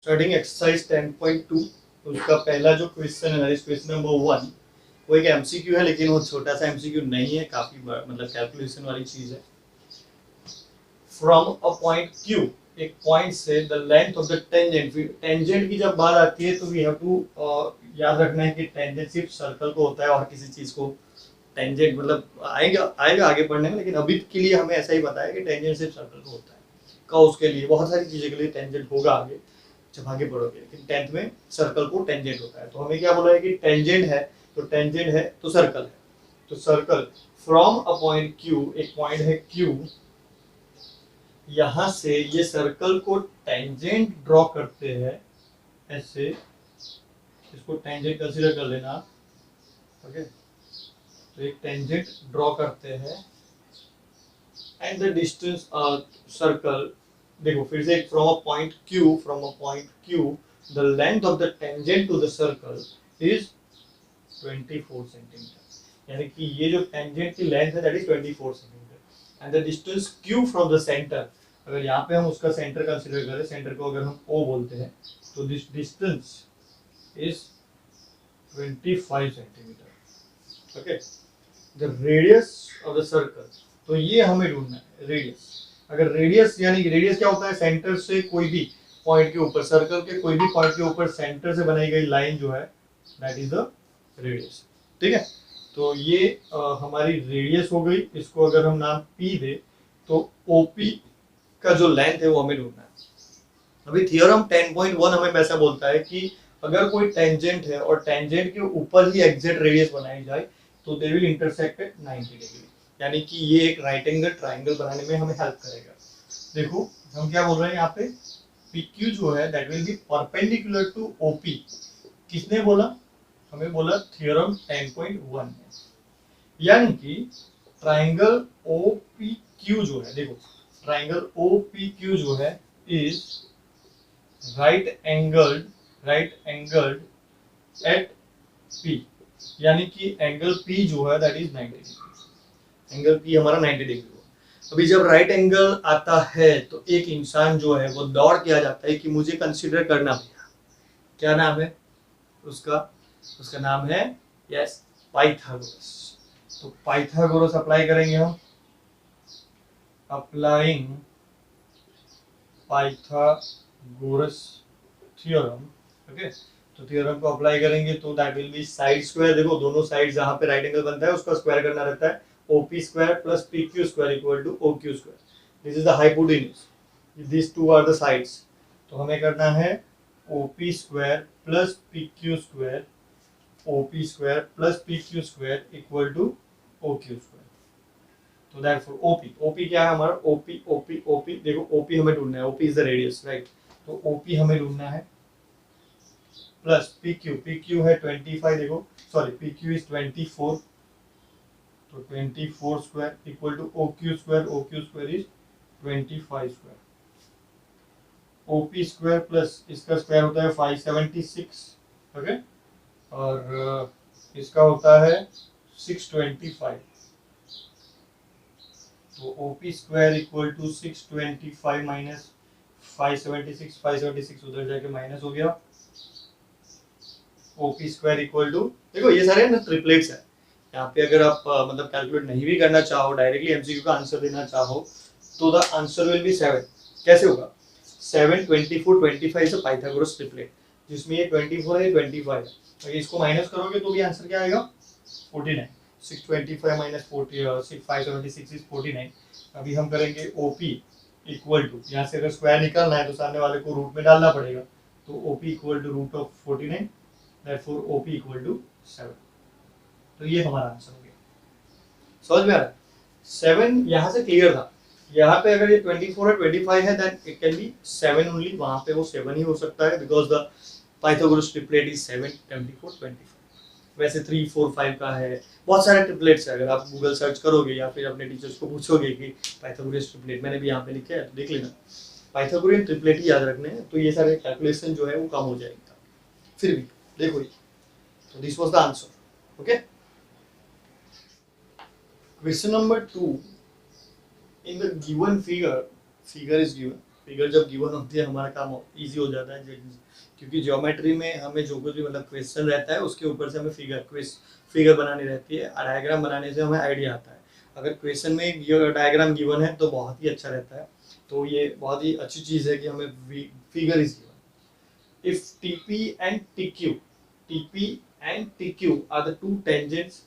Starting exercise 10.2 तो उसका पहला जो क्वेश्चन है क्वेश्चन नंबर 1 वो एक एमसीक्यू है, लेकिन वो छोटा सा एमसीक्यू नहीं है, काफी मतलब कैलकुलेशन वाली चीज है। फ्रॉम अ पॉइंट क्यू, एक पॉइंट से the length of the tangent, tangent की जब बात आती है तो वी हैव टू याद रखना है कि टेंजेंट सिर्फ सर्कल को होता है और किसी चीज को टेंजेंट मतलब आएगा आएगा आगे पढ़ने में, लेकिन अभी के लिए हमें ऐसा ही पता है कि टेंजेंट सिर्फ सर्कल को होता है। कर्व्स के लिए बहुत सारी चीजें के लिए टेंजेंट होगा आगे जब आगे बढ़ोगे, लेकिन 10th में सर्कल को टेंजेंट होता है। तो हमें क्या बोला है कि टेंजेंट है, तो टेंजेंट है तो सर्कल है। तो circle from a point Q, एक पॉइंट है क्यू, यहां से ये सर्कल को टेंजेंट ड्रॉ करते हैं ऐसे, इसको टेंजेंट कंसीडर कर लेना। ओके, तो एक टेंजेंट ड्रॉ करते हैं एंड द डिस्टेंस सर्कल, देखो फिर से, from a point Q the length of the tangent to the circle is 24 centimetre, यानी कि ये जो टेंजेंट की लेंथ है that is 24 centimetre and the distance Q from the centre, अगर यहाँ पे हम उसका सेंटर कंसीडर करें, सेंटर को अगर हम ओ बोलते हैं, तो this distance is 25 centimetre. Okay, the radius of the circle, तो ये हमें ढूंढना है रेडियस। अगर रेडियस, यानी रेडियस क्या होता है, सेंटर से कोई भी पॉइंट के ऊपर, सर्कल के कोई भी पॉइंट के ऊपर सेंटर से बनाई गई लाइन जो है दैट इज द रेडियस। ठीक है, तो ये हमारी रेडियस हो गई। इसको अगर हम नाम पी दे तो ओपी का जो लेंथ है वो हमें ढूंढना है। अभी थियोरम 10.1 हमें वैसा बोलता है कि अगर कोई टेंजेंट है और टेंजेंट के ऊपर ही एग्जैक्ट रेडियस बनाई जाए तो they will intersect at 90 degree, यानी कि ये एक राइट एंगल ट्राइंगल बनाने में हमें हेल्प करेगा। देखो हम क्या बोल रहे हैं यहाँ पे, PQ जो है that will be perpendicular to OP। किसने बोला, हमें बोला थियोरम 10.1 में। यानी कि ट्राइंगल OPQ जो है, देखो ट्राइंगल OPQ जो है is right angled at P, यानी कि एंगल P जो है that is 90 degree. Angle P हमारा 90 डिग्री हुआ। अभी जब राइट एंगल आता है तो एक इंसान जो है वो दौड़ के आ जाता है कि मुझे कंसीडर करना भैया, क्या नाम है उसका, उसका नाम है यस पाइथागोरस। तो पाइथागोरस अप्लाई करेंगे हम, अप्लाइंग पाइथागोरस थ्योरम। ओके, तो थ्योरम को अप्लाई करेंगे तो that will B side square, देखो दोनों साइड जहां पे राइट एंगल बनता है उसका स्क्वायर करना रहता है, OP square plus PQ square equal to OQ square. This is the hypotenuse, this two are the sides. तो हमें करना है OP square plus PQ square, OP square plus PQ square equal to OQ square. तो therefore OP क्या है हमारा, OP देखो OP हमें ढूंढना है, OP is the radius right, तो OP हमें ढूंढना है प्लस PQ है 25, देखो सॉरी PQ इज 24, तो 24 square equal to OQ square is 25 square. OP square plus इसका स्क्वायर होता है 576, ओके, और इसका होता है 625, तो OP square equal to 625 minus 576 उधर जाके माइनस हो गया। OP स्क्वायर इक्वल टू, देखो ये सारे ना ट्रिपलेट्स है, यहाँ पे अगर आप मतलब कैलकुलेट नहीं भी करना चाहो, डायरेक्टली MCQ का आंसर देना चाहो तो द आंसर विल बी 7। कैसे होगा, 7 24 25 से पाइथागोरस ट्रिपलेट, जिसमें ये 24 है 25 है, तो इसको माइनस करोगे तो भी आंसर क्या आएगा 49। 625 माइनस 576 इज 49। अभी हम करेंगे OP इक्वल टू, यहाँ से अगर स्क्वायर निकालना है तो सामने वाले को रूट में डालना पड़ेगा, तो OP equal to root of 49, therefore OP equal to 7। तो ये हमारा आंसर हो गया, समझ में आ रहा है। 7 यहाँ से क्लियर था, यहाँ पे अगर ये 24 है 25 है then it can be 7 only, वहां पे वो 7 ही हो सकता है because the Pythagoras triplet is 7 24 25। वैसे 3 4 5 का है, बहुत सारे ट्रिपलेट्स है, अगर आप गूगल सर्च करोगे या फिर अपने टीचर्स को पूछोगे कि पाइथागोरस ट्रिपलेट, मैंने भी यहाँ पे लिखा है तो देख लेना, पाइथागोरियन ट्रिपलेट ही याद रखने हैं, तो ये सारे कैलकुलेशन जो है वो कम हो जाएगा। फिर भी देखो ये, so this was the answer. Okay, question number 2, in the given figure is given figure जब गिवन होती है हमारा काम इजी हो जाता है, क्योंकि ज्योमेट्री में हमें जो कुछ भी मतलब क्वेश्चन रहता है उसके ऊपर से हमें फिगर बनानी रहती है, डायग्राम बनाने से हमें आइडिया आता है। अगर क्वेश्चन में डायग्राम गिवन है तो बहुत ही अच्छा रहता है। तो ये बहुत ही अच्छी चीज़ है कि हमें figure is given. If TP and TQ are the two tangents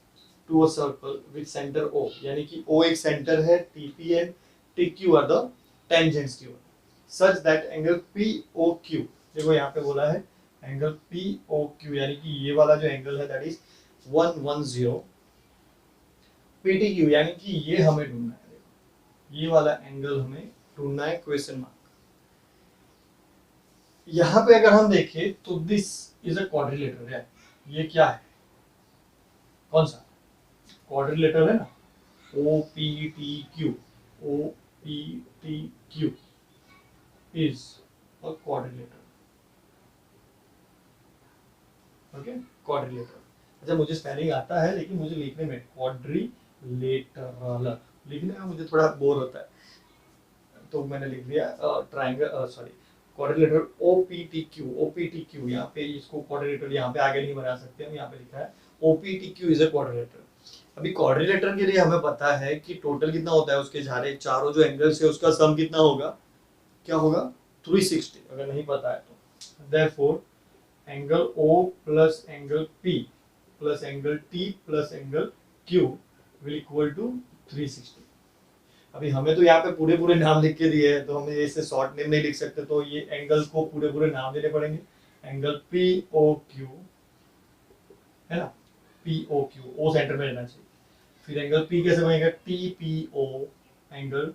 to a circle with center O, यानी कि O एक सेंटर है, TP and TQ are the tangents given, such that angle POQ, देखो यहाँ पे बोला है एंगल POQ, यानी कि ये वाला जो एंगल है दैट इज 110, PTQ यानी कि ये हमें ढूंढना है, देखो ये वाला एंगल हमें ढूंढना है, क्वेश्चन मार्क। यहाँ पे अगर हम देखें तो दिस इज अ क्वाड्रिलेटरल है, ये क्या है, कौन सा क्वाड्रिलेटरल है ना, OPTQ, OPTQ is a quadrilateral, okay quadrilateral. अच्छा मुझे स्पेलिंग आता है लेकिन मुझे लिखने में क्वाड्रिलेटरल लिखने में मुझे थोड़ा बोर होता है, तो मैंने लिख दिया ट्रायंगल, सॉरी क्वाड्रिलेटरल OPTQ। यहाँ पे इसको क्वाड्रिलेटरल यहाँ पे आगे नहीं बना सकते हम, यहाँ पे लिखा है OPTQ इज अ क्वाड्रिलेटरल। अभी क्वाड्रिलेटरल के लिए हमें पता है कि टोटल कितना होता है, उसके सारे चारों जो एंगल्स है उसका सम कितना होगा, क्या होगा 360, अगर नहीं पता है तो। Therefore angle O plus angle P plus angle T plus angle Q will equal to 360। अभी हमें तो यहाँ पे पूरे पूरे नाम लिख के दिए हैं तो हमें ऐसे शॉर्ट नेम नहीं लिख सकते, तो ये एंगल को पूरे पूरे नाम देने पड़ेंगे। एंगल POQ है ना, POQ, O सेंटर में रहना चाहिए। फिर एंगल P कैसे बनेगा, TPO, angle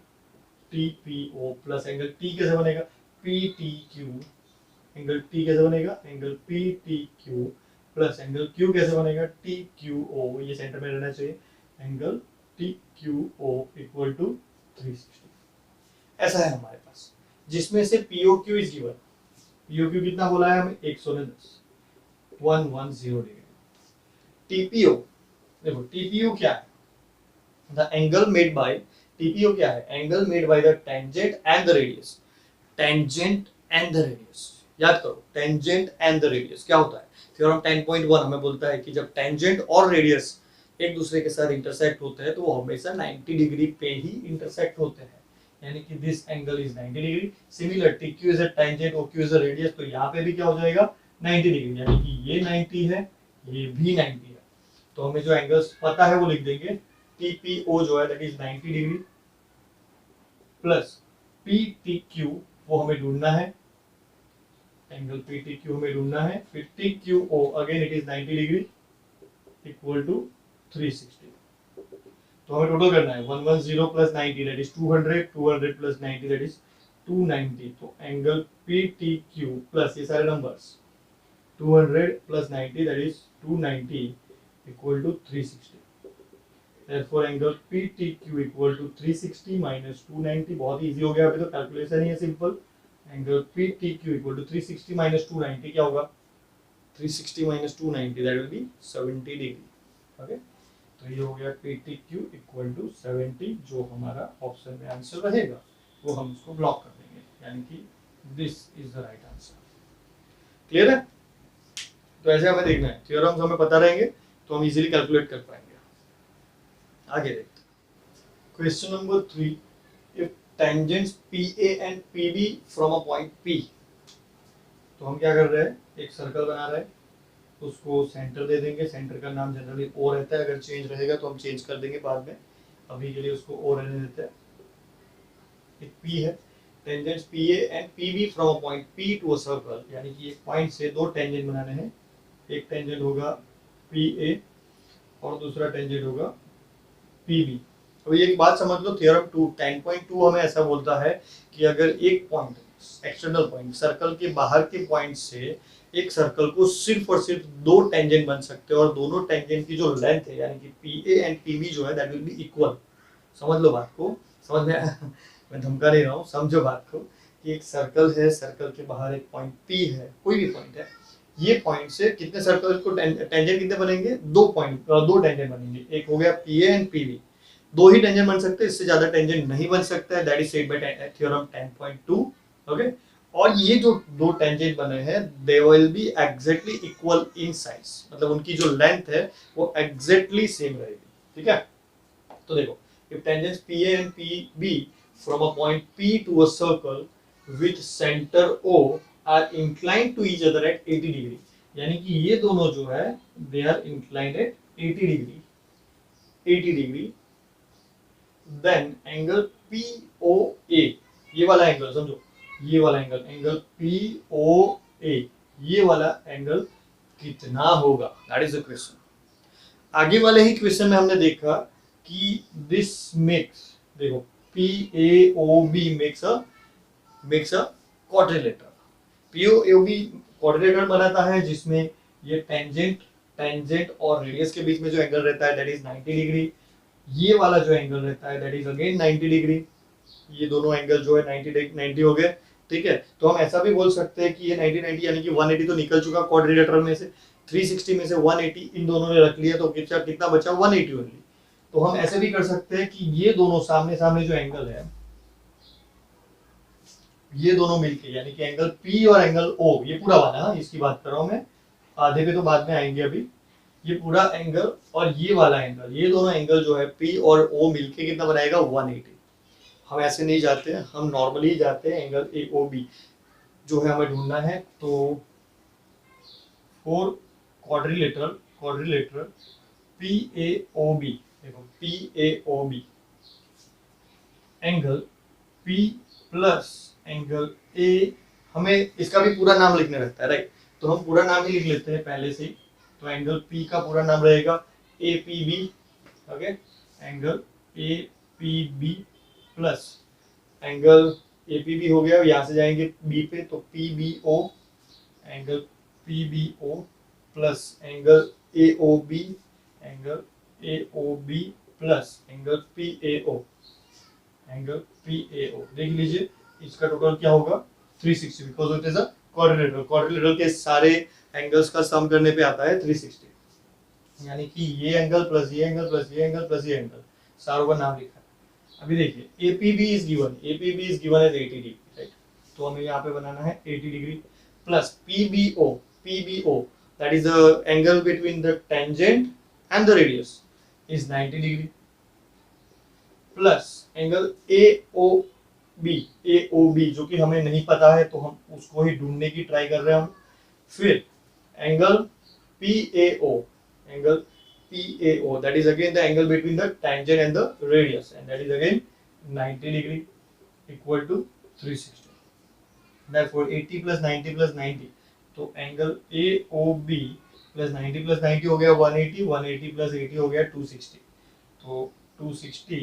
TPO plus angle T कैसे बनेगा, PTQ, एंगल T कैसे बनेगा, angle PTQ plus angle Q कैसे बनेगा, TQO, ये सेंटर में रहना चाहिए, एंगल TQO इक्वल टू 360। ऐसा है हमारे पास, जिसमें से POQ इज गिवन। POQ कितना बोला है हमें, 110, 110 डिग्री। TPO, देखो TPO क्या है, the angle made by, TPO क्या है, angle made by the tangent and the radius. Tangent and the radius, याद करो टेंजेंट एंड द रेडियस क्या होता है, थ्योरम 10.1 हमें बोलता है कि जब टेंजेंट और रेडियस एक दूसरे के साथ इंटरसेक्ट होते हैं तो वो हमेशा 90 डिग्री पे ही इंटरसेक्ट होते हैं, यानी कि this angle is 90 degree. Similar TQ is a tangent, OQ is a radius, तो यहाँ पे भी क्या हो जाएगा 90 डिग्री, यानी कि ये 90 है, ये भी 90 है। तो हमें जो एंगल्स पता है वो लिख देंगे, TPO जो है that is 90 degree plus PTQ वो हमें ढूंढना है, एंगल PTQ हमें ढूंढना है, फिर TQO again it is 90 degree equal to 360। तो हमें टोटल करना है 110 plus 90 that is 200, 200 plus 90 that is 290। तो एंगल PTQ प्लस ये सारे numbers 200 plus 90 that is 290 equal to 360। Therefore angle PTQ equal to 360 minus 290, बहुत इजी हो गया, अभी तो कैलकुलेशन ही है simple. Angle PTQ equal to 360 minus 290 क्या होगा, 360 minus 290 that will be 70 degree, okay. तो ये हो गया PTQ इक्वल टू 70, जो हमारा ऑप्शन में आंसर रहेगा वो हम उसको ब्लॉक कर देंगे, यानी कि this is the right answer. Clear है, तो ऐसे हमें देखना है, थ्योरम्स हमें पता रहेंगे तो हम इजीली कैलकुलेट कर पाएंगे। आगे देखते हैं question number 3, if tangents PA and PB from a point P। तो हम क्या कर रहे हैं, एक सर्कल बना रहे हैं, उसको सेंटर दे देंगे, सेंटर का नाम जनरली O रहता है, अगर चेंज रहेगा तो हम चेंज कर देंगे बाद में, अभी के लिए उसको O रहने देते हैं। एक P है, tangents PA and PB from a point P to a circle, यानी कि एक पॉइंट से दो टेंजेंट बनाने हैं, एक टेंजेंट होगा PA और दूसरा टेंजेंट होगा PB। तो ये एक बात समझ लो, थ्योरम 10.2 हमें ऐसा बोलता है कि अगर एक पॉइंट, एक्सटर्नल पॉइंट, सर्कल के बाहर के पॉइंट से एक सर्कल को सिर्फ और सिर्फ दो टेंजेंट बन सकते हैं और दोनों टेंजेंट की जो लेंथ है यानी कि PA एंड PB जो है दैट विल बी इक्वल। समझ लो बात को, समझ में मैं धमका नहीं रहा हूँ, समझो बात को कि एक सर्कल है, सर्कल के बाहर एक पॉइंट P है, कोई भी पॉइंट है, ये पॉइंट से कितने सर्कल को टेंजेंट कितने बनेंगे, दो टेंजेंट बनेंगे, एक हो गया PA एंड PB, दो ही टेंजेंट बन सकते हैं, इससे ज्यादा टेंजेंट नहीं बन सकता है, that is said bye theorem 10.2। Okay. और ये जो दो टेंजेंट बने हैं दे will B exactly equal in size, मतलब उनकी जो लेंथ है वो एग्जैक्टली सेम रहेगी, ठीक है। तो देखो, if tangents PA and PB from a point P to a circle with center O are inclined to each other at 80 degree, यानी कि ये दोनों जो है they are inclined at 80 degree, 80 degree, then angle POA, ये वाला angle समझो, ये वाला एंगल, एंगल POA, ये वाला एंगल कितना होगा, दैट इज द क्वेश्चन। आगे वाले ही क्वेश्चन में हमने देखा कि दिस मेक्स, देखो PAOB makes a quadrilateral, PAOB quadrilateral बनाता है जिसमें ये टेंजेंट और रेडियस के बीच में जो एंगल रहता है दैट इज 90 डिग्री, ये वाला जो एंगल रहता है दैट इज अगेन 90 डिग्री, ये दोनों एंगल जो है 90 हो गए, ठीक है। तो हम ऐसा भी बोल सकते हैं कि ये 90 यानी कि 180 तो निकल चुका क्वाड्रिलेटरल में से, 360 में से 180 इन दोनों ने रख लिया तो कितना बचा 180 ओनली। तो हम ऐसे भी कर सकते हैं कि ये दोनों सामने सामने जो एंगल है ये दोनों मिलके, यानी कि एंगल P और एंगल O, ये पूरा वाला, इसकी बात कर रहा हूं मैं, आधे पे तो बाद में आएंगे अभी, ये पूरा एंगल और ये वाला एंगल, ये दोनों एंगल जो है P और O मिलके कितना बनाएगा 180। हम ऐसे नहीं जाते, हम नॉर्मली जाते हैं एंगल AOB जो है हमें ढूंढना है। तो फॉर क्वाड्रिलेटरल PAOB, देखो PAOB angle P plus angle A, हमें इसका भी पूरा नाम लिखने रहता है, राइट। तो हम पूरा नाम ही लिख लेते हैं पहले से ही। तो एंगल P का पूरा नाम रहेगा APB, okay, angle APB plus angle APB हो गया, यहाँ से जाएंगे B पे तो PBO, angle PBO plus angle AOB, angle AOB plus angle PAO, angle PAO। देख लीजिए इसका टोटल क्या होगा 360, because it is a quadrilateral, quadrilateral के सारे एंगल्स का सम करने पे आता है 360, यानी कि ये एंगल प्लस ये एंगल प्लस ये एंगल प्लस ये एंगल, सारों का नाम लिखा है। अभी देखिए APB is given as 80 degree, right. तो हमें यहाँ पे बनाना है 80 degree plus PBO that is the angle between the tangent and the radius is 90 degree plus angle AOB जो कि हमें नहीं पता है तो हम उसको ही ढूंढने की ट्राई कर रहे हैं। फिर angle PAO that is again the angle between the tangent and the radius and that is again 90 degree equal to 360, therefore 80 plus 90 plus 90, तो एंगल AOB plus 90 plus 90 हो गया 180, 180 plus 80 हो गया 260, तो 260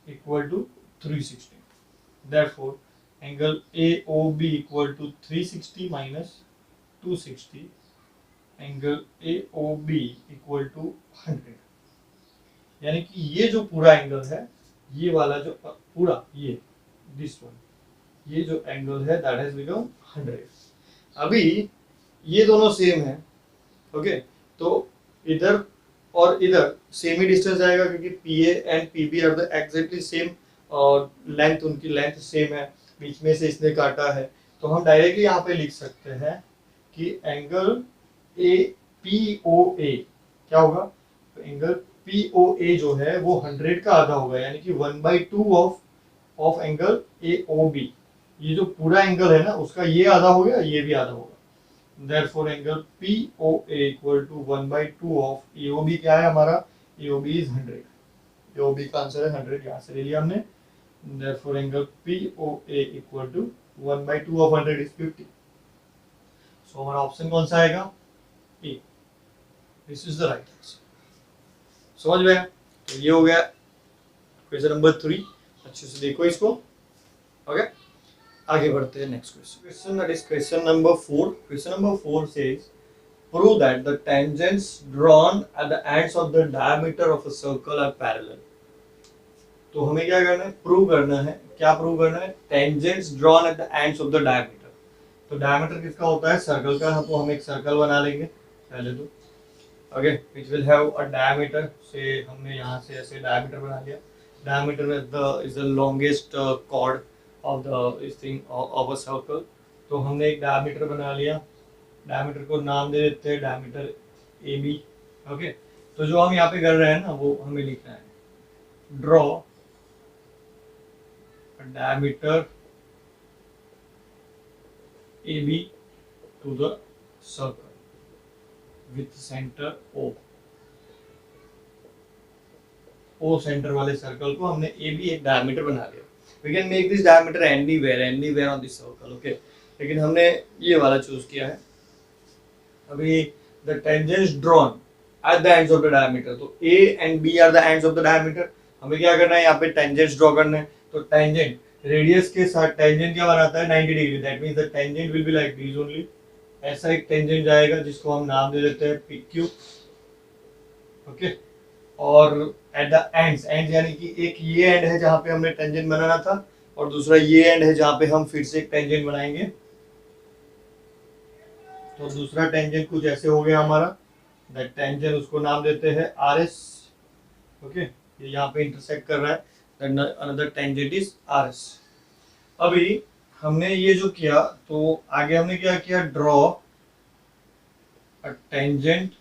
equal to 360, therefore angle AOB equal to 360 minus 260, angle AOB equal to 100, यानी कि ये जो पूरा एंगल है, ये वाला जो पूरा ये दिस वन, ये जो एंगल है दैट हैज बिकम 100। अभी ये दोनों सेम है, ओके, तो इधर और इधर सेम ही डिस्टेंस आएगा क्योंकि PA and PB are the exactly same और लेंथ, उनकी लेंथ सेम है, बीच में से इसने काटा है। तो हम डायरेक्टली यहाँ पे लिख सकते हैं कि एंगल POA क्या होगा, तो एंगल POA जो है वो 100 का आधा होगा, यानी कि 1/2 ऑफ एंगल AOB, ये जो पूरा एंगल है ना उसका ये आधा हो गया, ये भी आधा होगा, therefore angle POA equal to 1/2 of AOB क्या है हमारा, AOB इज 100, AOB का आंसर है 100, यहाँ से ले लिया हमने, therefore angle POA equal to 1/2 of 100 is 50। So हमारा ऑप्शन कौन सा आएगा, A, this is the right answer. समझ में? तो ये हो गया क्वेश्चन नंबर 3, अच्छे से देखो इसको, ओके। आगे बढ़ते हैं next question, that is question number 4। Question number 4 says prove that the tangents drawn at the ends of the diameter of a circle are parallel। तो हमें क्या करना है, प्रूव करना है, क्या प्रूव करना है, tangents drawn at the ends of the diameter। तो डायमीटर किसका होता है, सर्कल का, तो हम एक सर्कल बना लेंगे पहले तो, okay, which will have a diameter, से हमने यहाँ से ऐसे डायमीटर बना लिया, diameter is the longest chord of the इस थिंग ऑफ अ सर्कल। तो हमने एक डायमीटर बना लिया, डायमीटर को नाम दे देते हैं डायमीटर ए बी। ओके, तो जो हम यहाँ पे कर रहे हैं ना वो हमें लिखना है, draw diameter A B to the circle with centre O centre वाले सर्कल को हमने ए बी एक डायमीटर बना लिया। We can make this diameter anywhere on this circle. Okay, लेकिन हमने ये वाला चूज किया है। अभी the tangents drawn at the ends of the diameter, तो A and B are the ends of the diameter. हमें क्या करना है, यहाँ पे टेंजेंट्स ड्रॉ करने हैं। तो टेंजेंट रेडियस के साथ टेंजेंट क्या बनाता है, 90 degree. That means the tangent will be like this only. ऐसा एक टेंजेंट जाएगा जिसको हम नाम दे देते हैं पी क्यू। ओके, और एट द एंड्स, यानी कि एक ये एंड है जहां पे हमने टेंजेंट बनाना था और दूसरा ये एंड है जहां पे हम फिर से एक टेंजेंट बनाएंगे। तो दूसरा टेंजेंट कुछ ऐसे हो गया हमारा, दैट टेंजेंट उसको नाम देते हैं आर एस। ओके, ये यहाँ पे इंटरसेक्ट कर रहा है, another tangent is R S. अभी हमने ये जो किया, तो आगे हमने क्या किया, draw a tangent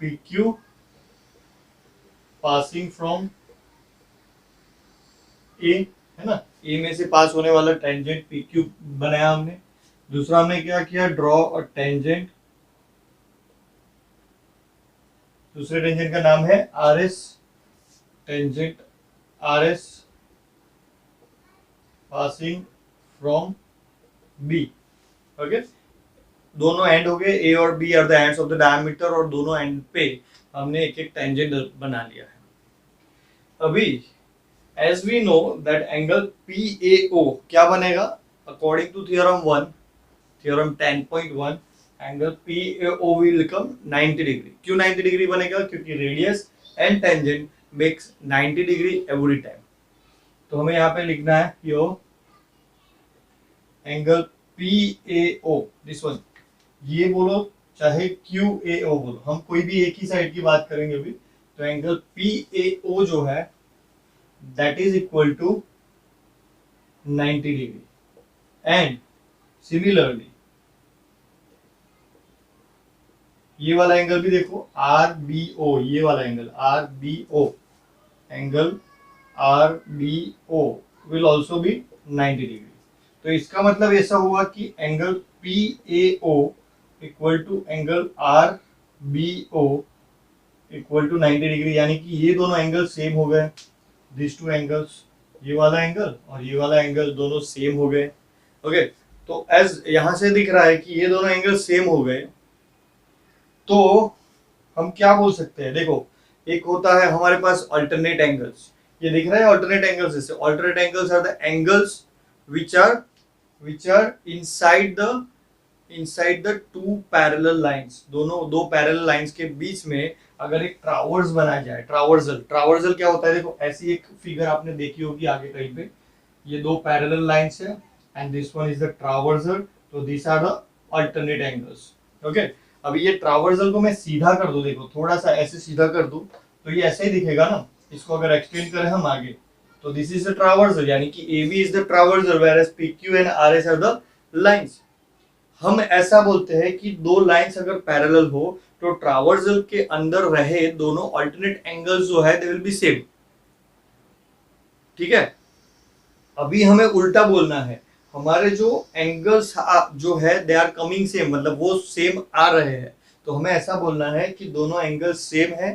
PQ passing from A, है ना, ए में से पास होने वाला टेंजेंट PQ बनाया हमने। दूसरा हमने क्या किया, ड्रॉ अ टेंजेंट, दूसरे टेंजेंट का नाम है RS, tangent RS passing from B। Okay, दोनों एंड हो गए, ए और बी are the ends of the diameter, और दोनों एंड पे हमने एक एक टेंजेंट बना लिया है। अभी as we know that angle PAO क्या बनेगा, according to theorem 1, theorem 10.1, angle PAO will become 90 degree. क्यों 90 डिग्री बनेगा, क्योंकि radius and tangent makes 90 degree every time. तो हमें यहाँ पे लिखना है यो एंगल PAO, दिस वन, ये बोलो चाहे QAO बोलो, हम कोई भी एक ही साइड की बात करेंगे अभी। तो एंगल PAO जो है that is equal to 90 degree. And similarly ये वाला एंगल भी देखो, RBO, ये वाला angle RBO, angle RBO will also be 90 degree. तो इसका मतलब ऐसा हुआ कि angle PAO equal to angle RBO equal to 90 degree, यानी कि ये दोनों एंगल सेम हो गए। दिस टू एंगल्स, ये वाला एंगल और ये वाला एंगल दोनों सेम हो गए। ओके, तो एज यहां से दिख रहा है कि ये दोनों एंगल सेम हो गए, तो हम क्या बोल सकते हैं, देखो एक होता है हमारे पास अल्टरनेट एंगल्स, ये दिख रहा है अल्टरनेट एंगल्स। जैसे alternate angles are the angles which are inside the two parallel lines, दोनों दो पैरेलल लाइंस के बीच में अगर एक ट्रावर्स बनाया जाए, ट्रावर्सल क्या होता है, देखो ऐसी एक फिगर आपने देखी होगी आगे कहीं पे, ये दो पैरेलल लाइंस है and this one is the transversal. तो this are the alternate angles. Okay, अभी ये ट्रावर्सल को मैं सीधा कर दूं, देखो थोड़ा सा ऐसे सीधा कर दूं तो ये ऐसे ही दिखेगा ना। इसको अगर एक्सटेंड करें हम आगे, तो दिस इज द ट्रावर्सल, यानी कि AB is the transversal whereas PQ and RS are the lines. हम ऐसा बोलते हैं कि दो लाइंस अगर पैरेलल हो तो ट्रावर्सल के अंदर रहे दोनों अल्टरनेट एंगल्स जो है दे विल बी सेम। ठीक है, अभी हमें उल्टा बोलना है, हमारे जो एंगल्स जो है दे आर कमिंग सेम, मतलब वो सेम आ रहे हैं। तो हमें ऐसा बोलना है कि दोनों एंगल सेम है,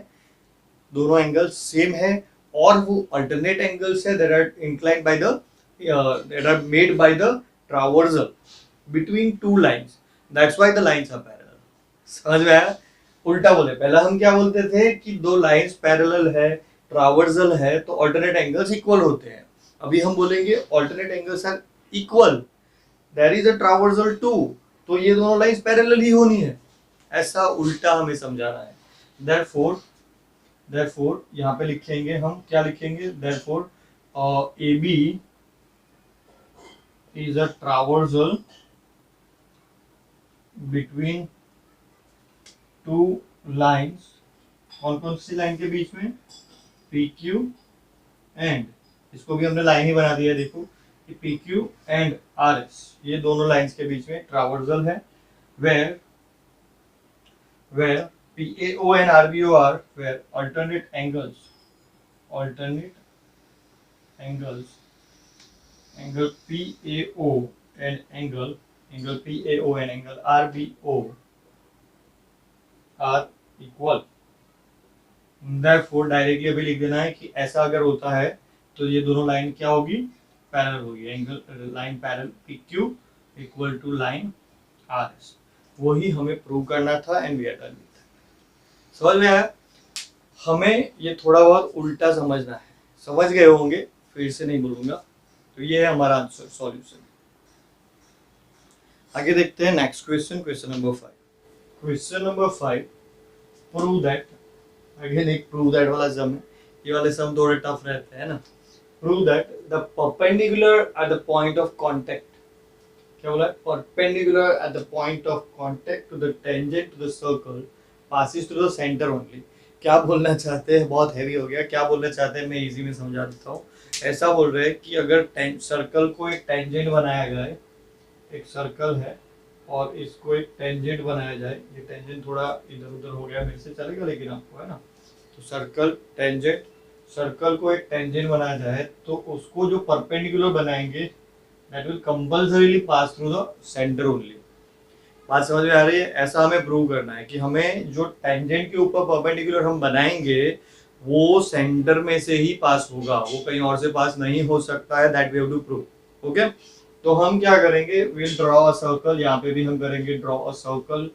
दोनों एंगल सेम है, और वो अल्टरनेट एंगल्स है that are inclined by the that are made by the traversal between two lines, that's why the lines are parallel। समझ में आया, उल्टा बोले, पहला हम क्या बोलते थे कि दो लाइंस पैरेलल है, ट्रावर्सल है, तो अल्टरनेट एंगल्स इक्वल होते हैं। अभी हम बोलेंगे alternate angles are equal, there is a transversal too, तो ये दोनों लाइंस पैरेलल ही होनी है, ऐसा उल्टा हमें समझाना है। therefore यहाँ पे लिखेंगे हम, क्या लिखेंगे, therefore AB is a traversal between two lines, कौन कौन सी लाइन के बीच में, PQ एंड इसको भी हमने लाइन ही बना दिया, देखो कि P Q and R S ये दोनों लाइंस के बीच में ट्रावर्सल है, where PAO and RBO are where alternate angles, angle PAO and angle PAO and angle RBO are equal. Therefore directly अभी लिख देना है कि ऐसा अगर होता है तो ये दोनों लाइन क्या होगी, पैरेलल होगी, angle line parallel PQ equal to line RS. वही हमें प्रूव करना था एंड वी आर डन. समझ में आया? हमें ये थोड़ा बहुत उल्टा समझना है, समझ गए होंगे, फिर से नहीं बोलूंगा. तो ये है हमारा आंसर, सॉल्यूशन. आगे देखते हैं next question, question number 5. Question number 5, prove that. Again एक प्रूव दैट वाला सम है. ये वाले सम थोड़े टफ रहते हैं ना. Prove that the perpendicular at the point of contact. क्या बोला? Perpendicular at the point of contact to the tangent to the circle passes through the centre only. क्या बोलना चाहते हैं? बहुत हैवी हो गया. क्या बोलना चाहते हैं मैं इजी में समझा देता हूँ. ऐसा बोल रहे हैं कि अगर सर्कल को एक टेंजेंट बनाया जाए, एक सर्कल है और इसको एक टेंजेंट बनाया जाए. ये टेंजेंट थोड़ा इधर उधर हो गया मेरे से, चलेगा लेकिन आपको, है ना. तो सर्कल टेंजेंट, सर्कल को एक टेंजेंट बनाया जाए तो उसको जो परपेंडिकुलर बनाएंगे that will compulsorily pass through the centre only. बात समझ में आ रही है? ऐसा हमें प्रूव करना है कि हमें जो टेंजेंट के ऊपर परपेंडिकुलर हम बनाएंगे वो सेंटर में से ही पास होगा, वो कहीं और से पास नहीं हो सकता है. That we have to prove. Okay, तो हम क्या करेंगे, विल ड्रॉ अ सर्कल. यहाँ पे भी हम करेंगे draw a circle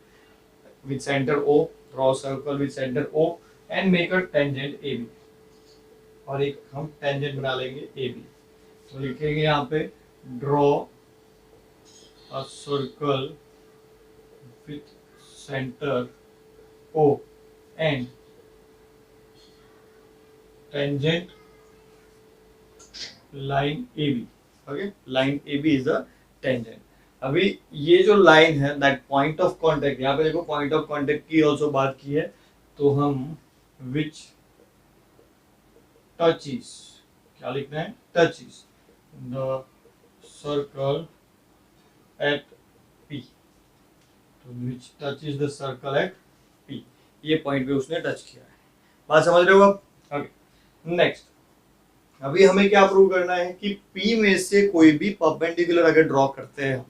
with centre O, draw circle with centre O and make a tangent A B. और एक हम टेंजेंट बना लेंगे ए बी. तो लिखेंगे यहाँ पे draw a circle with center O and tangent line AB. Okay, line AB is the tangent. अभी ये जो लाइन है that point of contact, यहाँ पे देखो point of contact की also बात की है. तो हम which touches, क्या लिखना है? touches the circle at P. तो which touches the circle at P. ये पॉइंट पे उसने टच किया है. बात समझ रहे हो आप? Okay, next. अभी हमें क्या प्रूव करना है कि P में से कोई भी परपेंडिकुलर अगर ड्रॉ करते हैं,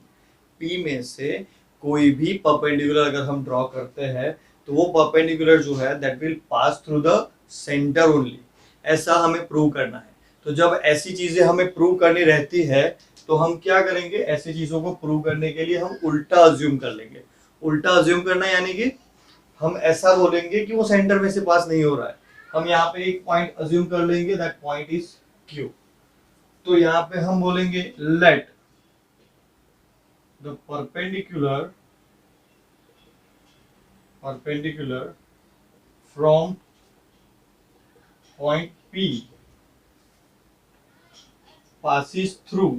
P में से कोई भी परपेंडिकुलर अगर हम ड्रॉ करते हैं तो वो परपेंडिकुलर जो है that will pass through the centre only. ऐसा हमें प्रूव करना है. तो जब ऐसी चीजें हमें प्रूव करनी रहती है तो हम क्या करेंगे, ऐसी चीजों को प्रूव करने के लिए हम उल्टा अज्यूम कर लेंगे. उल्टा अज्यूम करना यानी कि हम ऐसा बोलेंगे कि वो सेंटर में से पास नहीं हो रहा है. हम यहाँ पे एक पॉइंट अज्यूम कर लेंगे, दैट पॉइंट इज Q. तो यहाँ पे हम बोलेंगे let the perpendicular from point P passes through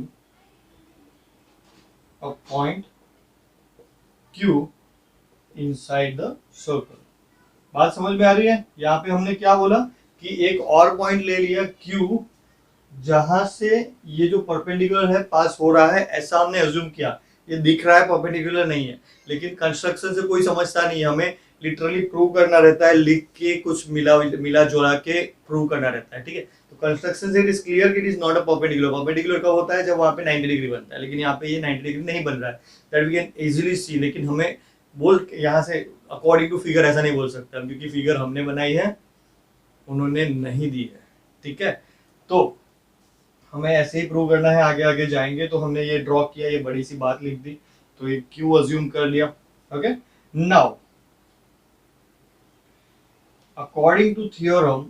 a point Q inside the circle. बात समझ में आ रही है? यहाँ पे हमने क्या बोला कि एक और पॉइंट ले लिया Q जहां से ये जो परपेंडिकुलर है पास हो रहा है, ऐसा हमने अज्यूम किया. ये दिख रहा है परपेंडिकुलर नहीं है, लेकिन कंस्ट्रक्शन से कोई समझता नहीं है. हमें लिटरली प्रूव करना रहता है, लिख के कुछ मिला जोड़ा के प्रूव करना रहता है. ठीक है, तो कंस्ट्रक्शन से इट इज क्लियर कि it is not a perpendicular. Perpendicular कब होता है? जब वहां पे 90 डिग्री बनता है, लेकिन यहाँ पे ये 90 डिग्री नहीं बन रहा है. That we can easily see. लेकिन हमें बोल यहाँ से अकॉर्डिंग टू फिगर ऐसा नहीं बोल सकता, क्योंकि फिगर हमने बनाई है, उन्होंने नहीं दी है. ठीक है, तो हमें ऐसे ही प्रूव करना है. आगे आगे जाएंगे. तो हमने ये ड्रॉ किया, ये बड़ी सी बात लिख दी, तो ये क्यू अज्यूम कर लिया. Okay, now according to theorem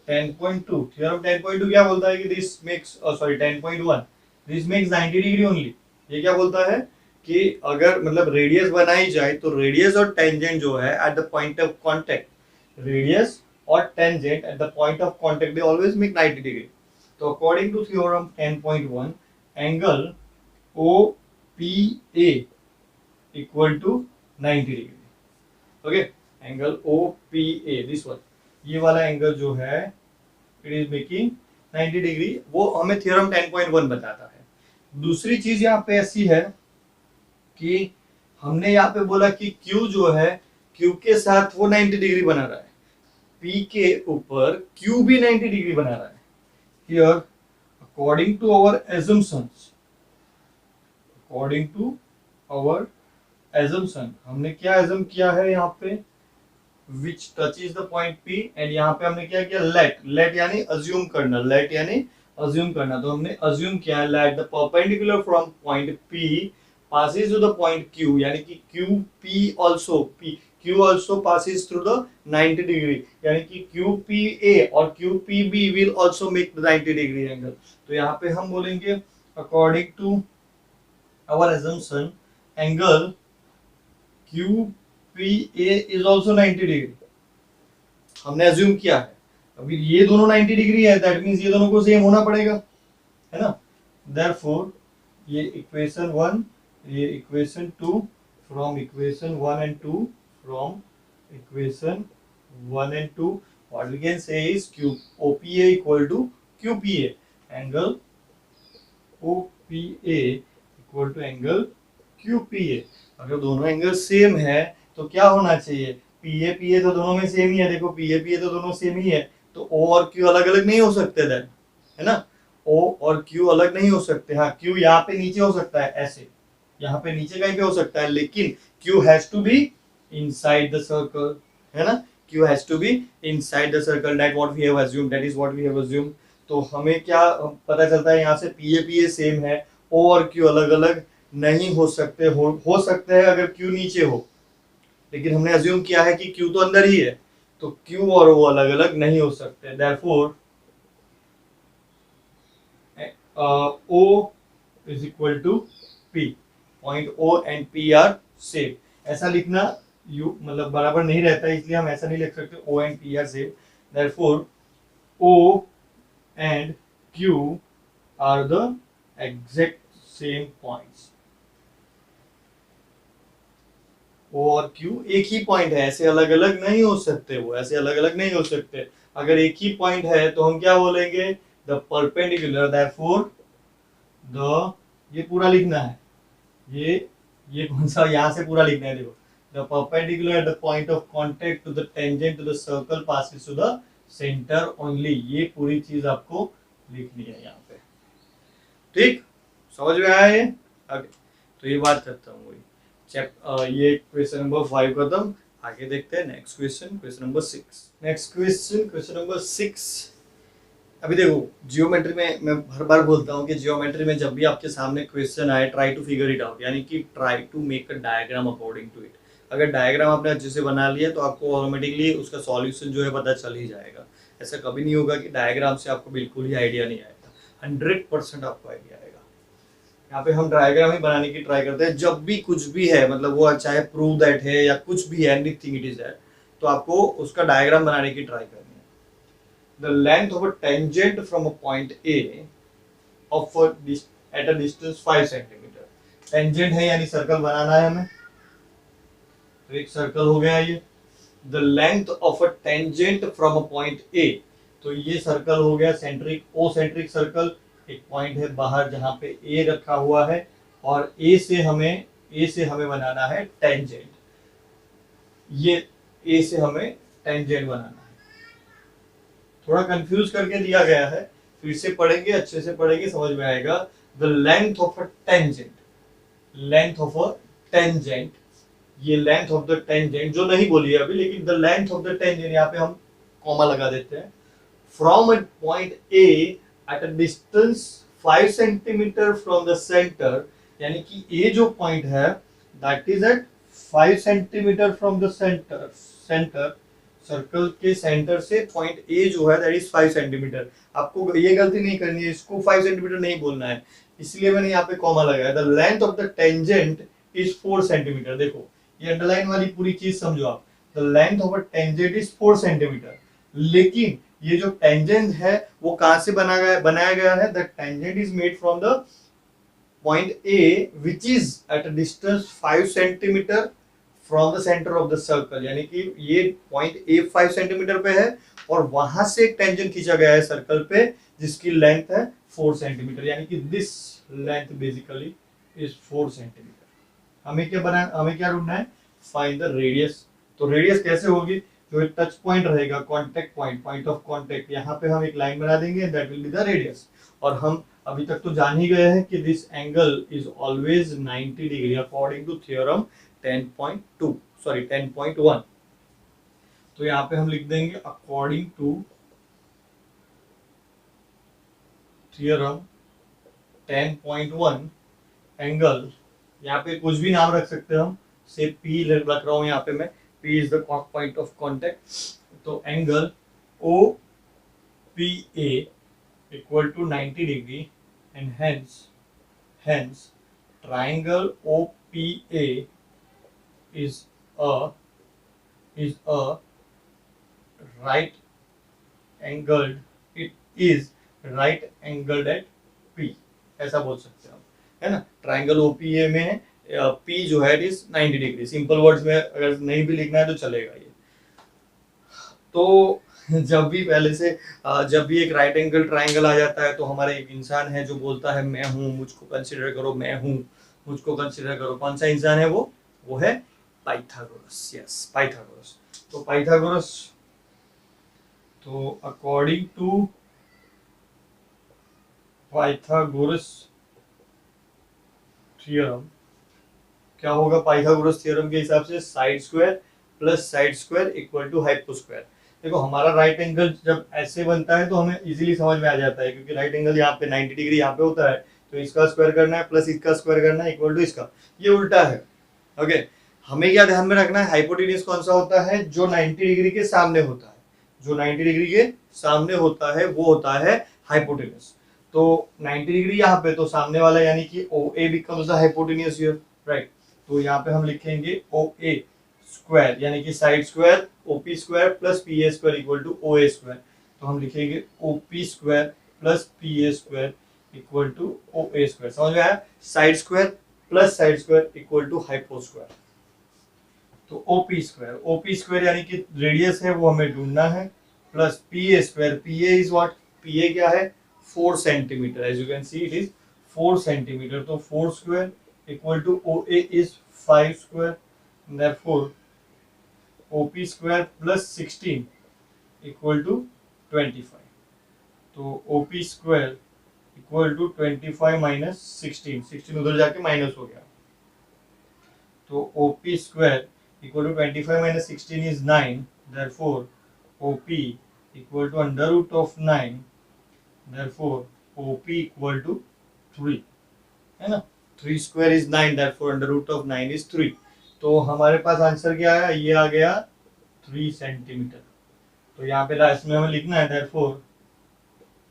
theorem 10.2 क्या बोलता है कि this makes 10.1 this makes 90 degree only. ये क्या बोलता है कि अगर मतलब रेडियस बनाई जाए तो रेडियस और टेंजेंट जो है at the point of contact, radius और tangent at the point of contact they always make 90 degree. तो according to theorem 10.1 angle OPA equal to 90 degree. Okay, angle OPA, this one, ये वाला angle जो है it is making 90 degree, वो हमें theorem 10.1 बताता है। दूसरी चीज यहाँ पे ऐसी है कि हमने यहाँ पे बोला कि Q जो है, Q के साथ वो 90 डिग्री बना रहा है, P के ऊपर Q भी 90 डिग्री बना रहा है। Here according to our assumptions, according to our assumption, हमने क्या एजम किया है यहाँ पे, which touch is the point P, and यहाँ पे हमने क्या किया, लेट यानी अज्यूम करना, लेट यानी अज्यूम करना, तो हमने अज्यूम किया let the perpendicular from point P passes to the point Q, यानी कि Q also passes through the 90 degree, यानी कि QPA और QPB will also make the 90 degree angle। तो यहाँ पे हम बोलेंगे according to our assumption angle QPA is also 90 degree, हमने अज्यूम किया है। अभी ये दोनों 90 डिग्री है, दैट मींस ये दोनों को सेम होना पड़ेगा, है ना। देयरफॉर ये इक्वेशन 1, ये equation 2, from equation 1 and 2, from equation 1 and 2 what we can say is OPA equal to QPA, angle OPA equal to angle QPA। अगर दोनों एंगल सेम है तो क्या होना चाहिए, PA PA तो दोनों में सेम ही है, देखो PA PA तो दोनों सेम ही है, तो O और Q अलग अलग नहीं हो सकते देन, है ना, O और Q अलग नहीं हो सकते। हाँ, Q यहाँ पे नीचे हो सकता है, ऐसे यहाँ पे नीचे कहीं पे हो सकता है, लेकिन Q has to be inside the circle, है ना, Q has to be inside the circle, that what we have assumed, that is what we have assumed. तो हमें क्या पता चलता है यहाँ से, PA PA सेम है, O और Q अलग अलग नहीं हो सकते, हो सकते हैं अगर Q नीचे हो, लेकिन हमने अज्यूम किया है कि Q तो अंदर ही है, तो Q और O अलग अलग नहीं हो सकते। Therefore O is equal to P, point O and P are same. ऐसा लिखना यू मतलब बराबर नहीं रहता है, इसलिए हम ऐसा नहीं लिख सकते O and P are same. Therefore O and Q are the exact same points. O और Q एक ही पॉइंट है, ऐसे अलग अलग नहीं हो सकते, वो ऐसे अलग अलग नहीं हो सकते। अगर एक ही पॉइंट है तो हम क्या बोलेंगे, द परपेंडिकुलर, देयरफॉर द, ये पूरा लिखना है, ये कौन सा, यहाँ से पूरा लिखना है, देखो, the perpendicular at the point of contact to the tangent to the circle passes to the centre only, ये पूरी चीज आपको लिखनी है यहाँ पे, ठीक, समझ में आया ये। ओके, तो ये बात करता हूँ, ये क्वेश्चन नंबर 5 खत्म। आगे देखते हैं next question, question number 6। Next question, question number 6। अभी देखो, जियोमेट्री में मैं हर बार बोलता हूँ कि जियोमेट्री में जब भी आपके सामने क्वेश्चन आए, try to figure it out, यानी कि try to make a diagram according to it. अगर डायग्राम आपने अच्छे से बना लिया तो आपको ऑटोमेटिकली उसका सॉल्यूशन जो है पता चल ही जाएगा। ऐसा कभी नहीं होगा कि डायग्राम से आपको बिल्कुल ही आइडिया नहीं आएगा, 100% आपको आइडिया आएगा। यहाँ पे हम डायग्राम ही बनाने की ट्राई करते हैं जब भी कुछ भी है, मतलब वो चाहे प्रूव दैट है या कुछ भी है, एनीथिंग इट इज दैट, तो आपको उसका डायग्राम बनाने की ट्राई करनी है। The length of a tangent from a point A of at a distance 5 centimetre. Tangent है यानी सर्कल बनाना है हमें, तो एक सर्कल हो गया ये। The length of a tangent from a point ए, तो ये सर्कल हो गया सेंट्रिक, ओ सेंट्रिक सर्कल। एक पॉइंट है बाहर जहां पे ए रखा हुआ है, और ए से हमें बनाना है टेंजेंट, ये ए से हमें टेंजेंट बनाना है। थोड़ा कंफ्यूज करके दिया गया है, फिर से पढ़ेंगे, अच्छे से पढ़ेंगे, समझ में आएगा। The length of a tangent, length of a tangent, ये लेंथ ऑफ द टेंजेंट जो नहीं बोली है अभी, लेकिन the length of the tangent यहाँ पे हम कॉमा लगा देते हैं, from a point A at a distance 5 centimetre from the centre, यानी कि ये जो पॉइंट है that is at 5 centimetre from the centre, circle के सेंटर से पॉइंट ए जो है दैट इज 5 सेंटीमीटर। आपको ये गलती नहीं करनी है, इसको 5 सेंटीमीटर नहीं बोलना है, इसलिए मैंने यहाँ पे कॉमा लगाया। The length of the tangent is 4 centimetre. देखो ये अंडरलाइन वाली पूरी चीज समझो आप, the length of a tangent is 4 centimetre, लेकिन ये जो टेंजेंट है वो कहां से बनाया गया है, the tangent is made from the point A which is at a distance 5 centimetre from the centre of the circle, यानी कि ये पॉइंट ए 5 सेंटीमीटर पे है और वहां से एक टेंजेंट खींचा गया है सर्कल पे जिसकी लेंथ है 4 सेंटीमीटर, यानी कि this length basically is 4 centimetre. हमें क्या ढूंढना है, फाइंड द रेडियस। तो रेडियस कैसे होगी, जो टच पॉइंट रहेगा, contact point, point of contact, यहाँ पे हम एक लाइन बना देंगे, that will be the radius. और हम अभी तक तो जान ही गए हैं कि this angle is always 90 degree according to theorem 10.1। तो यहाँ पे हम लिख देंगे अकॉर्डिंग टू थ्योरम 10.1 एंगल, यहाँ पे कुछ भी नाम रख सकते हैं हम, से P रख रहा हूँ यहाँ पे मैं, P is the point of contact. तो angle OPA equal to 90 degree and hence triangle OPA is a right angled, it is right angled at P, ऐसा बोल सकते हैं हम, है ना। ट्राइंगल OPA में P जो है it is 90 degree. Simple words में अगर नहीं भी लिखना है तो चलेगा ये। तो जब भी पहले से जब भी एक राइट एंगल ट्राइंगल आ जाता है तो हमारा एक इंसान है जो बोलता है मैं हूँ, मुझको कंसीडर करो, मैं हूँ, मुझको कंसीडर करो। कौन सा इंसान है वो है पाइथागोरस। Yes, Pythagoras. तो पाइथागोरस, तो अकॉर्डिंग टू पाइथागोरस थ्योरम क्या होगा, पाइथागोरस थ्योरम के हिसाब से side square plus side square equal to hypo square. देखो हमारा राइट एंगल जब ऐसे बनता है तो हमें इजीली समझ में आ जाता है, क्योंकि राइट एंगल यहाँ पे 90 डिग्री यहाँ पे होता है, तो इसका स्क्वायर करना है प्लस इसका स्क्वायर करना है इक्वल टू इसका, ये उल्टा है। ओके, हमें क्या ध्यान में रखना है, हाइपोटेन्यूज कौन सा होता है, जो 90 डिग्री के सामने होता है, जो 90 डिग्री के सामने होता है वो होता है हाइपोटेन्यूज। तो 90 डिग्री यहाँ पे, तो सामने वाला यानी कि OA becomes the hypotenuse here, right. तो यहाँ पे हम लिखेंगे OA स्क्वायर यानी कि side square OP square plus PA square equal to OA square. तो हम लिखेंगे OP square plus PA square equal to OA square. समझ में आया, side square plus side square equal to hypo square. तो OP square यानी कि radius है वो हमें ढूंढना है, plus PA square, PA is what, PA क्या है 4 centimetre, as you can see it is 4 centimetre. तो 4 square equal to OA is 5 square, therefore OP square plus 16 equal to 25। तो OP square equal to 25 minus 16 उधर जाके minus हो गया। तो OP square equal to 25 minus 16 is 9, therefore OP equal to under root of 9, therefore OP equal to 3, है ना। 3 square is 9, therefore under root of 9 is 3। तो हमारे पास आंसर क्या आया, ये आ गया 3 सेंटीमीटर। तो यहाँ पे लास्ट में हमें लिखना है therefore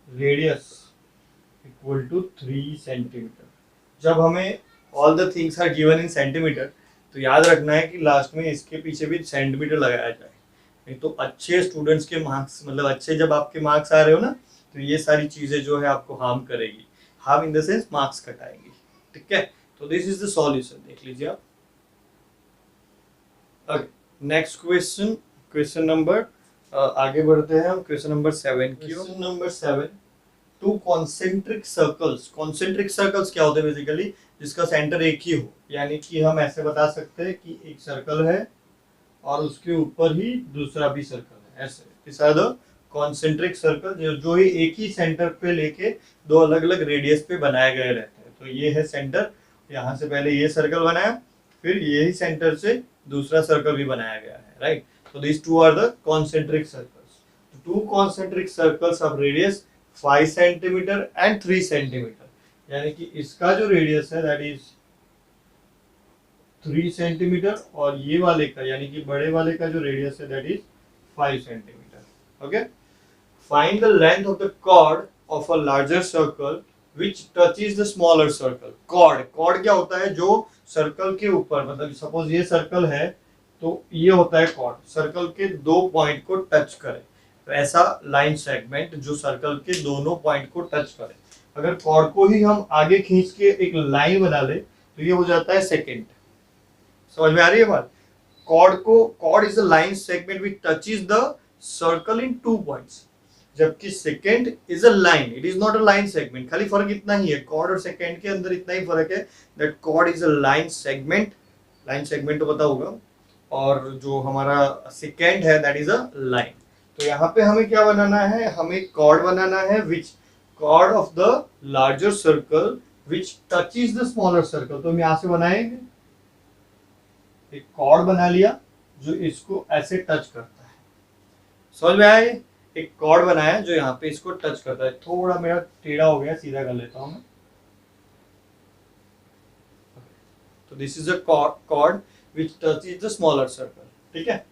radius equal to 3 centimetre. जब हमें all the things are given in centimetre तो याद रखना है कि लास्ट में इसके पीछे भी सेंटीमीटर लगाया जाए, नहीं तो अच्छे स्टूडेंट्स के मार्क्स, मतलब अच्छे जब आपके मार्क्स आ रहे हो ना, तो ये सारी चीजें जो है आपको हार्म करेगी, harm in the sense marks कटाएंगी, ठीक है। तो दिस इज द सॉल्यूशन, देख लीजिए आप। नेक्स्ट क्वेश्चन, क्वेश्चन नंबर आगे बढ़ते हैं हम क्वेश्चन नंबर 7 की। Question number 7, to concentric circles. Concentric circles क्या होते हैं, बेसिकली जिसका सेंटर एक ही हो, यानी कि हम ऐसे बता सकते हैं कि एक सर्कल है और उसके ऊपर ही दूसरा भी सर्कल है, ऐसे। This are the concentric circle जो ही एक ही सेंटर पे लेके दो अलग अलग रेडियस पे बनाए गए रहते हैं। तो ये है सेंटर, यहाँ से पहले ये सर्कल बनाया, फिर यही सेंटर से दूसरा सर्कल भी बनाया गया है, right. So these two are the concentric circles. Two concentric circles of radius 5 centimeter and 3 centimeter. यानी कि इसका जो रेडियस है that is 3 सेंटीमीटर और ये वाले का यानी कि बड़े वाले का जो रेडियस है that is 5 centimetre. Okay? Find the length of the chord of a larger circle which touches the smaller circle. Chord क्या होता है, जो सर्कल के ऊपर, मतलब सपोज ये सर्कल है तो ये होता है कॉर्ड, सर्कल के दो पॉइंट को टच करे। तो ऐसा लाइन सेगमेंट जो सर्कल के दोनों पॉइंट को टच करे, अगर कॉर्ड को ही हम आगे खींच के एक लाइन बना ले तो ये हो जाता है सेकेंड। समझ में आ रही है बात। Chord is a line segment which touches the circle in 2 points, जबकि secant is a line, it is not a line segment. खाली फर्क इतना ही है, कॉर्ड और सेकेंड के अंदर इतना ही फर्क है that chord is a line segment, line segment तो पता होगा, और जो हमारा सेकेंड है दैट इज अ लाइन। तो यहाँ पे हमें क्या बनाना है, हमें कॉर्ड बनाना है which chord of the larger circle which touches the smaller circle. तो हम यहाँ से बनाएंगे, एक कॉर्ड बना लिया जो इसको ऐसे टच करता है, समझ में आया? एक कॉर्ड बनाया जो यहाँ पे इसको टच करता है। थोड़ा मेरा टेढ़ा हो गया, सीधा कर लेता हूं मैं। तो this is a chord which touches the smaller circle, ठीक है।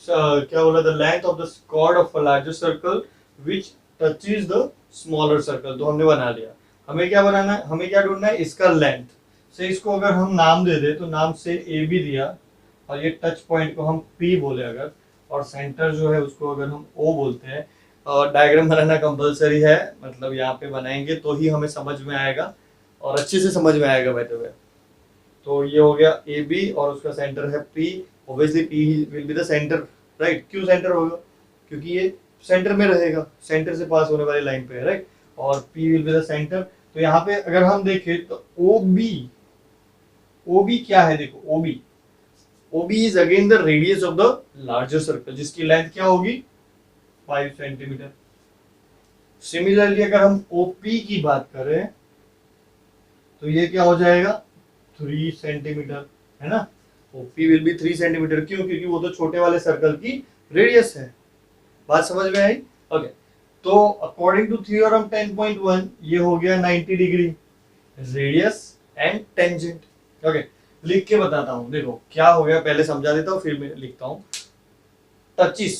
क्या बोला, the length of the chord of a larger circle which touches the smaller circle. तो हमने बना लिया। हमें क्या बनाना है, हमें क्या ढूंढना है, इसका लेंथ से। इसको अगर हम नाम दे दे तो नाम से ए बी दिया, और ये टच पॉइंट को हम पी बोले अगर, और सेंटर जो है उसको अगर हम ओ बोलते हैं। और डायग्राम बनाना कंपलसरी है, मतलब यहाँ पे बनाएंगे तो ही हमें समझ में आएगा और अच्छे से समझ में आएगा बैठे हुए। तो ये हो गया ए बी और उसका सेंटर है P. Obviously P will be the centre, right. क्यों सेंटर होगा, क्योंकि ये सेंटर में रहेगा, सेंटर से पास होने वाली लाइन पे है, राइट। और P will be the centre. तो यहाँ पे अगर हम देखें तो ओ बी क्या है, देखो O B is again the radius of the larger circle, जिसकी लेंथ क्या होगी 5 सेंटीमीटर। सिमिलरली अगर हम ओपी की बात करें तो ये क्या हो जाएगा 3 सेंटीमीटर, है ना। OP will be 3 centimetre. क्यों, क्योंकि वो तो छोटे वाले सर्कल की रेडियस है। बात समझ में आई? ओके। तो अकॉर्डिंग टू थ्योरम 10.1 ये हो गया 90 degree radius and tangent. Okay, लिख के बताता हूं, देखो क्या हो गया, पहले समझा देता हूं फिर मैं लिखता हूं। टचिस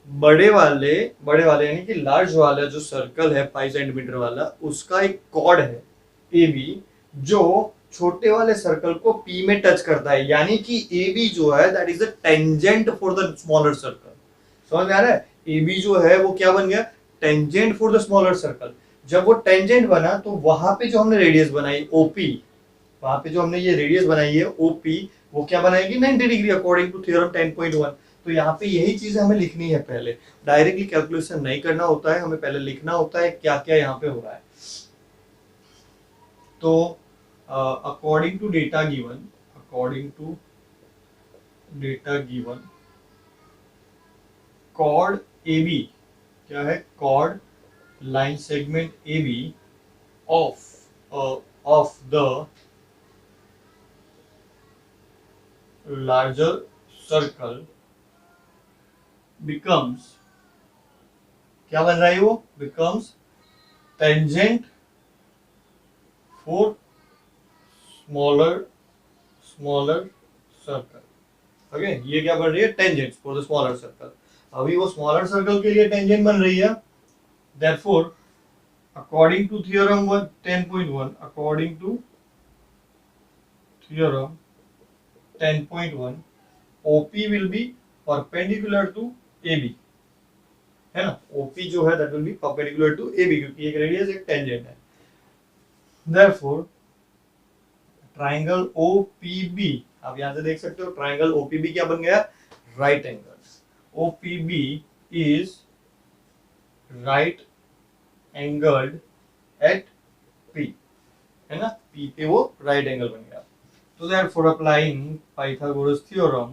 बड़े वाले यानी कि लार्ज वाला जो सर्कल है 5 सेंटीमीटर वाला, उसका एक कॉर्ड है ए बी जो छोटे वाले सर्कल को पी में टच करता है, यानी कि ए बी जो है that is the tangent for the smaller circle. समझ में आ रहा है? ए बी जो है वो क्या बन गया, tangent for the smaller circle. जब वो टेंजेंट बना तो वहां पे जो हमने रेडियस बनाई ओपी, वहां पे जो हमने ये रेडियस बनाई है ओपी, वो क्या बनाएगी 90 डिग्री अकॉर्डिंग टू थ्योरम 10.1। तो यहाँ पे यही चीज हमें लिखनी है पहले, डायरेक्टली कैलकुलेशन नहीं करना होता है, हमें पहले लिखना होता है क्या क्या यहाँ पे हो रहा है। तो according to data given chord A B क्या है, chord line segment A B of the larger circle becomes, क्या बन रहा है वो, becomes tangent for smaller circle। Okay, ये क्या बन रही है, tangent for the smaller circle. अभी वो स्मॉलर सर्कल के लिए टेंजेंट बन रही है। therefore according to theorem 10.1 OP will be perpendicular to AB, है ना। OP जो है that will be perpendicular to AB, क्योंकि एक रेडियस एक टेंजेंट है। therefore ट्राइंगल OPB, आप यहां से देख सकते हो ट्राइंगल OPB क्या बन गया, right angle. OPB is right angled at P, है ना, P पे वो राइट एंगल बन गया। तो therefore applying Pythagoras theorem,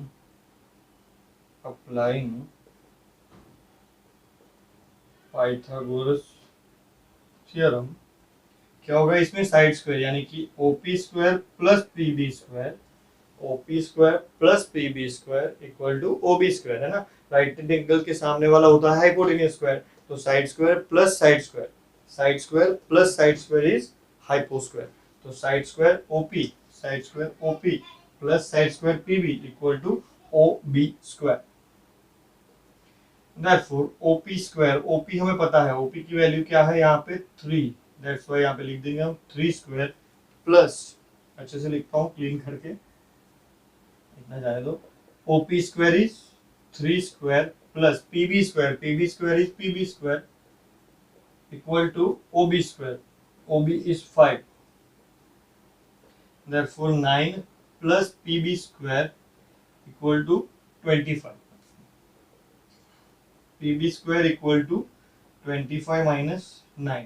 क्या होगा इसमें, साइड स्क्वायर यानी कि OP square plus PB square, OP square plus PB square equal to OB square, है ना। राइट एंगल के सामने वाला होता है हाइपोटेन्यूज स्क्वायर, तो side square plus side square, side square plus side square is hypo square. तो side square OP plus side square PB equal to OB square. therefore OP square, OP हमें पता है, OP की value क्या है यहाँ पे 3, दैट्स व्हाई यहाँ पे लिख देंगे हम 3 स्क्वायर प्लस, अच्छे से लिखता हूँ क्लीन करके, इतना जाने दो। OP square is 3 square plus PB square is PB square equal to OB square, OB is 5, therefore 9 प्लस PB square equal to 25, PB square equal to 25 minus 9,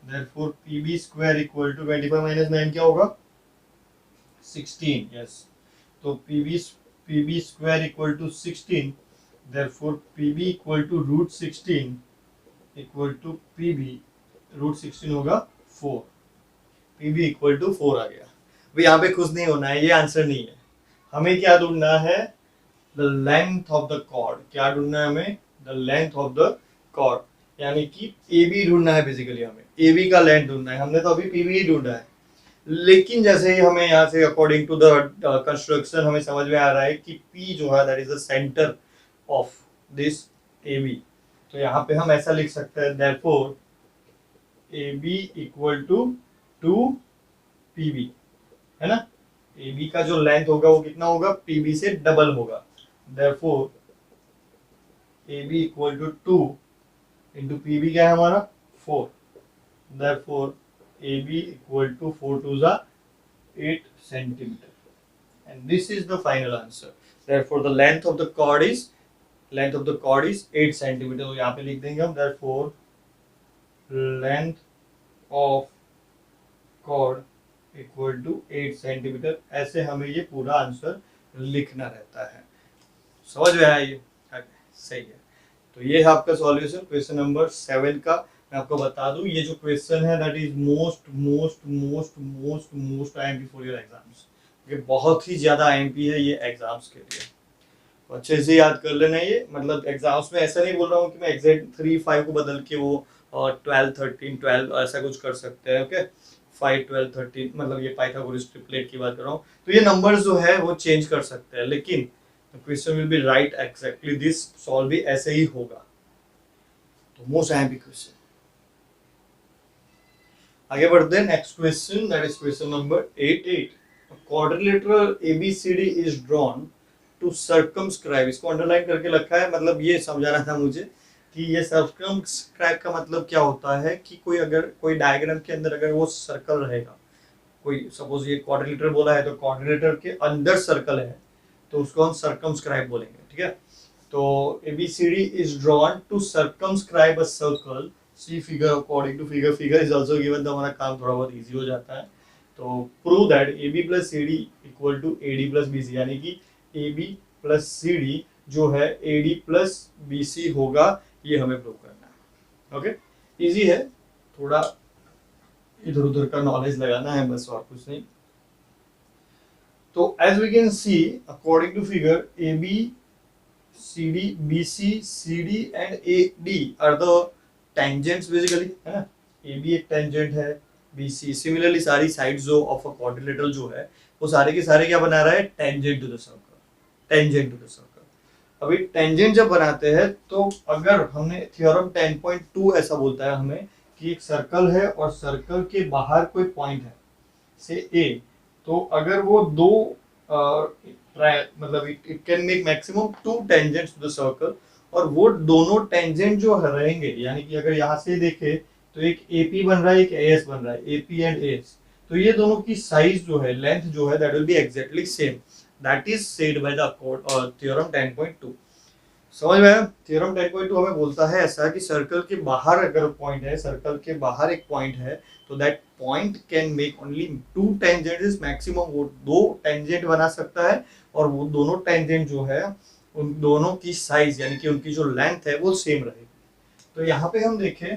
therefore PB square equal to 25 minus 9 क्या होगा 16, yes. तो PB square equal to 16, therefore PB equal to root 16 equal to PB root 16 होगा 4, PB equal to 4 आ गया। भाई यहाँ पे खुश नहीं होना है, ये आंसर नहीं है, हमें क्या ढूंढना है the length of the chord, क्या ढूंढना है हमें the length of the chord, यानी कि ए बी ढूंढना है, बेसिकली हमें ए बी का लेंथ ढूंढना है, हमने तो अभी पीबी ही ढूंढा है। लेकिन जैसे ही हमें यहाँ से अकॉर्डिंग टू द कंस्ट्रक्शन हमें समझ में आ रहा है कि पी जो है that is the centre of this A B, तो यहाँ पे हम ऐसा लिख सकते हैं therefore A B equal to 2 PB, है ना। ए बी का जो लेंथ होगा वो कितना होगा पीबी से डबल होगा, therefore A B equal to 2 into PB क्या है हमारा 4, therefore A B equal to 4 two ज़ा 8 centimeter, and this is the final answer. Therefore the length of the chord is 8 centimeter, तो यहाँ पे लिख देंगे हम therefore length of chord equal to 8 centimetre, ऐसे हमें ये पूरा आंसर लिखना रहता है। समझ में आया ये? सही है। तो ये है आपका सॉल्यूशन क्वेश्चन नंबर 7 का। मैं आपको बता दूं ये जो क्वेश्चन है that is most IMP for your exams, ये बहुत ही ज्यादा आईएमपी है ये एग्जाम्स के लिए, तो अच्छे से याद कर लेना। ये मतलब एग्जाम्स में ऐसा नहीं बोल रहा हूँ कि मैं एग्जैक्ट 3 5 को बदल के वो 12 13 12 ऐसा कुछ कर सकते हैं, ओके 5 12 13 मतलब ये पाइथागोरस ट्रिपलेट की बात कर रहा हूँ, तो ये नंबर्स जो है वो चेंज कर सकते हैं, लेकिन question will be right exactly this, solve भी ऐसे ही होगा। तो मोस्ट आईएमपी क्वेश्चन। आगे बढ़ते हैं next question, that is question number 8. Quadrilateral ABCD is drawn to circumscribe, इसको अंडरलाइन करके रखा है, मतलब ये समझाना था मुझे कि ये सर्कमस्क्राइब का मतलब क्या होता है कि कोई अगर कोई डायग्राम के अंदर अगर वो सर्कल रहेगा, कोई सपोज ये क्वाड्रिलेटर बोला है तो क्वाड्रिलेटर के अंदर सर्कल है तो उसको हम सर्कमस्क्राइब बोलेंगे, ठीक है। तो ABCD is drawn to circumscribe a circle, see figure according to figure, figure is also given, तो हमारा काम थोड़ा बहुत इजी हो जाता है। तो prove that AB plus CD equal to AD plus BC, यानी कि AB प्लस CD जो है AD प्लस BC होगा, ये हमें प्रूव करना है। ओके, इजी है, थोड़ा इधर उधर का नॉलेज लगाना है बस, और कुछ नहीं। तो as we can see according to figure AB CD BC CD and AD are the tangents basically, है ना। AB एक टेंजेंट है, BC सिमिलरली सारी साइड्स जो ऑफ अ क्वाड्रिलेटरल जो है वो सारे के सारे क्या बना रहा है tangent to the circle, tangent to the circle. अभी टेंजेंट जब बनाते हैं तो अगर हमने थ्योरम 10.2 ऐसा बोलता है हमें कि एक सर्कल है और सर्कल के बाहर कोई पॉइंट है से A, तो अगर वो दो मतलब it can make maximum 2 tangents to the circle, और वो दोनों टेंजेंट जो रहेंगे, यानी कि अगर यहाँ से देखे तो एक AP बन रहा है एक AS बन रहा है, AP एंड AS, तो ये दोनों की साइज जो है लेंथ जो है that will B exactly same, that is said by the theorem 10.2। समझ में आया? थ्योरम 10.2 हमें बोलता है ऐसा कि सर्कल के बाहर अगर पॉइंट है, सर्कल के बाहर एक पॉइंट है, तो that point can make only 2 tangents, maximum वो 2 टेंजेंट बना सकता है, और वो दोनों टेंजेंट जो है उन दोनों की साइज यानी कि उनकी जो लेंथ है वो सेम रहेगी। तो यहाँ पे हम देखें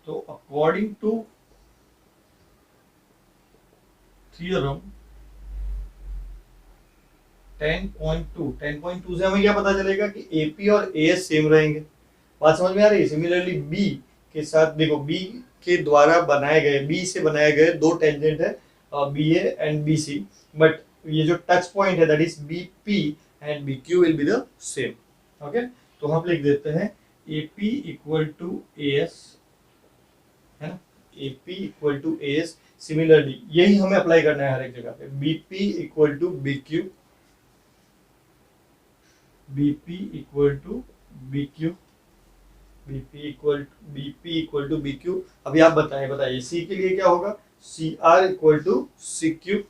तो अकॉर्डिंग टू थ्योरम 10.2 से हमें क्या पता चलेगा कि AP और AS सेम रहेंगे। बात समझ में आ रही है? सिमिलरली B के साथ देखो, B के द्वारा बनाए गए, B से बनाए गए 2 टेंजेंट है BA एंड BC, बट ये जो टच पॉइंट है that is BP and BQ will be the same. Okay, तो हम लिख देते हैं AP इक्वल टू AS, है ना, AP equal to AS। Similarly यही हमें अप्लाई करना है हर एक जगह पे, BP equal to BQ, BP equal to BQ, BP equal to BQ। अभी आप बताइए C के लिए क्या होगा, CR equal to CQ,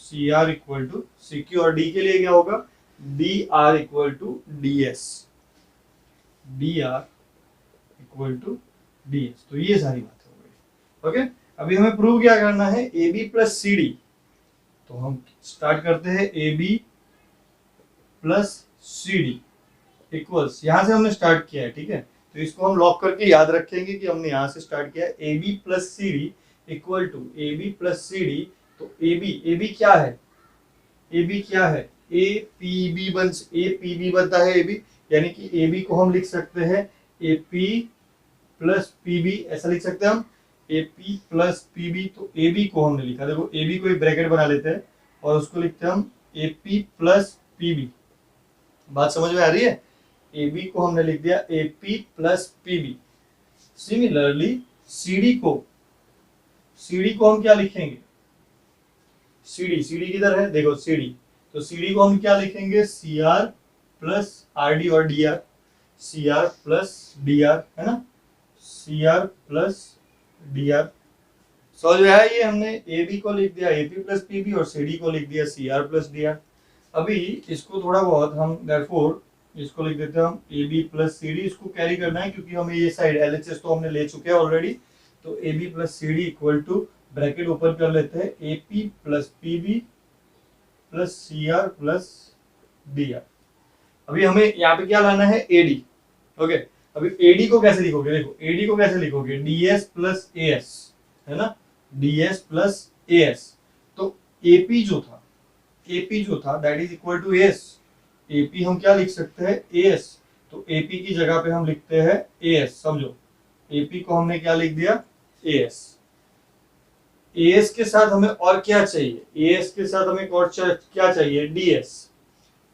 C R equal to C Q, और डी के लिए क्या होगा, D R equal to D S, D R equal to D S. तो ये सारी बातें हो गई। ओके, अभी हमें प्रूव क्या करना है, A B plus C D. तो हम स्टार्ट करते हैं, A B plus C D equals, यहां से हमने स्टार्ट किया है, ठीक है, तो इसको हम लॉक करके याद रखेंगे कि हमने यहां से स्टार्ट किया है। A B plus C D equal to A B plus C D. तो ए बी क्या है, ए बी क्या है, ए पी बी बनता है ए बी, यानी कि ए बी को हम लिख सकते हैं A P plus P B, ऐसा लिख सकते हैं हम, A P plus P B. तो ए बी को हमने लिखा, देखो ए बी को एक ब्रैकेट बना लेते हैं और उसको लिखते हैं हम A P plus P B. बात समझ में आ रही है, ए बी को हमने लिख दिया A P plus P B. Similarly C D को हम क्या लिखेंगे, सी डी किधर है, देखो सी डी, तो सी डी को हम क्या लिखेंगे, C R plus R D और D R, C R plus D R, है ना, C R plus D R. समझ में आया, ये हमने ए बी को लिख दिया A P plus P B और सी डी को लिख दिया C R plus D R. अभी इसको थोड़ा बहुत हम देयरफॉर इसको लिख देते हैं हम A B plus C D, इसको कैरी करना है क्योंकि हमें ये साइड एल एच एस तो हमने ले चुके हैं ऑलरेडी। तो A B plus C D equal to bracket open कर लेते हैं, A P plus P B plus C R plus D R. अभी हमें यहाँ पे क्या लाना है, ए डी। ओके, अभी ए डी को कैसे लिखोगे, देखो ए डी को कैसे लिखोगे, D S plus A S, है ना, D S plus A S. तो एपी जो था that is equal to S. AP हम क्या लिख सकते हैं, एस, तो एपी की जगह पे हम लिखते हैं एस। समझो, एपी को हमने क्या लिख दिया, एस। एस के साथ हमें और क्या चाहिए, एस के साथ हमें और क्या चाहिए, डीएस।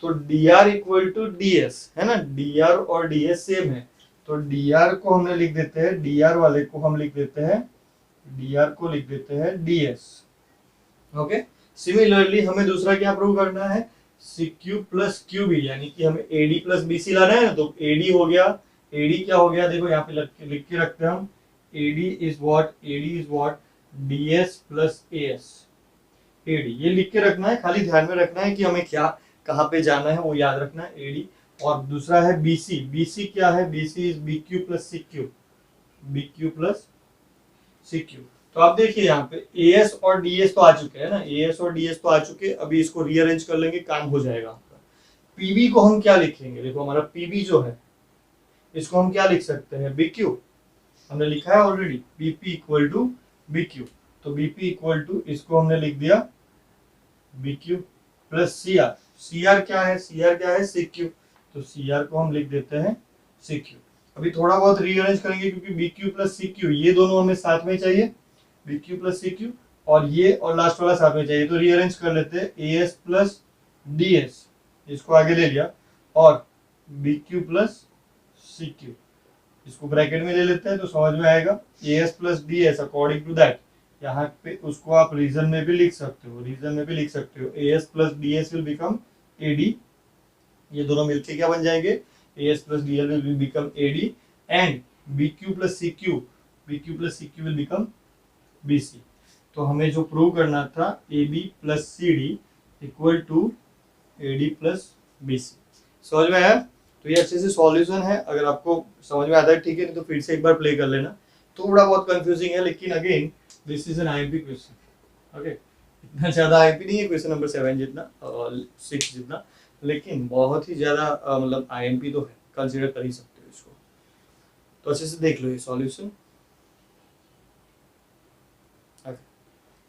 तो dr इक्वल टू ds, है ना, dr और ds सेम है, तो dr को हमने लिख देते हैं, dr वाले को हम लिख देते हैं, dr को लिख देते हैं ds। ओके, सिमिलरली हमें दूसरा क्या प्रूव करना है, cq प्लस qb, यानी कि हमें ad प्लस bc लाना है। तो ad हो गया, ad क्या हो गया, देखो यहाँ पे लिख के रखते हैं हम, ad is what ds plus as। ad ये लिख के रखना है, खाली ध्यान में रखना है कि हमें क्या कहाँ पे जाना है वो याद रखना है, एडी। और दूसरा है बीसी, बीसी क्या है, BC is B Q plus C Q, B Q plus C Q. तो आप देखिए यहाँ पे एएस और डीएस तो आ चुके हैं ना, एएस और डीएस तो आ चुके, अभी इसको रीअरेंज कर लेंगे, काम हो जाएगा आपका। पीबी को हम क्या लिखेंगे, देखो हमारा पीबी जो है इसको हम क्या लिख सकते हैं, बी क्यू, हमने लिखा है already, BP equal to B Q. तो बीपी इक्वल टू इसको हमने लिख दिया B Q plus C R. C R क्या है, सी आर क्या है, सी क्यू, तो सी आर को हम लिख देते हैं सी क्यू। अभी थोड़ा बहुत रीअरेंज करेंगे क्योंकि B Q plus C Q ये दोनों हमें साथ में चाहिए, B Q plus C Q, और ये और लास्ट वाला साथ में चाहिए। तो रीअरेंज कर लेते हैं, A S plus D S, इसको आगे ले लिया, और B Q plus C Q, इसको ब्रैकेट में ले लेते हैं तो समझ में आएगा, A S plus D S according to that. यहाँ पे उसको आप रीजन में भी लिख सकते हो, रीजन में भी लिख सकते हो, A S plus D S will become A D, ये दोनों मिलके क्या बन जाएंगे, A S plus D L will become A D, and B Q plus C Q, B Q plus C Q will become B C. तो हमें जो prove करना था, A B plus C D equal to A D plus B C. समझ में आया, तो ये अच्छे से सॉल्यूशन है, अगर आपको समझ में आता है ठीक है, नहीं तो फिर से एक बार प्ले कर लेना। थोड़ा बहुत कंफ्यूजिंग है, लेकिन again this is an IMP question. Okay, इतना ज्यादा आईएमपी नहीं है क्वेश्चन नंबर 7 जितना, 6 जितना, लेकिन बहुत ही ज्यादा मतलब आईएमपी तो है, कंसीडर कर ही सकते हो इसको। तो अच्छे से देख लो ये सॉल्यूशन।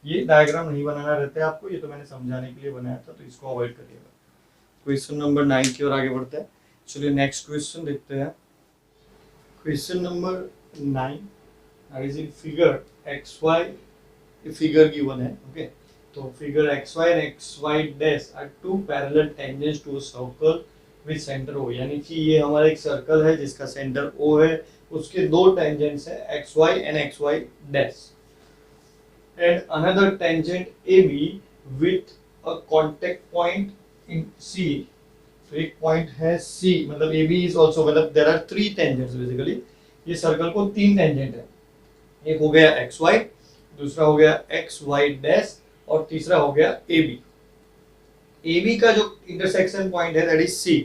ये डायग्राम नहीं बनाना रहता है आपको, ये तो मैंने समझाने के लिए बनाया था, तो इसको अवॉइड करिएगा। क्वेश्चन नंबर 9 की ओर आगे बढ़ते हैं। चलिए नेक्स्ट क्वेश्चन देखते हैं। Question number 9 is in figure XY, figure given है। ओके, तो figure XY and XY dash are two parallel tangents to a circle with center O, यानी कि ये हमारा एक सर्कल है जिसका सेंटर O है, उसके दो टेंजेंट्स है XY and XY dash, and another tangent AB with a contact point in C। तो एक पॉइंट है C, मतलब AB is also, मतलब there are 3 tangents basically। ये सर्कल को 3 टेंजेंट है, एक हो गया XY, दूसरा हो गया XY डैश, और तीसरा हो गया AB। AB का जो इंटरसेक्शन पॉइंट है that is C,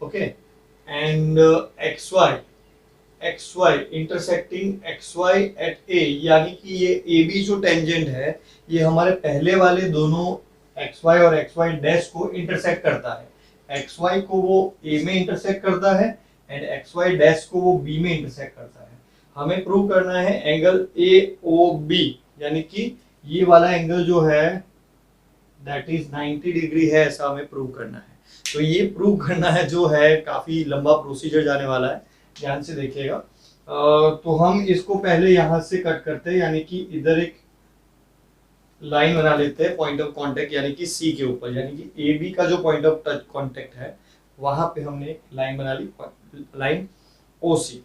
okay, and XY intersecting XY at A, यानी कि ये AB जो टेंजेंट है ये हमारे पहले वाले दोनों XY और XY डैश को इंटरसेक्ट करता है। XY को वो A में इंटरसेक्ट करता है एंड XY डैश को वो B में इंटरसेक्ट करता है। हमें प्रूव करना है एंगल AOB, यानी कि ये वाला एंगल जो है दैट इज 90 डिग्री है, ऐसा हमें प्रूव करना है। तो ये प्रूव करना है जो है काफी लंबा प्रोसीजर जाने वाला है, ध्यान से देखिएगा। तो हम इसको पहले यहां से कट करते हैं, यानी कि इधर एक लाइन बना लेते हैं पॉइंट ऑफ कांटेक्ट यानी कि सी के ऊपर, यानी कि ए बी का जो पॉइंट ऑफ टच कांटेक्ट है वहां पे हमने एक लाइन बना ली, लाइन OC।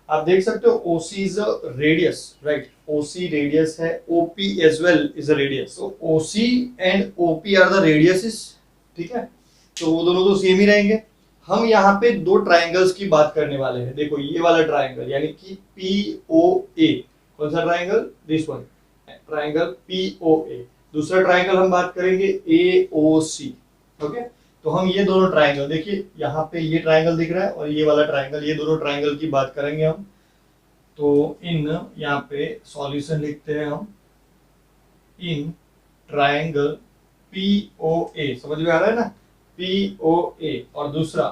आप देख सकते हो OC is a radius, right, OC radius है, OP as well is a radius, so OC and OP are the radiuses, ठीक है, तो वो दोनों तो सेम ही रहेंगे। हम यहाँ पे दो ट्राइंगल्स की बात करने वाले हैं। देखो ये वाला ट्राइंगल यानी कि POA, कौन सा triangle, this one, triangle POA। दूसरा ट्राइंगल हम बात करेंगे AOC, ओके। तो हम ये दोनों ट्राइंगल, देखिए यहाँ पे ये ट्राइंगल दिख रहा है और ये वाला ट्राइंगल, ये दोनों ट्राइंगल की बात करेंगे हम। तो इन यहाँ पे सॉल्यूशन लिखते हैं हम, इन ट्राइंगल POA, समझ में आ रहा है ना, POA, और दूसरा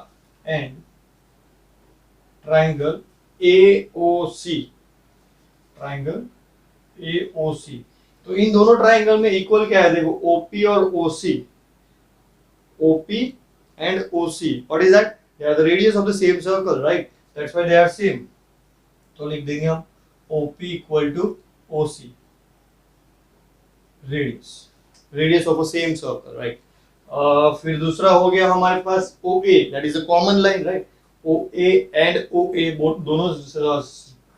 and triangle AOC, triangle AOC। तो इन दोनों ट्राइंगल में इक्वल क्या है, देखो OP और OC, OP and OC, what is that? They are the radius of the same circle, right? That's why they are same. तो लिख देंगे हम OP equal to OC, radius of a same circle, right? फिर दूसरा हो गया हमारे पास OA, that is a common line, right? OA and OA दोनों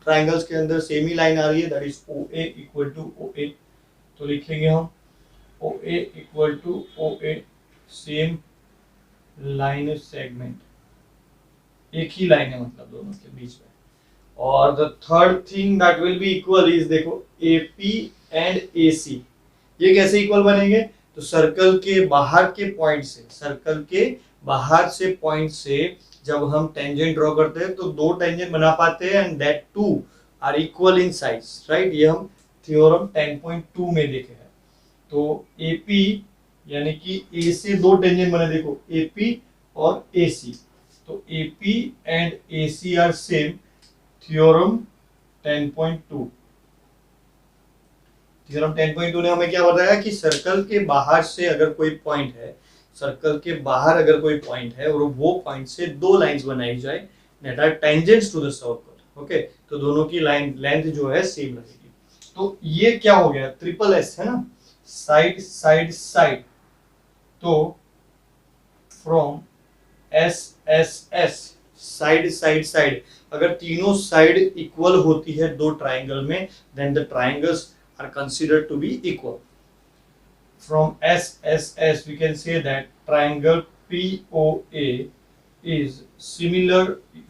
ट्राइंगल्स के अंदर सेम ही लाइन आ रही है, that is OA equal to OA। तो लिखेंगे हम OA equal to OA, same line segment, एक ही लाइन है मतलब दोनों के बीच में। और the third thing that will be equal is, देखो AP एंड AC, ये कैसे इक्वल बनेंगे, तो सर्कल के बाहर के पॉइंट से, सर्कल के बाहर से पॉइंट से जब हम टेंजेंट ड्रॉ करते हैं तो दो टेंजेंट बना पाते हैं and that two are equal in size, right. ये हम थ्योरम 10.2 में देखे हैं। तो AP यानी कि A से दो टेंजेंट बने, देखो AP और AC, तो AP and AC are same, theorem 10.2। Theorem 10.2 ने हमें क्या बताया कि सर्कल के बाहर से अगर कोई पॉइंट है, सर्कल के बाहर अगर कोई पॉइंट है और वो पॉइंट से दो लाइंस बनाई जाए that are tangents to the circle, okay, तो दोनों की लाइन लेंथ जो है सेम रहेगी। तो ये क्या हो गया, ट्रिपल S है ना, साइड साइड साइड। तो from SSS, side side side, अगर तीनों साइड इक्वल होती है दो ट्राइंगल में then the triangles are considered to be equal. From SSS we can say that triangle POA is similar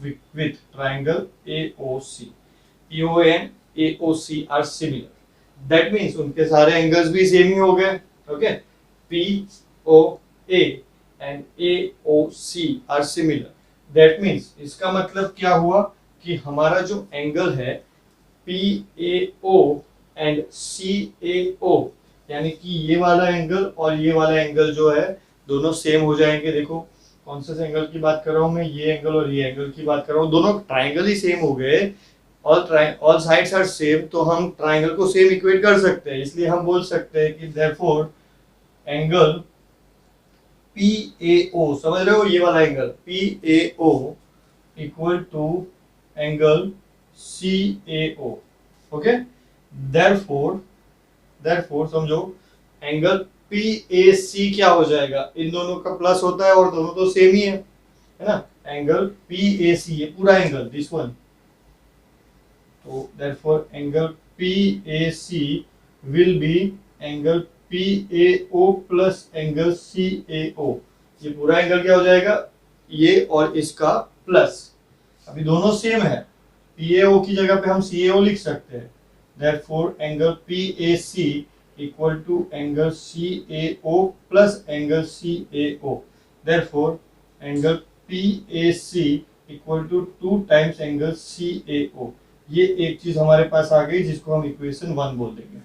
with triangle AOC. POA and AOC are similar. That means उनके सारे angles भी same ही हो गए, okay. POA and AOC are similar. That means इसका मतलब क्या हुआ कि हमारा जो एंगल है PAO and CAO, यानी कि ये वाला एंगल और ये वाला एंगल जो है दोनों सेम हो जाएंगे। देखो कौन से एंगल की बात कर रहा हूं मैं, ये एंगल और ये एंगल की बात कर रहा हूं, दोनों ट्राइंगल ही सेम हो गए, ऑल साइड्स आर सेम, तो हम ट्राइंगल को सेम इक्वेट कर सकते हैं। इसलिए हम बोल सकते हैं कि देयरफॉर एंगल PAO, समझ रहे हो, ये वाला angle PAO equal to angle CAO, okay. Therefore समझो एंगल PAC क्या हो जाएगा, इन दोनों का प्लस होता है और दोनों तो सेम ही है ना, एंगल PAC, ये पूरा एंगल दिस वन, तो therefore angle PAC will be angle PAO plus angle CAO। ये पूरा एंगल क्या हो जाएगा, ये और इसका प्लस, अभी दोनों सेम है, PAO की जगह पे हम CAO लिख सकते हैं। Therefore, angle PAC equal to angle CAO plus angle CAO. Therefore, angle PAC equal to 2 times angle CAO. ये एक चीज हमारे पास आ गई जिसको हम इक्वेशन 1 बोल देंगे।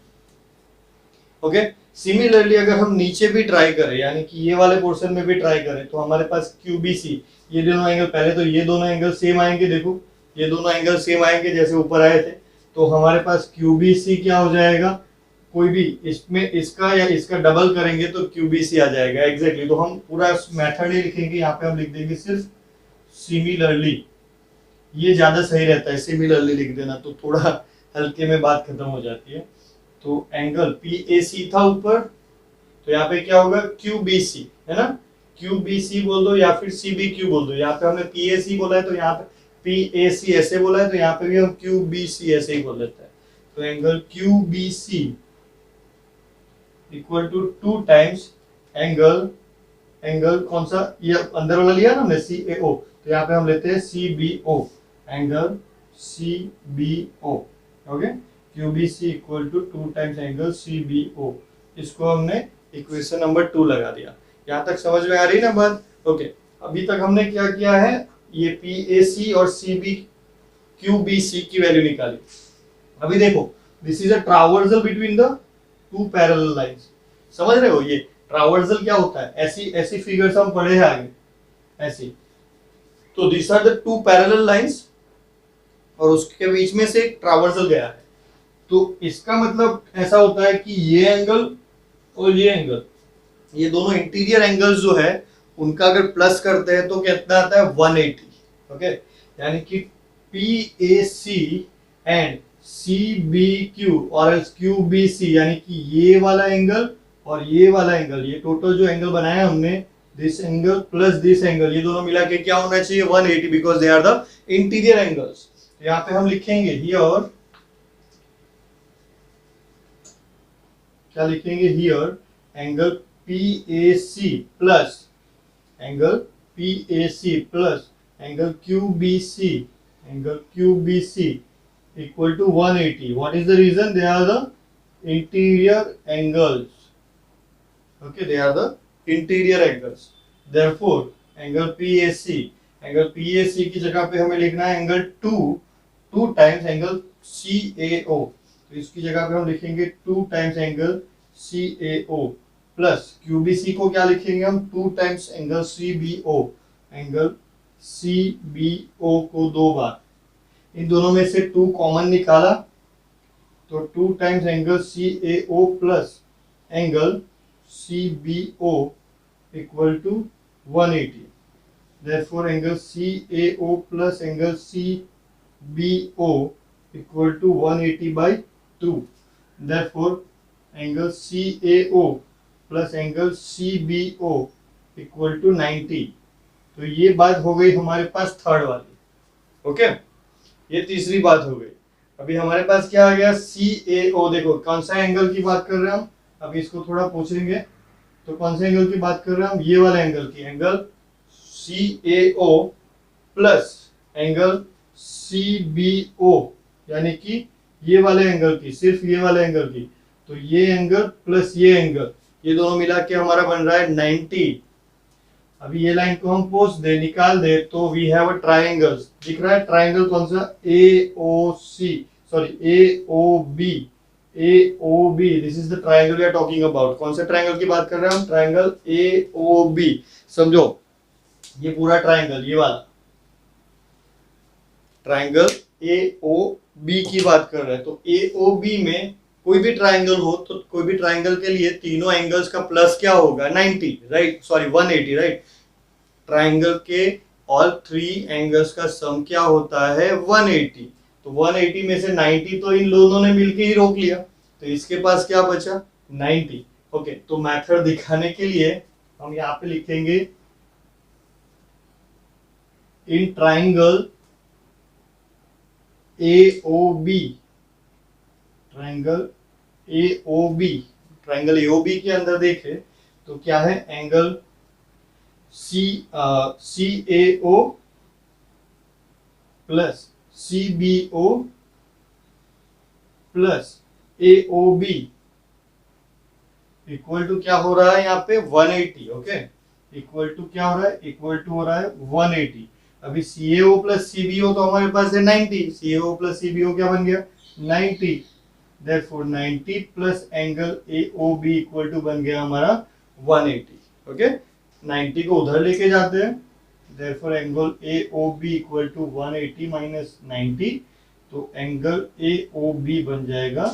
ओके, सिमिलरली अगर हम नीचे भी ट्राई करें, यानी कि ये वाले पोर्शन में भी ट्राई करें, तो हमारे पास QBC, ये दोनों एंगल, पहले तो ये दोनों एंगल सेम आएंगे, देखो ये दोनों एंगल सेम आएंगे जैसे ऊपर आए थे, तो हमारे पास QBC क्या हो जाएगा, कोई भी इसमें इसका या इसका डबल करेंगे तो QBC आ जाएगा एग्जैक्टली। तो हम पूरा मेथड ही लिखेंगे, यहाँ पे हम लिख देंगे सिर्फ सिमिलरली, ये ज्यादा सही रहता है, सिमिलरली लिख देना, तो थोड़ा हल्के में बात खत्म हो जाती है। तो एंगल PAC था ऊपर, तो यहाँ पे क्या होगा QBC, है ना, QBC बोल दो या फिर CBQ बोल दो। यहाँ पे हमने PAC बोला है तो यहाँ पे PAC ऐसे बोला है, तो यहाँ पे भी हम QBC ऐसे ही बोल देते हैं। तो angle QBC equal to 2 times angle कौन सा, ये अंदर वाला लिया ना हमने CAO, तो यहाँ पे हम लेते हैं CBO, angle CBO। Okay, QBC equal to 2 times angle CBO। इसको हमने इक्वेशन नंबर 2 लगा दिया। यहाँ तक समझ में आ रही है ना बात? ओके, अभी तक हमने क्या किया है, ये PAC और QBC की वैल्यू निकाली। अभी देखो, this is a traversal between the 2 parallel lines. समझ रहे हो, ये ट्रावर्सल क्या होता है, ऐसी ऐसी फिगर्स हम पढ़े हैं आगे, ऐसी। तो this are the 2 parallel lines और उसके बीच में से एक ट्रावर्सल गया है। तो इसका मतलब ऐसा होता है कि ये एंगल और ये एंगल, ये दोनों इंटीरियर एंगल्स जो है उनका अगर प्लस करते हैं तो कितना आता है 180। ओके, यानी कि PAC एंड CBQ और QBC, यानी कि ये वाला एंगल और ये वाला एंगल, ये टोटल जो एंगल बनाया हमने, this angle plus this angle, ये दोनों मिला के क्या होना चाहिए 180, because they are the interior angles. तो यहाँ पे हम लिखेंगे हियर, क्या लिखेंगे here, angle PAC plus angle QBC equal to 180. What is the reason? They are the interior angles. Okay, they are the interior angles. Therefore, angle PAC की जगह पे हमें लिखना है एंगल 2 टाइम्स एंगल CAO। तो इसकी जगह पे हम लिखेंगे 2 times angle CAO plus QBC को क्या लिखेंगे हम 2 times angle CBO। Angle CBO को 2 बार, इन दोनों में से 2 कॉमन निकाला तो 2 times angle CAO plus angle CBO equal to 180। Therefore, angle CAO plus angle CBO equal to 180 by 2. Therefore, angle CAO plus angle CBO equal to 90. तो ये बात हो गई हमारे पास थर्ड वाली। ओके, ये तीसरी बात हो गई। अभी हमारे पास क्या आ गया CAO। देखो कौन सा एंगल की बात कर रहे हैं हम, अभी इसको थोड़ा पूछेंगे। तो कौन से एंगल की बात कर रहे हैं हम, ये वाले एंगल की, angle CAO plus angle CBO, यानी कि ये वाले एंगल की, सिर्फ ये वाले एंगल की। तो ये एंगल प्लस ये एंगल, ये दोनों मिला के हमारा बन रहा है 90। अभी ये लाइन को हम पोस्ट दे, निकाल दे, तो वी हैव अ ट्राइंगल। दिख रहा है ट्राइंगल कौन सा, AOB। This is the triangle we are talking about. कौन से ट्राइंगल की बात कर रहे हैं हम, ट्राइंगल AOB। समझो, ये पूरा ट्राइंगल, ये वाला ट्राइंगल AOB की बात कर रहे हैं। तो AOB में कोई भी ट्राइंगल हो तो कोई भी ट्राइंगल के लिए तीनों एंगल्स का प्लस क्या होगा 90, राइट, सॉरी 180, राइट। ट्राइंगल के ऑल 3 एंगल्स का सम क्या होता है 180। तो 180 में से 90 तो इन दोनों ने मिलके ही रोक लिया, तो इसके पास क्या बचा 90। ओके, तो मेथड दिखाने के लिए हम यहाँ पे लिखेंगे in triangle AOB, triangle AOB के अंदर देखे तो क्या है, angle CAO plus CBO plus AOB equal to क्या हो रहा है यहाँ पे 180, ओके। इक्वल टू क्या हो रहा है, इक्वल टू हो रहा है 180। अभी CAO प्लस CBO तो हमारे पास है 90, CAO प्लस CBO क्या बन गया 90, therefore 90 plus angle AOB equal to बन गया हमारा 180, ओके। 90 को उधर लेके जाते हैं, therefore angle AOB equal to 180 minus 90, तो एंगल AOB बन जाएगा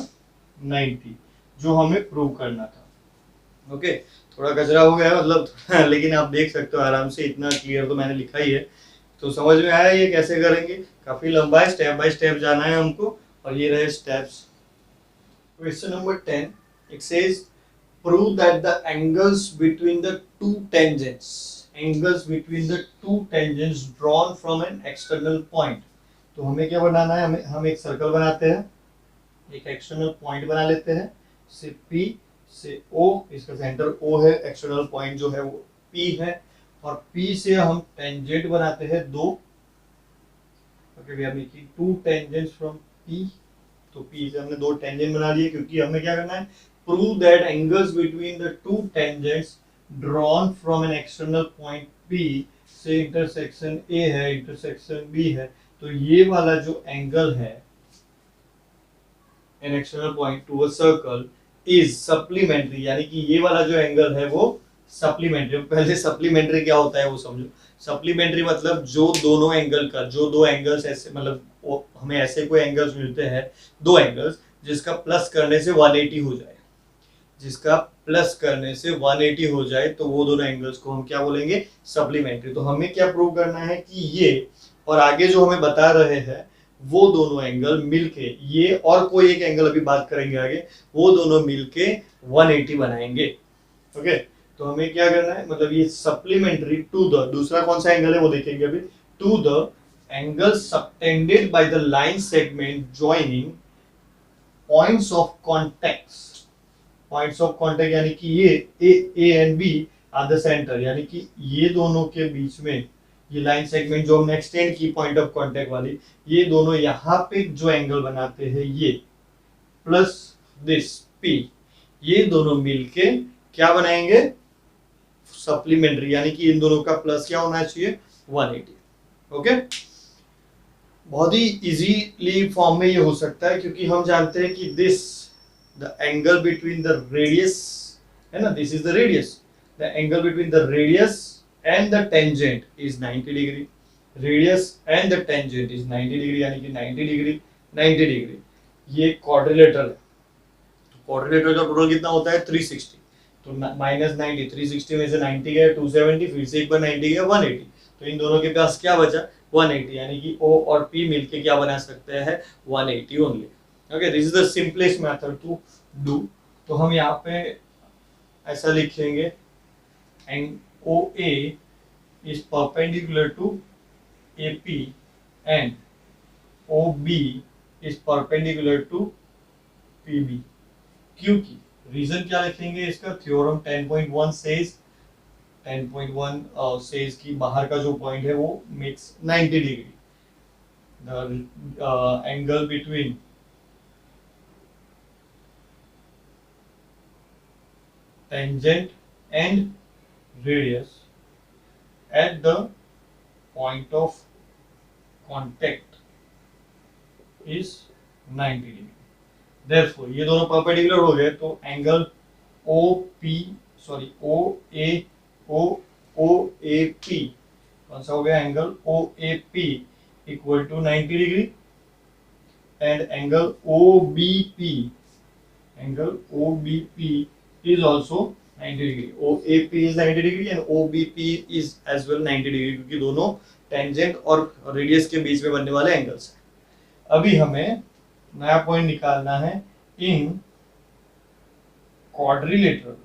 90, जो हमें प्रूव करना था, ओके। थोड़ा कचरा हो गया मतलब लेकिन आप देख सकते हो आराम से, इतना क्लियर तो मैंने लिखा ही है, तो समझ में आया ये कैसे करेंगे। काफी लंबा है, स्टेप बाय स्टेप जाना है हमको, और ये रहे steps. Question number 10, it says prove that the angles between the two tangents drawn from an external point। तो हमें क्या बनाना है, हम एक सर्कल बनाते हैं, एक एक्सटर्नल पॉइंट बना लेते हैं, से P से O, इसका सेंटर O है, एक्सटर्नल पॉइंट जो है वो P है, और P से हम टेंजेंट बनाते हैं दो, okay. We are making two tangents from P, तो P से हमने दो टेंजेंट बना लिए, क्योंकि हमें क्या करना है, prove that angles between the two tangents drawn from an external point P से इंटरसेक्शन A है, इंटरसेक्शन B है, तो ये वाला जो एंगल है an external point to a circle is supplementary, यानी कि ये वाला जो एंगल है वो सप्लीमेंट्री। पहले सप्लीमेंट्री क्या होता है वो समझो। सप्लीमेंट्री मतलब जो दोनों एंगल का, जो दो एंगल्स ऐसे, मतलब हमें ऐसे कोई एंगल्स मिलते हैं, दो एंगल्स जिसका प्लस करने से 180 हो जाए, जिसका प्लस करने से 180 हो जाए, तो वो दोनों एंगल्स को हम क्या बोलेंगे, सप्लीमेंट्री। तो हमें क्या प्रूव करना है कि ये और आगे जो हमें बता रहे हैं वो दोनों एंगल मिलके, ये और कोई एक एंगल अभी बात करेंगे आगे, वो दोनों मिलके 180 बनाएंगे, ओके। तो हमें क्या करना है, मतलब ये सप्लीमेंट्री टू द, दूसरा कौन सा एंगल है वो देखेंगे अभी, to the angle subtended by the line segment joining points of contact. Points of contact यानी कि ये A and B are the centre, यानी कि ये दोनों के बीच में ये लाइन सेगमेंट जो हमने एक्सटेंड की पॉइंट ऑफ कांटेक्ट वाली, ये दोनों यहाँ पे जो एंगल बनाते हैं ये प्लस दिस P, ये दोनों मिलके क्या बनाएंगे, सप्लीमेंट्री, यानी कि इन दोनों का प्लस क्या होना चाहिए 180, ओके। बहुत ही इजीली फॉर्म में ये हो सकता है, क्योंकि हम जानते हैं कि this the angle between the radius है ना, this is the radius, the angle between the radius and the tangent is 90 degree, radius and the tangent is 90 degree, यानी कि 90 डिग्री 90 डिग्री, ये क्वाड्रिलेटरल है। तो क्वाड्रिलेटरल का टोटल कितना होता है 360, तो माइनस 90, 360 में से 90 गया 270, फिर से एक बार 90 गया 180, तो इन दोनों के पास क्या बचा 180, यानी कि O और P मिलके क्या बना सकते हैं 180 only, okay. This is the simplest method to do. तो हम यहाँ पे ऐसा लिखेंगे, OA is perpendicular to AP and OB is perpendicular to PB। क्योंकि रीजन क्या लिखेंगे इसका, थ्योरम 10.1 says 10.1 says कि बाहर का जो पॉइंट है वो makes 90 degree, the angle between tangent and radius at the point of contact is 90 degree। Therefore ये दोनों परपेंडिकुलर हो गए, तो एंगल OAP कौन सा हो गया, angle OAP equal to 90 degree, and angle OBP is also 90 degree। OAP is 90 degree and OBP is as well 90 degree, क्योंकि दोनों टेंजेंट और रेडियस के बीच में बनने वाले एंगल्स हैं। अभी हमें नया पॉइंट निकालना है, इन क्वाड्रिलेटरल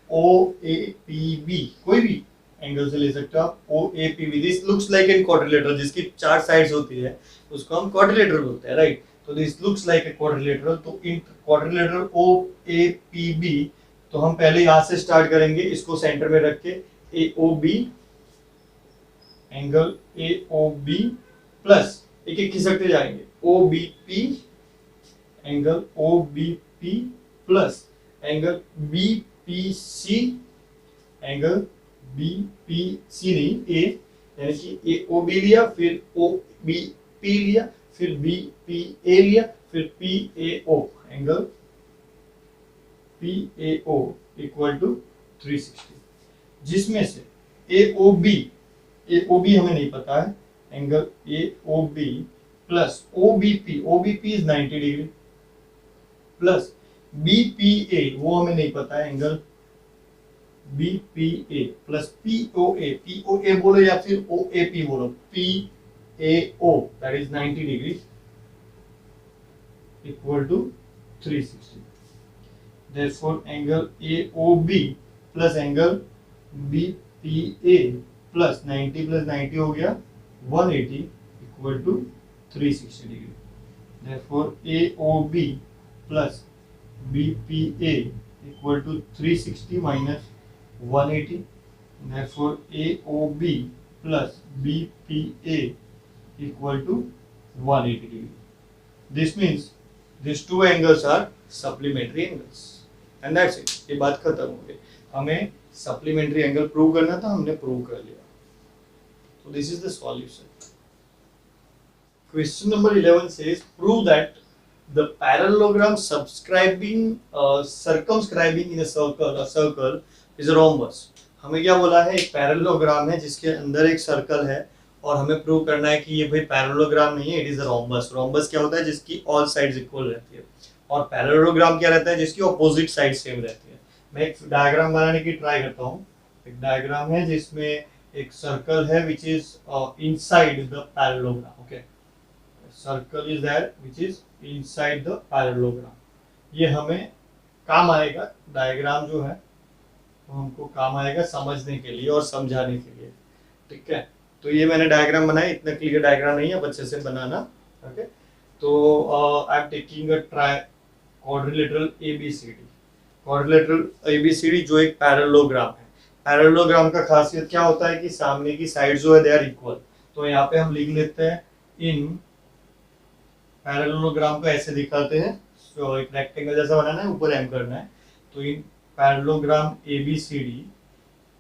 OAPB, कोई भी एंगल से ले सकते हो आप, OAPB, this looks like an quadrilateral, जिसकी चार साइड्स होती है उसको हम क्वाड्रिलेटरल बोलते हैं, राइट। तो this looks like a quadrilateral, तो इन क्वाड्रिलेटरल OAPB, तो हम पहले यहां से स्टार्ट करेंगे, इसको सेंटर में रख के AOB, एंगल AOB प्लस एक एक खिसकते जाएंगे OBP angle O B P plus angle B P C, angle B P C नहीं ए, यानी कि ए ओ बी लिया, फिर ओ बी पी लिया, फिर बी पी ए लिया, फिर P A O, angle P A O equal to 360, जिसमें से ए ओ बी हमें नहीं पता है, angle A O B plus O B P is 90 degree plus B P A वो हमें नहीं पता है, angle B P A plus P O A बोलो या फिर ओ ए पी बोलो, P A O that is 90 degree equal to 360। Therefore angle AOB plus angle BPA plus 90 plus 90 हो गया 180 equal to 360 degree. Therefore AOB plus BPA equal to 360 minus 180. Therefore AOB plus BPA equal to 180 degree. This means these two angles are supplementary angles and that's it. ये बात खत्म हो गई। हमें supplementary angle prove करना था, हमने prove कर लिया। So this is the solution. Question number 11 says prove that the parallelogram circumscribing in a circle is a rhombus. हमें क्या बोला है, एक पैरेललोग्राम है जिसके अंदर एक सर्कल है और हमें प्रूव करना है कि ये भाई पैरेललोग्राम नहीं है, it is a rhombus. Rhombus क्या होता है, जिसकी ऑल साइड्स इक्वल रहती है, और पैरेललोग्राम क्या रहता है, जिसकी ऑपोजिट साइड सेम रहती है। मैं एक डायग्राम बनाने की ट्राई करता हूँ। एक डायग्राम है जिसमें एक सर्कल है which is inside the parallelogram. Okay, circle is there which is inside the parallelogram. ये हमें काम आएगा, डायग्राम जो है वो हमको काम आएगा समझने के लिए और समझाने के लिए। ठीक है, तो ये मैंने डायग्राम बनाया, इतना क्लियर डायग्राम नहीं है, बच्चे से बनाना। ओके, तो I am taking a try quadrilateral ABCD. Quadrilateral ABCD जो एक पैरेललोग्राम है। पैरेललोग्राम का खासियत क्या होता है कि सामने की साइड जो है दे आर इक्वल। तो यहाँ पे हम लिख लेते हैं, इन पैरेललोग्राम को ऐसे दिखाते हैं, तो एक रेक्टेंगल जैसा बनाना है, ऊपर एम करना है। तो in parallelogram ABCD,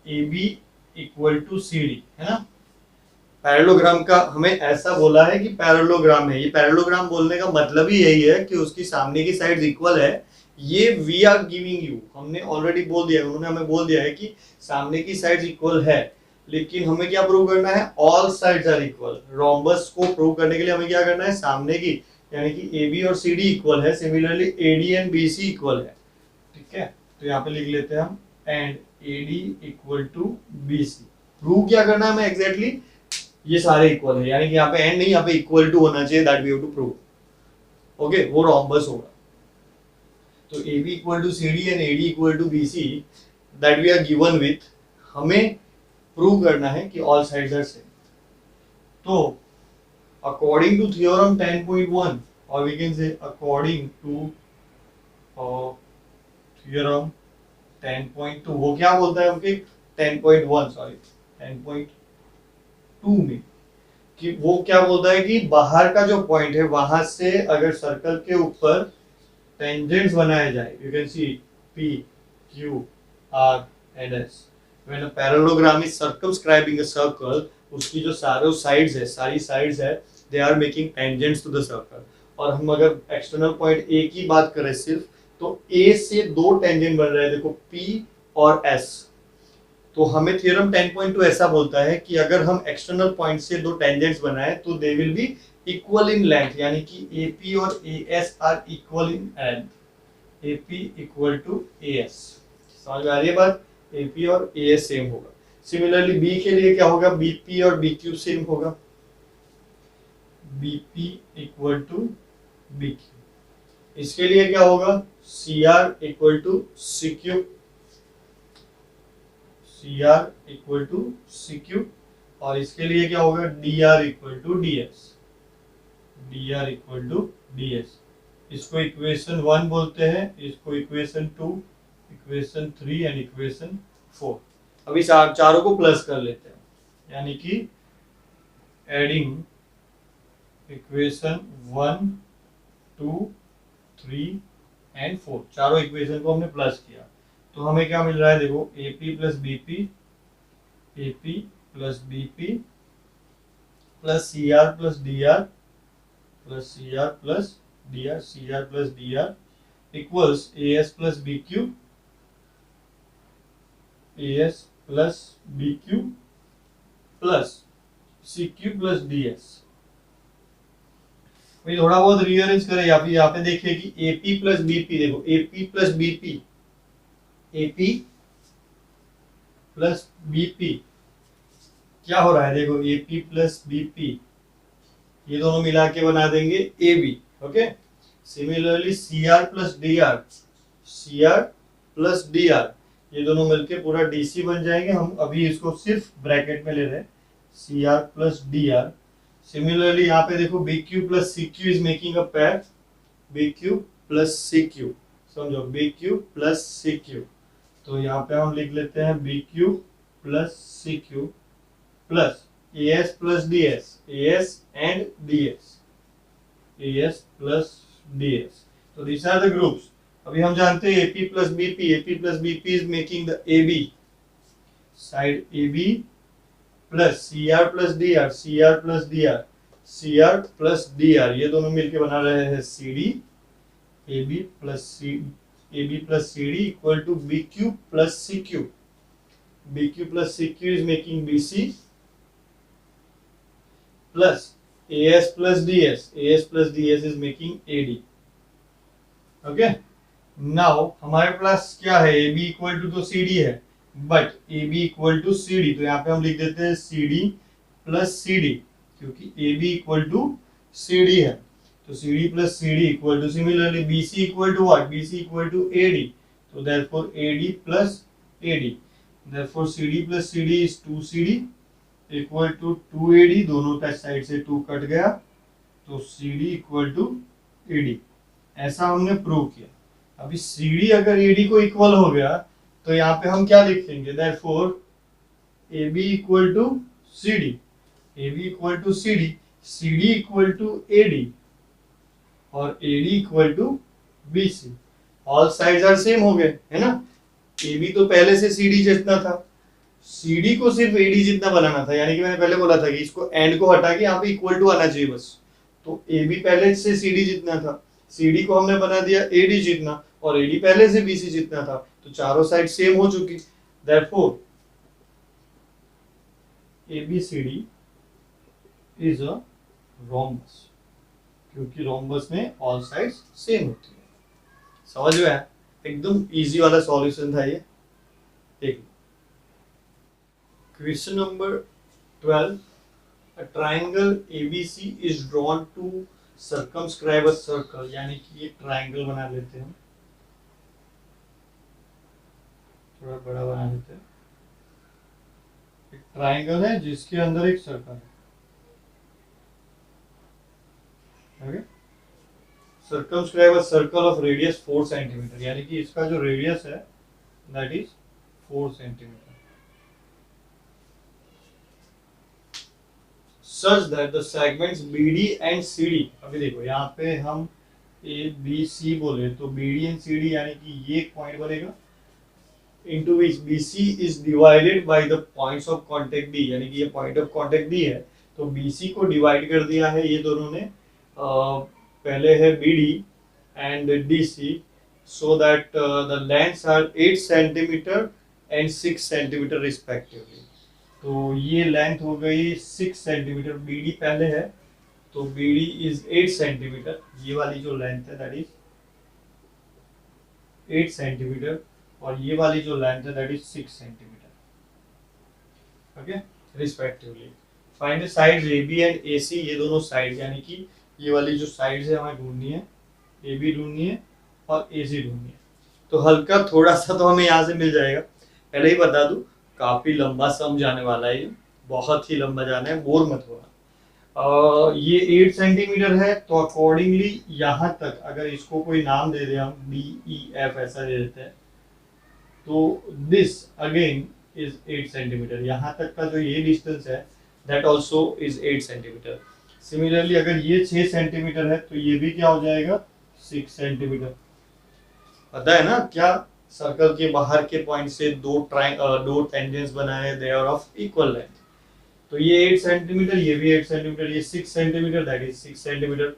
AB equal to CD है ना। पैरेललोग्राम का हमें ऐसा बोला है कि पैरेललोग्राम है। ये पैरेललोग्राम बोलने का मतलब ही यही है कि उसकी सामने की साइड्स इक्वल है। ये वी आर गिविंग यू, हमने ऑलरेडी बोल दिया है, उन्होंने हमें बोल दिया है कि सामने की साइड्स इक्वल है, लेकिन हमें क्या प्रूव करना है, all sides are equal. Rhombus को प्रूव करने के लिए हमें क्या करना है, सामने की यानी कि AB और CD इक्वल है, similarly AD and BC equal है। ठीक है, तो यहाँ पे लिख लेते हैं हम, and AD equal to BC। Prove क्या करना है हमें एग्जैक्टली, ये सारे इक्वल है, यानी कि यहाँ पे एंड नहीं, यहाँ पे इक्वल टू होना चाहिए, that we have to prove. Okay, वो रोम्बस होगा। तो AB equal to CD and AD equal to BC that we are given with, हमें प्रूव करना है कि ऑल साइड्स आर सेम। तो अकॉर्डिंग टू थ्योरम 10.1 और we can say according to theorem 10.2, वो क्या बोलता है हमके 10.1 सॉरी 10.2 में, कि वो क्या बोलता है कि बाहर का जो पॉइंट है वहां से अगर सर्कल के ऊपर टेंजेंट्स बनाए जाए, you can C P, Q, R and S, when a parallelogram is circumscribing a circle, उसकी जो सारी साइड्स है they are making tangents to the circle. और हम अगर एक्सटर्नल पॉइंट A की बात करें सिर्फ, तो A से दो टेंजेंट बन रहे हैं, देखो P और S। तो हमें थ्योरम 10.2 ऐसा बोलता है कि अगर हम एक्सटर्नल पॉइंट से दो टेंजेंट्स बनाए तो they will be equal in length, यानी कि AP और AS are equal in length, AP equal to AS। समझ में आ रही है बात, AP और AS सेम होगा। सिमिलरली B के लिए क्या होगा, BP और BQ सेम होगा, BP इक्वल टू BQ। इसके लिए क्या होगा, CR equal to CQ, CR equal to CQ, और इसके लिए क्या होगा, DR equal to DS, DR equal to DS। इसको इक्वेशन 1 बोलते हैं, इसको इक्वेशन 2, इक्वेशन 3 एंड इक्वेशन 4। अभी चारों को प्लस कर लेते हैं, यानी कि एडिंग इक्वेशन 1, 2, 3 एंड 4, चारों इक्वेशन को हमने प्लस किया तो हमें क्या मिल रहा है, देखो AP plus BP, AP plus BP plus CR plus DR plus CR plus DR, CR plus DR equals AS plus BQ, AS plus BQ plus CQ plus DS। भाई थोड़ा बहुत रीअरेंज करें, यहाँ पे देखिए कि AP प्लस BP, देखो AP plus BP, AP plus BP क्या हो रहा है, देखो AP प्लस BP ये दोनों मिला के बना देंगे AB। Okay, similarly CR plus DR, CR plus DR ये दोनों मिलके पूरा DC बन जाएंगे। हम अभी इसको सिर्फ ब्रैकेट में ले रहे हैं, CR प्लस DR। सिमिलरली यहाँ पे देखो BQ plus CQ is making a pair, BQ plus CQ, समझो BQ प्लस CQ। तो यहाँ पे हम लिख लेते हैं BQ plus CQ plus AS plus DS, AS and DS, AS plus DS। तो these are the groups। अभी हम जानते हैं AP plus BP, AP plus BP is making the AB, side AB plus CR plus DR, CR plus DR, CR plus DR ये दोनों मिलके बना रहे हैं CD, AB plus CD equal to BQ plus CQ, BQ plus CQ is making BC plus AS plus DS, AS plus DS is making AD। Okay, now हमारे पास क्या है, AB इक्वल टू तो CD है, but AB equal to CD, तो यहाँ पे हम लिख देते हैं CD प्लस CD, क्योंकि AB इक्वल टू CD है। तो CD plus CD equal to, similarly BC equal to what, BC equal to AD, तो therefore AD plus AD, therefore CD plus CD is 2CD equal to 2AD, दोनों का side से 2 cut गया तो CD equal to AD। ऐसा हमने prove किया। अभी CD अगर AD को इक्वल हो गया तो यहाँ पे हम क्या लिखेंगे, therefore AB equal to CD, AB equal to CD, CD equal to AD और AD equal to BC। All sides are same हो गए, है ना। AB तो पहले से CD जितना था, CD को सिर्फ AD जितना बनाना था, यानी कि मैंने पहले बोला था कि इसको एंड को हटा के यहाँ पे इक्वल टू आना चाहिए बस। तो AB पहले से CD जितना था, CD को हमने बना दिया AD जितना, और AD पहले से BC जितना था, तो चारों साइड सेम हो चुकी। Therefore ABCD is a rhombus, क्योंकि रोम्बस में ऑल साइड्स सेम होती है। समझ में आया, एकदम इजी वाला सॉल्यूशन था ये। देख लो question number 12, a triangle ABC is drawn to circumscribe a circle, यानी कि ये ट्राइंगल बना लेते हैं, थोड़ा बड़ा बना लेते हैं। एक ट्राइंगल है जिसके अंदर एक सर्कल है, okay. Circumscribe a circle of radius 4 centimetre, यानी कि इसका जो रेडियस है that is 4 centimetre, such that the segments BD and CD, अभी देखो यहाँ पे हम ABC बोले तो BD and CD यानी कि ये एक पॉइंट बनेगा, into which BC is divided by the points of contact D, यानी कि ये पॉइंट ऑफ कांटेक्ट D है, तो BC को डिवाइड कर दिया है ये दोनों ने, पहले है BD and DC, so that the lengths are 8 centimeter and 6 centimeter respectively। तो ये लेंथ हो गई 6 सेंटीमीटर, BD पहले है तो BD इज 8 सेंटीमीटर, ये वाली जो लेंथ है दैट इज 8 सेंटीमीटर, और ये वाली जो लेंथ है that is 6 centimetre, okay, respectively. Find the sides AB and AC, ये दोनों साइड यानी कि ये वाली जो साइड्स है हमें ढूंढनी है, AB ढूंढनी है और AC ढूंढनी है। तो हल्का थोड़ा सा तो हमें यहाँ से मिल जाएगा, पहले ही बता दूं काफी लंबा सम जाने वाला है, ये बहुत ही लंबा जाना है, बोर मत होना। ये 8 सेंटीमीटर है तो अकॉर्डिंगली यहाँ तक अगर इसको कोई नाम दे दे, हम DEF ऐसा दे देते हैं, तो दिस अगेन इज 8 सेंटीमीटर, यहाँ तक का जो ये डिस्टेंस है that also is 8 centimetre. Similarly अगर ये 6 सेंटीमीटर है तो ये भी क्या हो जाएगा, 6 सेंटीमीटर। पता है ना क्या, सर्कल के बाहर के पॉइंट से दो टेंजेंट्स बनाए, they are of equal length. तो ये 8 सेंटीमीटर, ये भी 8 सेंटीमीटर, ये 6 सेंटीमीटर, दैट इज 6 सेंटीमीटर।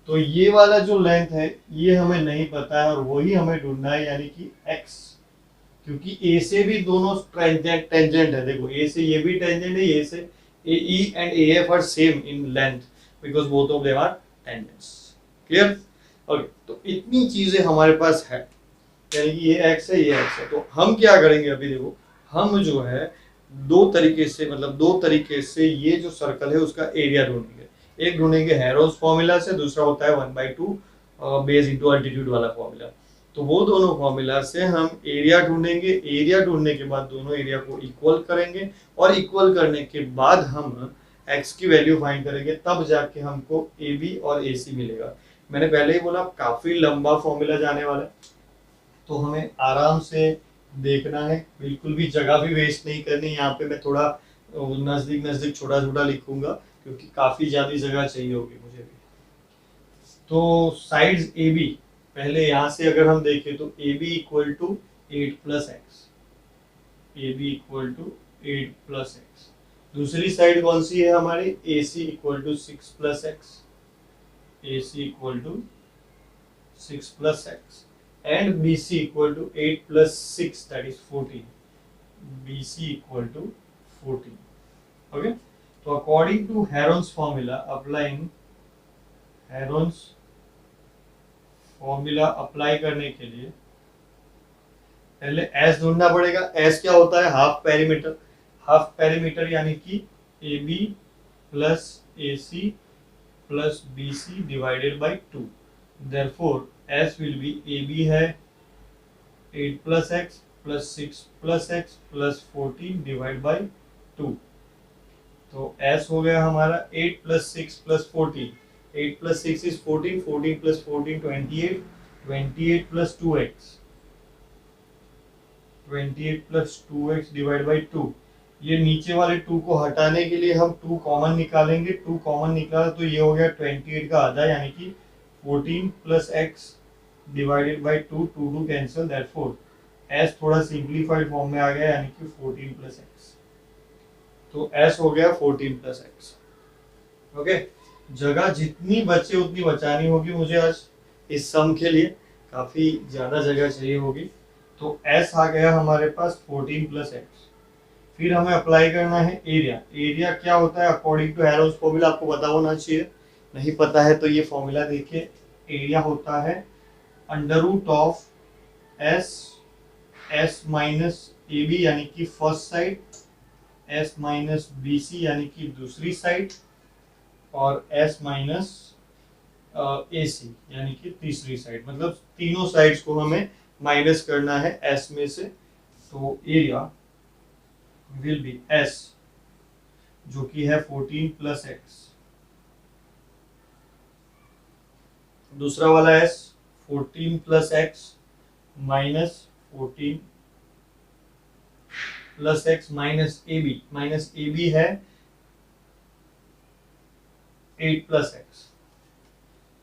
तो ये वाला जो लेंथ है ये हमें नहीं पता है और वही हमें ढूंढना है, यानी कि x। क्योंकि ए से भी दोनों टेंजेंट है, देखो ए से ये भी टेंजेंट है, ये से AE and AF are same in length because both of them are tangents. Clear? Okay, तो इतनी चीजें हमारे पास है, यानी कि ये x है, ये x है। तो हम क्या करेंगे अभी, देखो हम जो है दो तरीके से ये जो सर्कल है उसका एरिया ढूंढेंगे। एक ढूंढेंगे हैरोस फॉर्मूला से, दूसरा होता है 1/2 बेस इनटू अल्टीट्यूड वाला फॉर्मूला। तो वो दोनों फॉर्मूला से हम एरिया ढूंढेंगे। एरिया ढूंढने के बाद दोनों एरिया को इक्वल करेंगे और इक्वल करने के बाद हम x की वैल्यू फाइंड करेंगे, तब जाके हमको AB और AC मिलेगा। मैंने पहले ही बोला काफी लंबा फॉर्मूला जाने वाला है, तो हमें आराम से देखना है, बिल्कुल भी जगह भी वेस्ट नहीं करनी। यहाँ पे मैं थोड़ा नजदीक नजदीक छोटा छोटा लिखूंगा क्योंकि काफी ज्यादा जगह चाहिए होगी मुझे भी। तो साइड्स AB, पहले यहाँ से अगर हम देखें तो AB equal to 8 plus x, AB equal to 8 plus x. दूसरी साइड कौन सी है हमारी, AC equal to 6 plus x, AC equal to 6 plus x and BC equal to 8 plus 6, that is 14. BC equal to 14. Okay, so according to Heron's formula, applying Heron's formula apply करने के लिए पहले S ढूंढना पड़ेगा। S क्या होता है, half perimeter. Half perimeter यानी कि AB plus AC plus BC divided by 2। Therefore S will be AB है 8 plus x plus 6 plus x plus 14 divide by 2। तो S हो गया हमारा 8 plus 6 plus 14, 8 plus 6 is 14, 14 plus 14 28, 28 plus 2x, 28 plus 2x divide by 2। ये नीचे वाले 2 को हटाने के लिए हम 2 कॉमन निकालेंगे। 2 कॉमन निकाला तो ये हो गया 28 का आधा, यानी कि 14 plus x divided by 2, 2 cancel, therefore s थोड़ा सिंप्लीफाइड फॉर्म में आ गया, यानी कि 14 प्लस x। तो s हो गया 14 प्लस x। ओके, जगह जितनी बचे उतनी बचानी होगी मुझे आज इस सम के लिए, काफी ज्यादा जगह चाहिए होगी। तो s आ गया हमारे पास 14 प्लस x। फिर हमें अप्लाई करना है एरिया। एरिया क्या होता है अकॉर्डिंग टू हैरोस फॉर्मूला, आपको पता होना चाहिए, नहीं पता है तो ये फॉर्मूला देखिए। एरिया होता है under root of S minus A B यानी कि first side, S minus B C यानी कि दूसरी साइड, और एस माइनस ए सी यानी कि तीसरी साइड। मतलब तीनों साइड्स को हमें माइनस करना है एस में से। तो एरिया विल बी एस जो कि है 14 प्लस एक्स, दूसरा वाला S 14 plus x minus 14 plus x minus A B है 8 प्लस एक्स।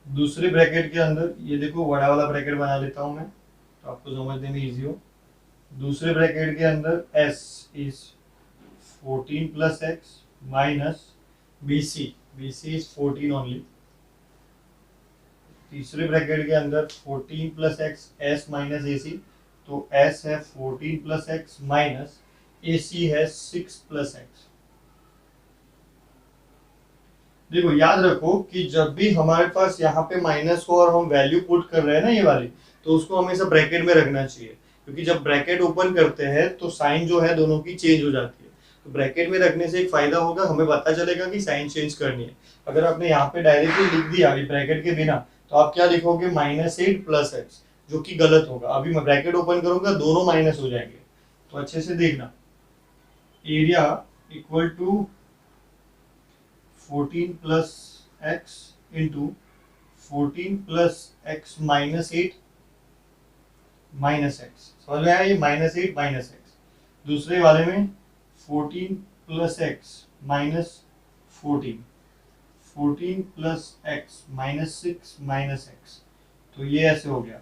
दूसरे ब्रैकेट के अंदर ये देखो बड़ा वाला ब्रैकेट बना लेता हूं मैं तो आपको समझने में इजी हो। दूसरे ब्रैकेट के अंदर s is 14 plus x minus bc is 14 only. तीसरे ब्रैकेट के अंदर 14 प्लस एक्स s माइनस ए सी, तो s है 14 प्लस एक्स माइनस ए सी है 6 प्लस एक्स। देखो याद रखो कि जब भी हमारे पास यहाँ पे माइनस हो और हम वैल्यू पुट कर रहे हैं ना ये वाली, तो उसको हमेशा ब्रैकेट में रखना चाहिए, क्योंकि जब ब्रैकेट ओपन करते हैं तो साइन जो है दोनों की चेंज हो जाती है। तो ब्रैकेट में रखने से एक फायदा होगा, हमें पता चलेगा कि साइन चेंज करनी है। अगर आपने यहाँ पे डायरेक्टली लिख दिया ब्रैकेट के बिना, तो आप क्या लिखोगे -8 प्लस एक्स, जो कि गलत होगा। अभी मैं ब्रैकेट ओपन करूंगा दोनों माइनस हो जाएंगे, तो अच्छे से देखना। Area equal to 14 plus x into 14 plus x minus 8 minus x. समझ में आया, ये -8 माइनस एक्स। दूसरे वाले में 14 plus x minus 14 plus x minus 6 minus x. तो ये ऐसे हो गया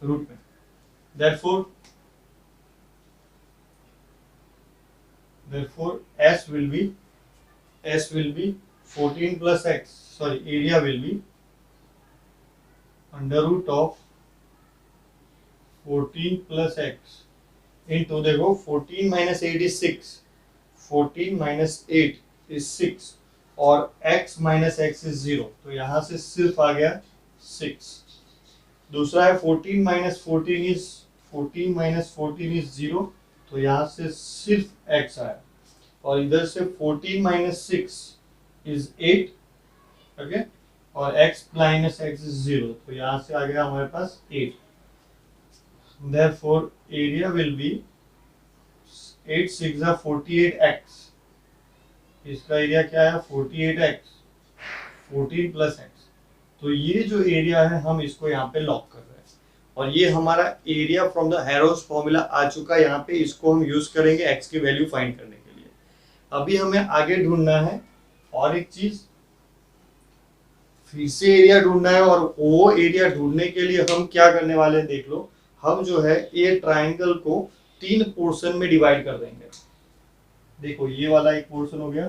रूट में। therefore s will be 14 plus x, sorry, area will be under root of 14 plus x into, देखो 14 minus 8 is 6, 14 minus 8 is 6 और x minus x is 0, तो यहां से सिर्फ आ गया 6। दूसरा है 14 minus 14 is 0, तो यहां से सिर्फ x आया। और इधर से 14 minus 6 is 8, ओके, और x minus x is 0, तो यहां से आ गया हमारे पास 8। therefore area will be 8 6 are 48x, इसका एरिया क्या है 48x, 14 प्लस x। तो ये जो एरिया है हम इसको यहाँ पे लॉक कर रहे हैं और ये हमारा एरिया फ्रॉम द हैरोज फॉर्मूला आ चुका है। यहाँ पे इसको हम यूज करेंगे x की वैल्यू फाइंड करने के लिए। अभी हमें आगे ढूंढना है और एक चीज, फिर से एरिया ढूंढना है और वो एरिया ढूंढने के लिए हम क्या करने वाले हैं देख लो। हम जो है ये ट्राइंगल को 3 पोर्शन में डिवाइड कर देंगे। देखो ये वाला एक पोर्शन हो गया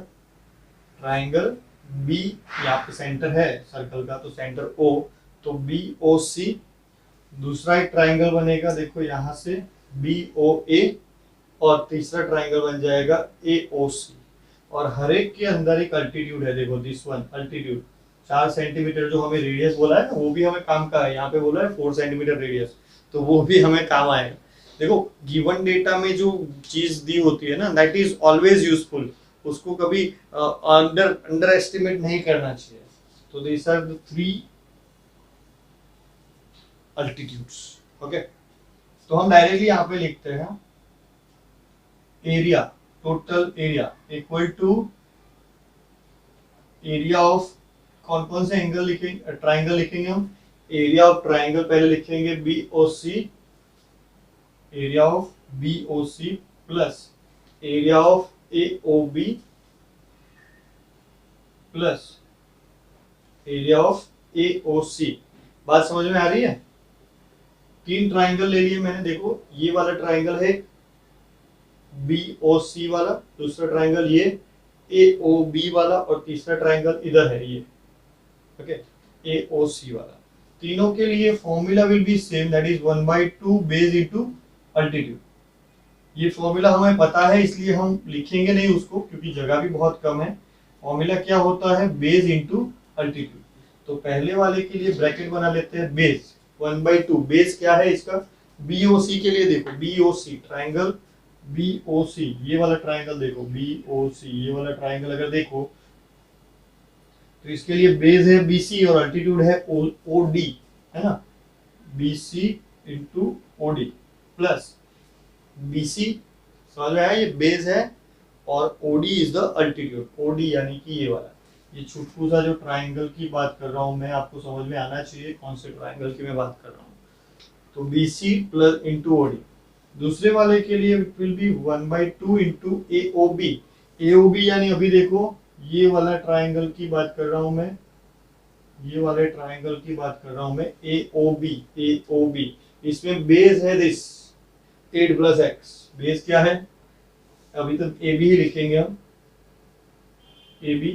ट्राइंगल बी, यहाँ पे सेंटर है सर्कल का तो सेंटर O, तो BOC। दूसरा एक ट्राइंगल बनेगा देखो यहाँ से BOA और तीसरा ट्राइंगल बन जाएगा AOC। और हर एक के अंदर एक अल्टीट्यूड है, देखो दिस वन अल्टीट्यूड 4 सेंटीमीटर जो हमें रेडियस बोला है ना, वो भी हमें काम का है। यहाँ पे बोला है 4 सेंटीमीटर रेडियस, तो वो भी हमें काम आएगा। देखो गिवन डेटा में जो चीज दी होती है ना, दैट इज ऑलवेज यूजफुल, उसको कभी अंडर एस्टिमेट नहीं करना चाहिए। तो this are the 3 altitudes, okay. तो हम डायरेक्टली यहाँ पे लिखते हैं area, total area equal to area of, कौन कौन से एंगल लिखेंगे, ट्राइंगल लिखेंगे हम। एरिया ऑफ ट्राइंगल पहले लिखेंगे BOC, area of BOC plus area of AOB plus area of AOC। बात समझ में आ रही है? 3 ट्राइंगल ले लिए मैंने, देखो ये वाला ट्राइंगल है BOC वाला, दूसरा ट्राइंगल ये AOB वाला और तीसरा ट्राइंगल इधर है ये, ओके, AOC वाला। तीनों के लिए formula will be same, that is 1/2 base into altitude. ये फॉर्मूला हमें पता है इसलिए हम लिखेंगे नहीं उसको, क्योंकि जगह भी बहुत कम है। फॉर्मूला क्या होता है, बेस इनटू अल्टीट्यूड। तो पहले वाले के लिए ब्रैकेट बना लेते हैं बेस 1/2। बेस क्या है इसका, BOC के लिए देखो BOC ट्राइंगल BOC, ये वाला ट्राइंगल देखो BOC, ये वाला ट्राइंगल अगर देखो तो इसके लिए बेस है BC और अल्टीट्यूड है OD, है ना, BC into OD plus BC, समझ में आया, ये बेस है और OD is the altitude. OD यानी कि ये वाला, ये छोटू सा जो ट्राइंगल की बात कर रहा हूं मैं, आपको समझ में आना चाहिए कौन से ट्राइंगल की मैं बात कर रहा हूँ। तो BC प्लस इंटू OD। दूसरे वाले के लिए it will be 1/2 into AOB। AOB यानी अभी देखो ये वाला ट्राइंगल की बात कर रहा हूं मैं, ये वाले ट्राइंगल की बात कर रहा हूं मैं, AOB। इसमें बेस है दिस 8 प्लस x। बेस क्या है, अभी तक AB ही लिखेंगे हम, AB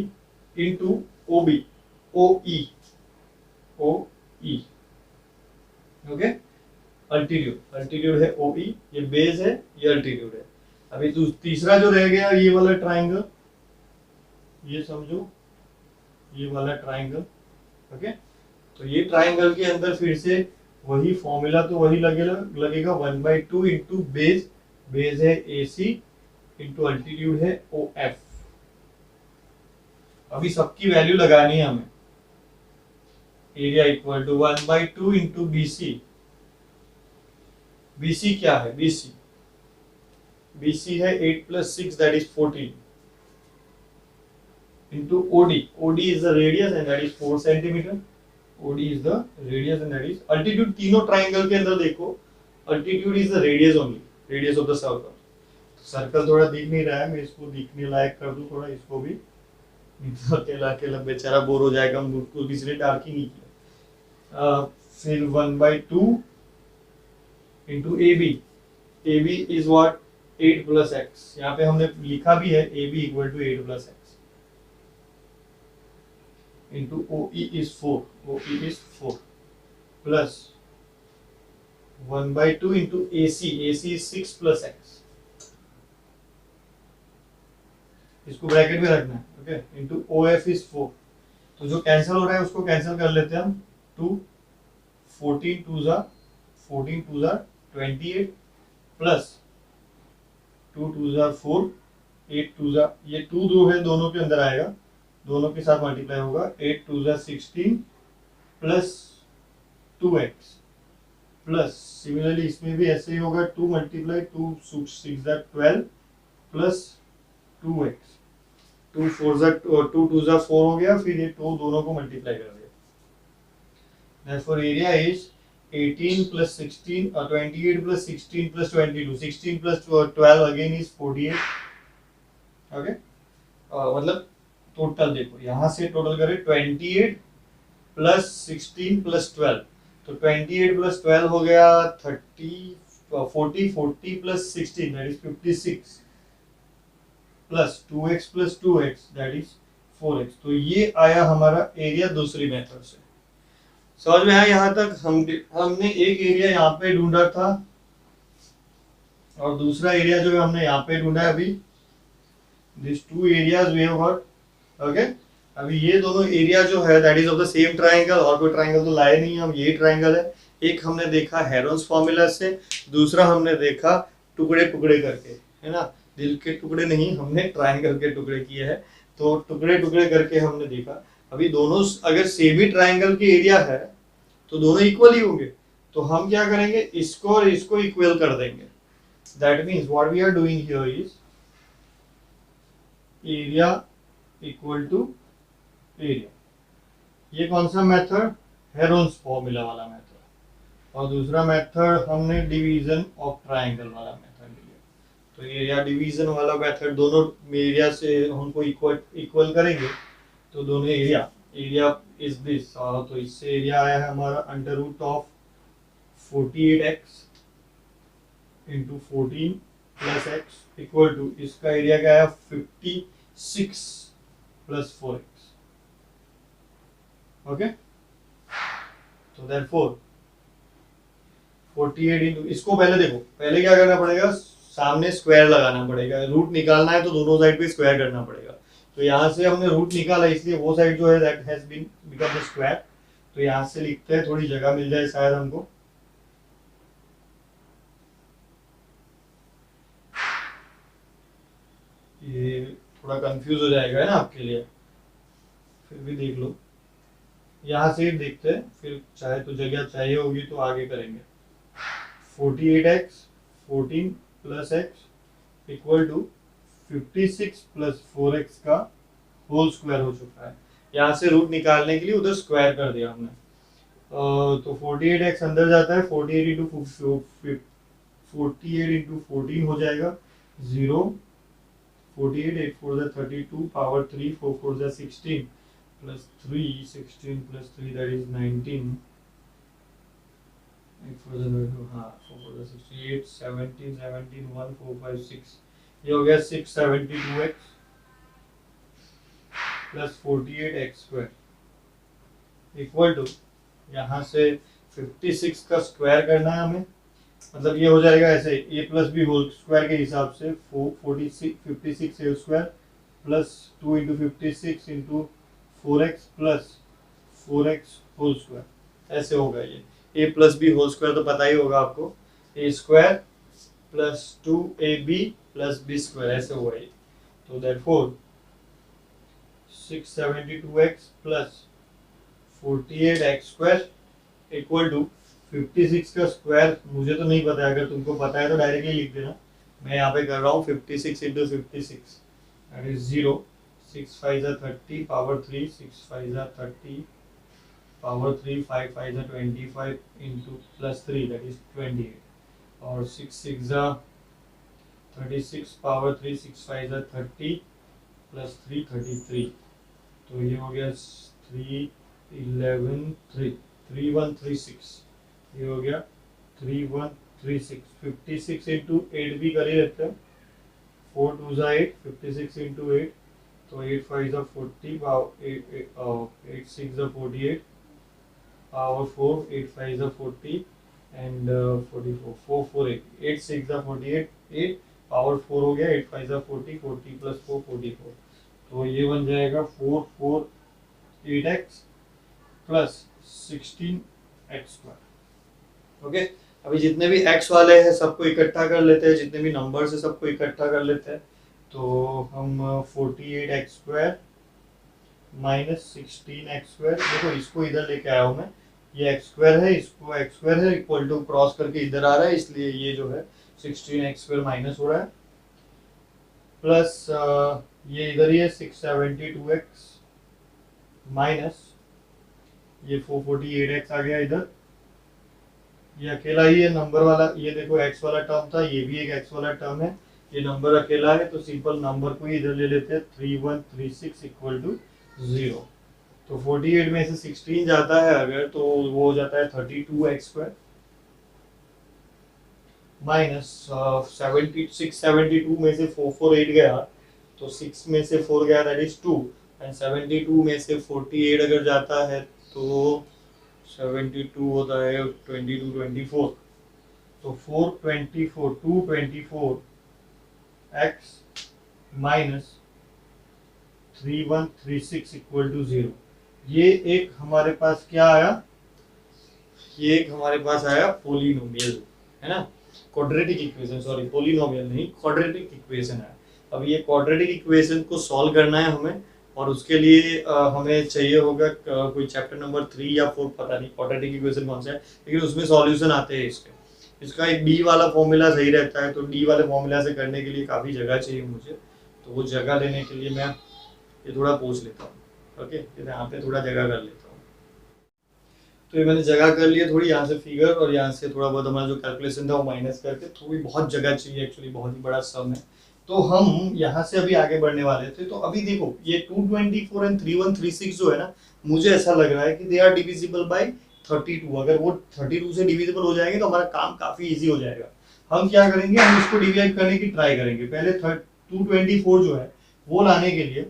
into OB, OE, okay. Altitude है OE, ये बेस है, ये अल्टीट्यूड है। अभी तीसरा जो रह गया ये वाला ट्राइंगल, ये समझो ये वाला ट्राइंगल, ओके। तो ये ट्राइंगल के अंदर फिर से वही फॉर्मूला तो वही लगेगा 1/2 इंटू बेस है AC इंटू अल्टीट्यूड है OF। अभी सबकी वैल्यू लगानी है हमें। Area equal to 1/2 into BC। BC क्या है, BC है 8 plus 6 that is 14 into OD is the radius and that is 4 centimeter। OD is the radius and that is altitude। तीनों ट्राइंगल के अंदर देखो altitude is the radius only, radius of the circle। Circle थोड़ा दिख नहीं रहा है, मैं इसको दिखने लायक कर दूं थोड़ा, इसको भी, अकेला बेचारा बोर हो जाएगा, उसको किसी ने डार्क ही नहीं किया। फिर 1/2 into A B is what 8 plus x, यहाँ पे हमने लिखा भी है A B equal to 8 plus x into O E is 4 plus 1/2 into A C is 6 plus x, इसको ब्रैकेट में रखना है, okay, into O F is 4। तो जो कैंसिल हो रहा है उसको कैंसिल कर लेते हैं हम, 2 14 टू ज़ा 28 प्लस 2 टू ज़ा 4 8 टू ज़ा, ये 2 जो है दोनों के अंदर आएगा, दोनों के साथ मल्टीप्लाई होगा, 8 टू ज़ा 16 प्लस 2x प्लस सिमिलरली इसमें भी ऐसे ही होगा, 2 मल्टीप्लाई 2 6 ज़ा 12 प्लस 2x, 2 4 ज़ा 2 टू ज़ा 4 हो गया, फिर ये 2 दोनों को मल्टीप्लाई कर दिया। Therefore area is 18 plus 16 or 28 plus 16 plus 22, 16 plus 12 again is 48, okay, मतलब टोटल देखो यहाँ से टोटल करें 28 प्लस 16 प्लस 12, तो 28 प्लस 12 हो गया 40 plus 16 that is 56 plus 2x that is 4x। तो ये आया हमारा एरिया दूसरी मेथड से। समझ में आया यहाँ तक? हमने एक एरिया यहाँ पे ढूंढा था और दूसरा एरिया जो है हमने यहाँ पे ढूंढा है। अभी this two areas we have got, okay. अभी ये दोनों एरिया जो है that is of the same triangle, और कोई ट्राइंगल तो लाए नहीं हम, यही ट्राइंगल है। एक हमने देखा हेरोन्स फॉर्मूला से, दूसरा हमने देखा टुकड़े टुकड़े करके, है ना, दिल के टुकड़े नहीं, हमने ट्राइंगल के टुकड़े किए हैं, तो टुकड़े टुकड़े करके हमने देखा। अभी दोनों अगर सेम ही ट्राइंगल की एरिया है तो दोनों इक्वल ही होंगे, तो हम क्या करेंगे, इसको और इसको इक्वल कर देंगे। That means what we are doing here is area equal to area. ये कौन सा मेथड? हेरोन्स फॉर्मूला वाला मेथड। और दूसरा मेथड हमने डिवीजन ऑफ ट्राइंगल वाला मेथड लिया। तो एरिया डिवीजन वाला मेथड, दोनों एरिया से हमको इक्वल करेंगे तो दोनों एरिया इज दिस, तो इससे एरिया आया है हमारा under root of 48x into 14 plus x equal to, इसका एरिया क्या है 56 प्लस 4x, ओके। तो देयरफॉर 48 इंटू, इसको पहले देखो, पहले क्या करना पड़ेगा, सामने स्क्वायर लगाना पड़ेगा, रूट निकालना है तो दोनों साइड पे स्क्वायर करना पड़ेगा। तो यहाँ से हमने रूट निकाला, इसलिए वो साइड जो है that has been become the square. तो यहाँ से लिखते हैं, थोड़ी जगह मिल जाए शायद हमको। ये थोड़ा कंफ्यूज हो जाएगा है ना आपके लिए, फिर भी देख लो, यहाँ से देखते हैं, फिर चाहे तो जगह चाहिए होगी तो आगे करेंगे। 48x 14 plus x equal to 56 plus 4x का होल स्क्वायर हो चुका है। यहाँ से रूट निकालने के लिए उधर स्क्वायर कर दिया हमने। तो 48x अंदर जाता है, 48 इंटू 14 हो जाएगा 0, 48 8 4 जा 32 पावर 3 4 4 जा 16 प्लस 3 16 प्लस 3 दैट इज 19, 8 4 जा 32, हाँ 4 4 जा 68 17 17 1 4 5 6, ये हो गया 672x plus 48x square equal to, यहाँ से 56 का स्क्वायर करना है हमें, मतलब ये हो जाएगा ऐसे a plus B whole square के हिसाब से 56 A square plus 2 into 56 into 4x plus 4x whole square, ऐसे होगा। ये a plus B whole square तो पता ही होगा आपको, a square plus 2ab plus B square, ऐसे होगा ये। तो therefore 672x plus 48x square equal to 56 का स्क्वायर मुझे तो नहीं पता है, अगर तुमको पता है तो डायरेक्टली लिख देना, मैं यहाँ पे कर रहा हूँ 56 इंटू 56 दैट इज 0, 6 5 जा 30 पावर 3 6 5 जा 30 पावर 3 5 5 जा 25 इंटू प्लस 3 दैट इज 28, और 6 6 जा 36 पावर 3 6 5 जा 30 प्लस 3 33, तो ये हो गया 3 11 3 3136, ये हो गया 3136। 56 इंटू 8 भी कर ही लेते हैं, 4 2 8, 56 इंटू 8, तो 8 5 40, 8 6 48, पावर 4, 8 5 40 एंड 44, 4 4 8, 8 6 48, 8 पावर 4 हो गया, 8 5 40, 40 प्लस 4 44, तो ये बन जाएगा 4 4 8x plus 16x square. Okay, अभी जितने भी x वाले हैं सबको इकट्ठा कर लेते हैं, जितने भी नंबर है सबको इकट्ठा कर लेते हैं। तो हम 48x square minus 16x square, देखो इसको इधर लेके आया हूँ मैं, ये x स्क्वायर है, इसको x स्क्वायर है, इक्वल टू क्रॉस करके इधर आ रहा है, इसलिए ये जो है 16x स्क्वायर माइनस हो रहा है, प्लस ये इधर ही है 672x माइनस ये 448x आ गया इधर, ये अकेला ही है नंबर वाला, ये देखो x वाला टर्म था, ये भी एक x वाला टर्म है, ये नंबर अकेला है, तो सिंपल नंबर को ही इधर ले लेते हैं, 3136 इक्वल टू 0। तो 48 में से 16 जाता है अगर, तो वो हो जाता है 32x स्क्वायर माइनस 672 में से 448 गया, तो 6 में से 4 गया, दैट इज 2, एंड 72 में से 48 अगर जाता है तो 72 होता है 22 24, तो 424 224 x माइनस 3136 इक्वल टू 0। ये एक हमारे पास क्या आया, ये एक हमारे पास आया पोलिनोमियल, है ना, क्वाड्रेटिक इक्वेशन, सॉरी पोलिनोमियल नहीं, क्वाड्रेटिक इक्वेशन है। अब ये क्वाड्रेटिक इक्वेशन को सॉल्व करना है हमें, और उसके लिए हमें चाहिए होगा कोई चैप्टर नंबर 3 या 4, पता नहीं क्वाड्रेटिक इक्वेशन कौन सा है, लेकिन उसमें सॉल्यूशन आते हैं इसके। इसका एक डी वाला फॉर्मूला सही रहता है, तो डी वाले फॉर्मूला से करने के लिए काफ़ी जगह चाहिए मुझे, तो वो जगह लेने के लिए मैं ये थोड़ा पूछ लेता हूँ। ओके, यहाँ पे थोड़ा जगह कर लेता हूँ, तो ये मैंने जगह कर लिया थोड़ी, यहाँ से फिगर और यहाँ से थोड़ा बहुत हमारा जो कैलकुलेशन था वो माइनस करके, थोड़ी बहुत जगह चाहिए एक्चुअली, बहुत ही बड़ा सम है। तो हम यहाँ से अभी आगे बढ़ने वाले थे, तो अभी देखो ये 224 एंड 3136 जो है ना, मुझे ऐसा लग रहा है कि दे आर डिविजिबल बाय 32। अगर वो 32 से डिविजिबल हो जाएंगे तो हमारा काम काफी इजी हो जाएगा। हम क्या करेंगे, हम इसको डिवाइड करने की ट्राई करेंगे। पहले 224 जो है वो लाने के लिए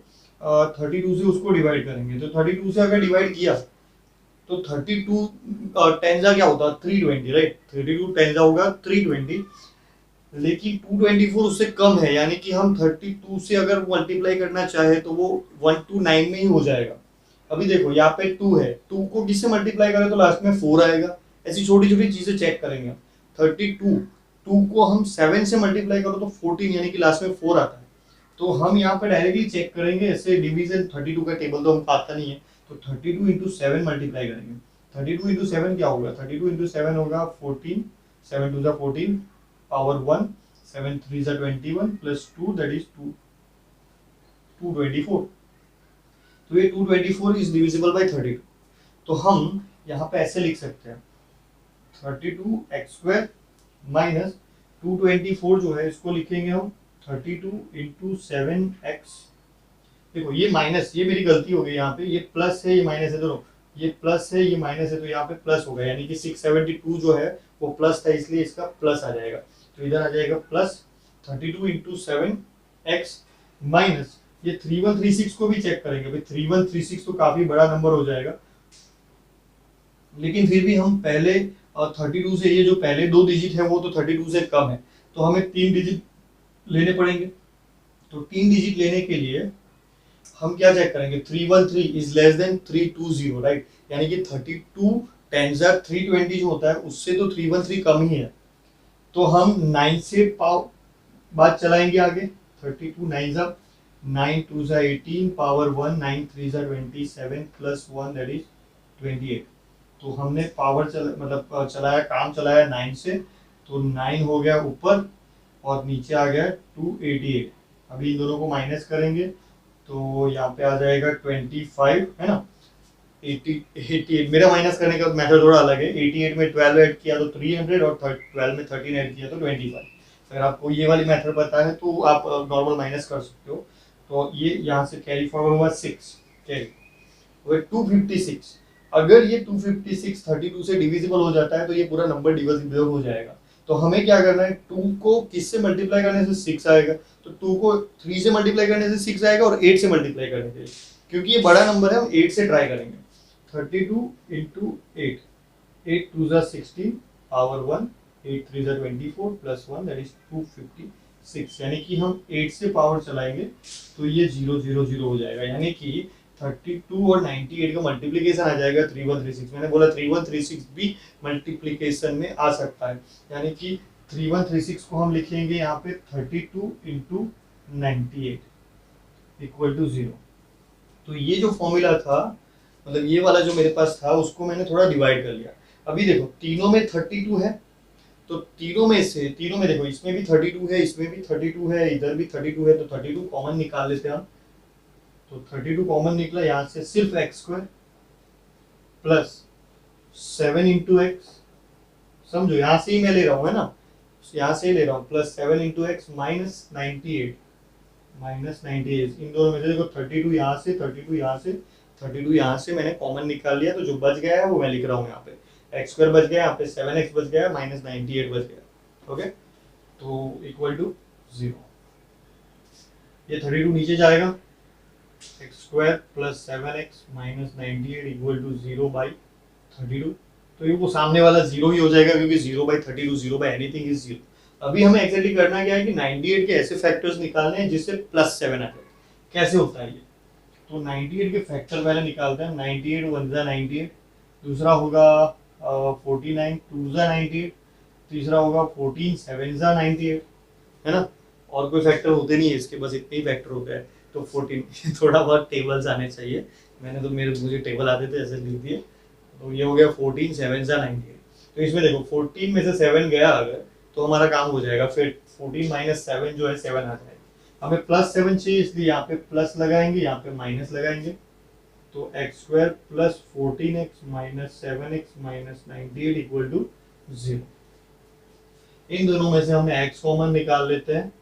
32 से उसको डिवाइड करेंगे। तो 32 से अगर डिवाइड किया तो 32 टेंजा क्या होता है 320, राइट, 32 टेंजा होगा 320, लेकिन 224 उससे कम है, यानी कि हम 32 से अगर मल्टीप्लाई करना चाहे तो वो 129 में ही हो जाएगा। अभी देखो यहाँ पे 2 है, 2 को किससे मल्टीप्लाई करें तो लास्ट में 4 आएगा। ऐसी छोटी छोटी चीजें चेक करेंगे हम। 32 2 को हम 7 से मल्टीप्लाई करो तो 14, यानी कि लास्ट में 4 आता है। तो हम यहाँ पे डायरेक्टली चेक करेंगे, ऐसे डिवीजन 32 का टेबल तो हमको आता नहीं है, तो 32 इंटू 7 मल्टीप्लाई करेंगे। 32 इंटू 7 क्या होगा, 32 इंटू 7 होगा 14, 7 2 14, पावर 1, 7 3 21 प्लस 2, दैट इज 224। तो ये 224 इज डिविजिबल बाय 32। तो हम यहाँ पे ऐसे लिख सकते हैं 32x स्क्वायर माइनस 224 जो है इसको लिखेंगे हम 32 इंटू 7x। देखो ये माइनस, ये मेरी गलती हो गई, यहाँ पे ये प्लस है ये माइनस है, दोनों ये प्लस है ये माइनस है, तो यहाँ पे प्लस होगा, यानी कि 672 जो है वो प्लस था, इसलिए इसका प्लस आ जाएगा। तो इधर आ जाएगा प्लस 32 इंटू 7x माइनस ये 3136 को भी चेक करेंगे। भाई 3136 तो काफी बड़ा नंबर हो जाएगा, लेकिन फिर भी हम पहले 32 से, ये जो पहले 2 डिजिट है वो तो 32 से कम है, तो हमें 3 डिजिट लेने पड़ेंगे। तो 3 डिजिट लेने के लिए हम क्या चेक करेंगे, 313 इज लेस देन 320, राइट, यानी कि 32 टेंस 320 जो होता है उससे तो 313 कम ही है। तो हम 9 से बात चलाएंगे आगे, 32 9 9 2 18 पावर 1, 9 3 27 प्लस 1 दैट इज 28। तो हमने पावर चलाया, काम चलाया 9 से, तो 9 हो गया ऊपर और नीचे आ गया 288। अभी इन दोनों को माइनस करेंगे तो यहाँ पे आ जाएगा 25, है ना, 88। मेरा माइनस करने का मेथड थोड़ा अलग है, 88 में 12 ऐड किया तो 300 और 12 में 13 ऐड किया तो 25। अगर आपको ये वाली मेथड पता है तो आप नॉर्मल माइनस कर सकते हो। तो ये यहाँ से कैरी फॉरवर्ड हुआ 6 कैरी, 256 अगर ये 256 32 से डिविजिबल हो जाता है तो ये पूरा नंबर डिविजिबल हो जाएगा। तो हमें क्या करना है, 2 को किससे मल्टीप्लाई करने से 6 आएगा, तो 2 को 3 से मल्टीप्लाई करने से 6 आएगा और 8 से मल्टीप्लाई करने से, क्योंकि ये बड़ा नंबर है हम 8 से ट्राई करेंगे। 32 इंटू 8, 8 2 जा 16 पावर 1, 8 3 जा 24 प्लस 1 दैट इज 256, यानी कि हम 8 से पावर चलाएंगे तो ये 0 0 0 हो जाएगा, यानी कि 32 और 98 का मल्टीप्लिकेशन आ जाएगा 3136। मैंने बोला 3136 भी मल्टीप्लिकेशन में आ सकता है, यानी कि 3136 को हम लिखेंगे यहाँ पे 32 इंटू 98 इक्वल टू 0। तो ये जो फॉर्मूला था, मतलब ये वाला जो मेरे पास था, उसको मैंने थोड़ा डिवाइड कर लिया। अभी देखो तीनों में 32 है, तो तीनों में देखो, इसमें भी 32 है, इसमें भी 32 है, इधर भी 32 है, तो 32 कॉमन निकाल लेते हैं हम। तो 32 कॉमन निकला, यहाँ से सिर्फ x square plus 7 into x, समझो यहाँ से ही मैं ले रहा हूँ, है ना, यहाँ से ही ले रहा हूँ, प्लस 7 इंटू एक्स माइनस 98 इन दोनों में से देखो 32 यहाँ से, 32 यहाँ से, 32 यहाँ से मैंने कॉमन निकाल लिया, तो जो बच गया है वो मैं लिख रहा हूँ यहाँ पे, एक्स स्क्वायर बच गया, यहाँ पे 7x बच गया, माइनस 98 बच गया। ओके, तो इक्वल टू 0। ये 32 नीचे जाएगा, x square plus 7x minus 98 equal to 0 by 32। तो ये वो सामने वाला 0 ही हो जाएगा, क्योंकि 0 बाई 32, 0 बाई एनीथिंग इज 0। अभी हमें एक्जेक्टली करना क्या है कि 98 के ऐसे फैक्टर्स निकालने हैं जिससे प्लस 7 आ जाए। कैसे होता है ये, तो 98 के फैक्टर पहले निकालते हैं। 98 1 जा 98, दूसरा होगा 49 2 जा 98, तीसरा होगा 14 7 जा 98, है ना, और कोई फैक्टर होते नहीं है इसके, बस इतने ही फैक्टर होते हैं। तो 14 थोड़ा बहुत टेबल्स आने चाहिए, मैंने तो मुझे टेबल आते थे ऐसे लिख दिए। तो ये हो गया 14 7 जा 98। तो इसमें देखो 14 में से 7 गया अगर, तो हमारा काम हो जाएगा, फिर 14 माइनस 7 जो है 7 आ जाएगा। हमें प्लस 7 चाहिए, इसलिए यहाँ पे प्लस लगाएंगे, यहाँ पे माइनस लगाएंगे। तो x square plus 14x minus 7x minus 98 equal to 0। इन दोनों में से हम x कॉमन निकाल लेते हैं,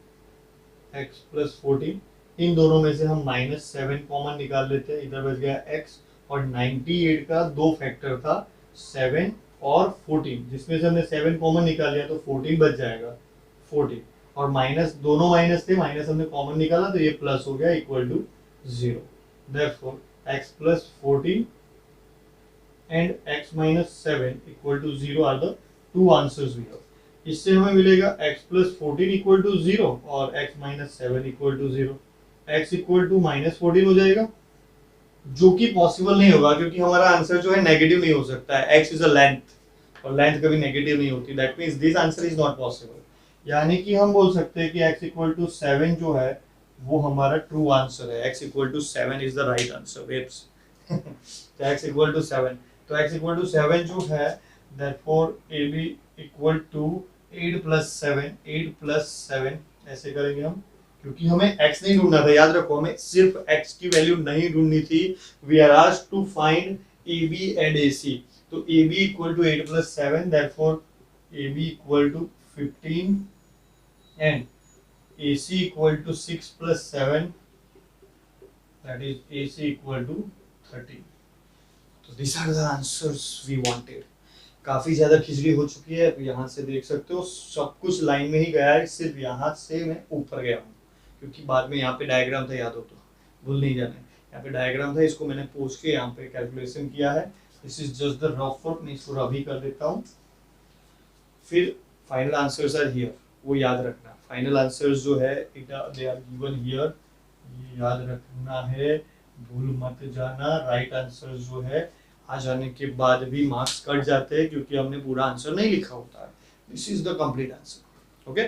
x प्लस 14। इन दोनों में से हम माइनस 7 कॉमन निकाल लेते हैं, इधर बच गया x, और 98 का दो फैक्टर था 7 और 14, जिसमें से हमने 7 कॉमन निकाल लिया तो 14 बच जाएगा, 14, और माइनस, दोनों माइनस थे, माइनस हमने कॉमन निकाला तो ये प्लस हो गया equal to 0। Therefore x plus 14 and x minus 7 equal to 0 are the two answers we have. इससे हमें मिलेगा x प्लस 14 इक्वल टू 0 और x minus 7 equal to 0। x equal to minus 14 हो जाएगा, जो कि पॉसिबल नहीं होगा, क्योंकि हमारा आंसर जो है नेगेटिव नहीं हो सकता है। x इज अ लेंथ, और लेंथ कभी नेगेटिव नहीं होती, that means this answer is not possible. यानी कि हम बोल सकते हैं कि x इक्वल टू 7 जो है वो हमारा ट्रू आंसर है। x equal to 7 is the right answer. Waits तो x इक्वल टू 7, तो x इक्वल टू 7 जो है, therefore ab equal to 8 plus 7, 8 plus 7 ऐसे करेंगे हम, क्योंकि हमें x नहीं ढूंढना था। याद रखो, हमें सिर्फ x की वैल्यू नहीं ढूंढनी थी। We are asked to find AB and AC। तो AB equal to 8 plus 7, therefore AB equal to 15 and AC equal to 6 plus 7, that is AC equal to 13। तो this are the answers we wanted. काफी ज्यादा खिचड़ी हो चुकी है, यहाँ से देख सकते हो सब कुछ लाइन में ही गया है, सिर्फ यहाँ से मैं ऊपर गया हूँ, क्योंकि बाद में यहाँ पे डायग्राम था, याद हो तो भूल नहीं जाना है। यहाँ पे डायग्राम था, इसको मैंने पोस्ट के यहाँ पे कैलकुलेशन किया है। This is just the rough work, मैं इसको रफ ही कर देता हूँ। फिर फाइनल आंसर्स आर हियर, वो याद रखना। फाइनल आंसर्स जो है दे आर गिवन हियर, ये याद रखना है, भूल मत जाना। राइट आंसर जो है आ जाने के बाद भी मार्क्स कट जाते हैं, क्योंकि हमने पूरा आंसर नहीं लिखा होता है। This is the complete answer. Okay,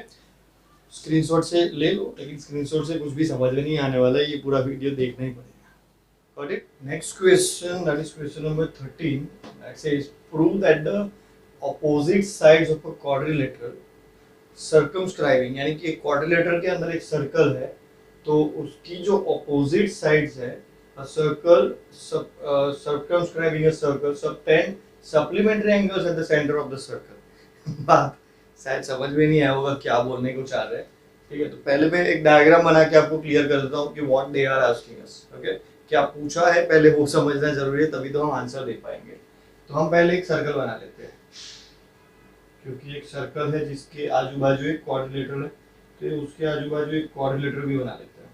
screenshot से ले लो, लेकिन स्क्रीनशॉट से कुछ भी समझ में नहीं आने वाला है, ये पूरा वीडियो देखना ही पड़ेगा। Got it? Next question, that is question number 13. That says prove that the opposite sides of a quadrilateral circumscribing, यानी कि एक quadrilateral के अंदर एक सर्कल है, तो उसकी जो opposite sides है, a circle circumscribing a circle subtend supplementary angles at the center of the circle। बात शायद समझ में नहीं आया होगा क्या बोलने को चाह रहे हैं। ठीक है, तो पहले मैं एक डायग्राम बना के आपको क्लियर कर देता हूँ कि what they are asking us. Okay, क्या पूछा है पहले वो समझना जरूरी है, तभी तो हम आंसर दे पाएंगे। तो हम पहले एक सर्कल बना लेते हैं, क्योंकि एक सर्कल है जिसके आजू बाजू एक क्वाड्रिलेटरल है, तो उसके आजू बाजू एक क्वाड्रिलेटरल भी बना लेते हैं।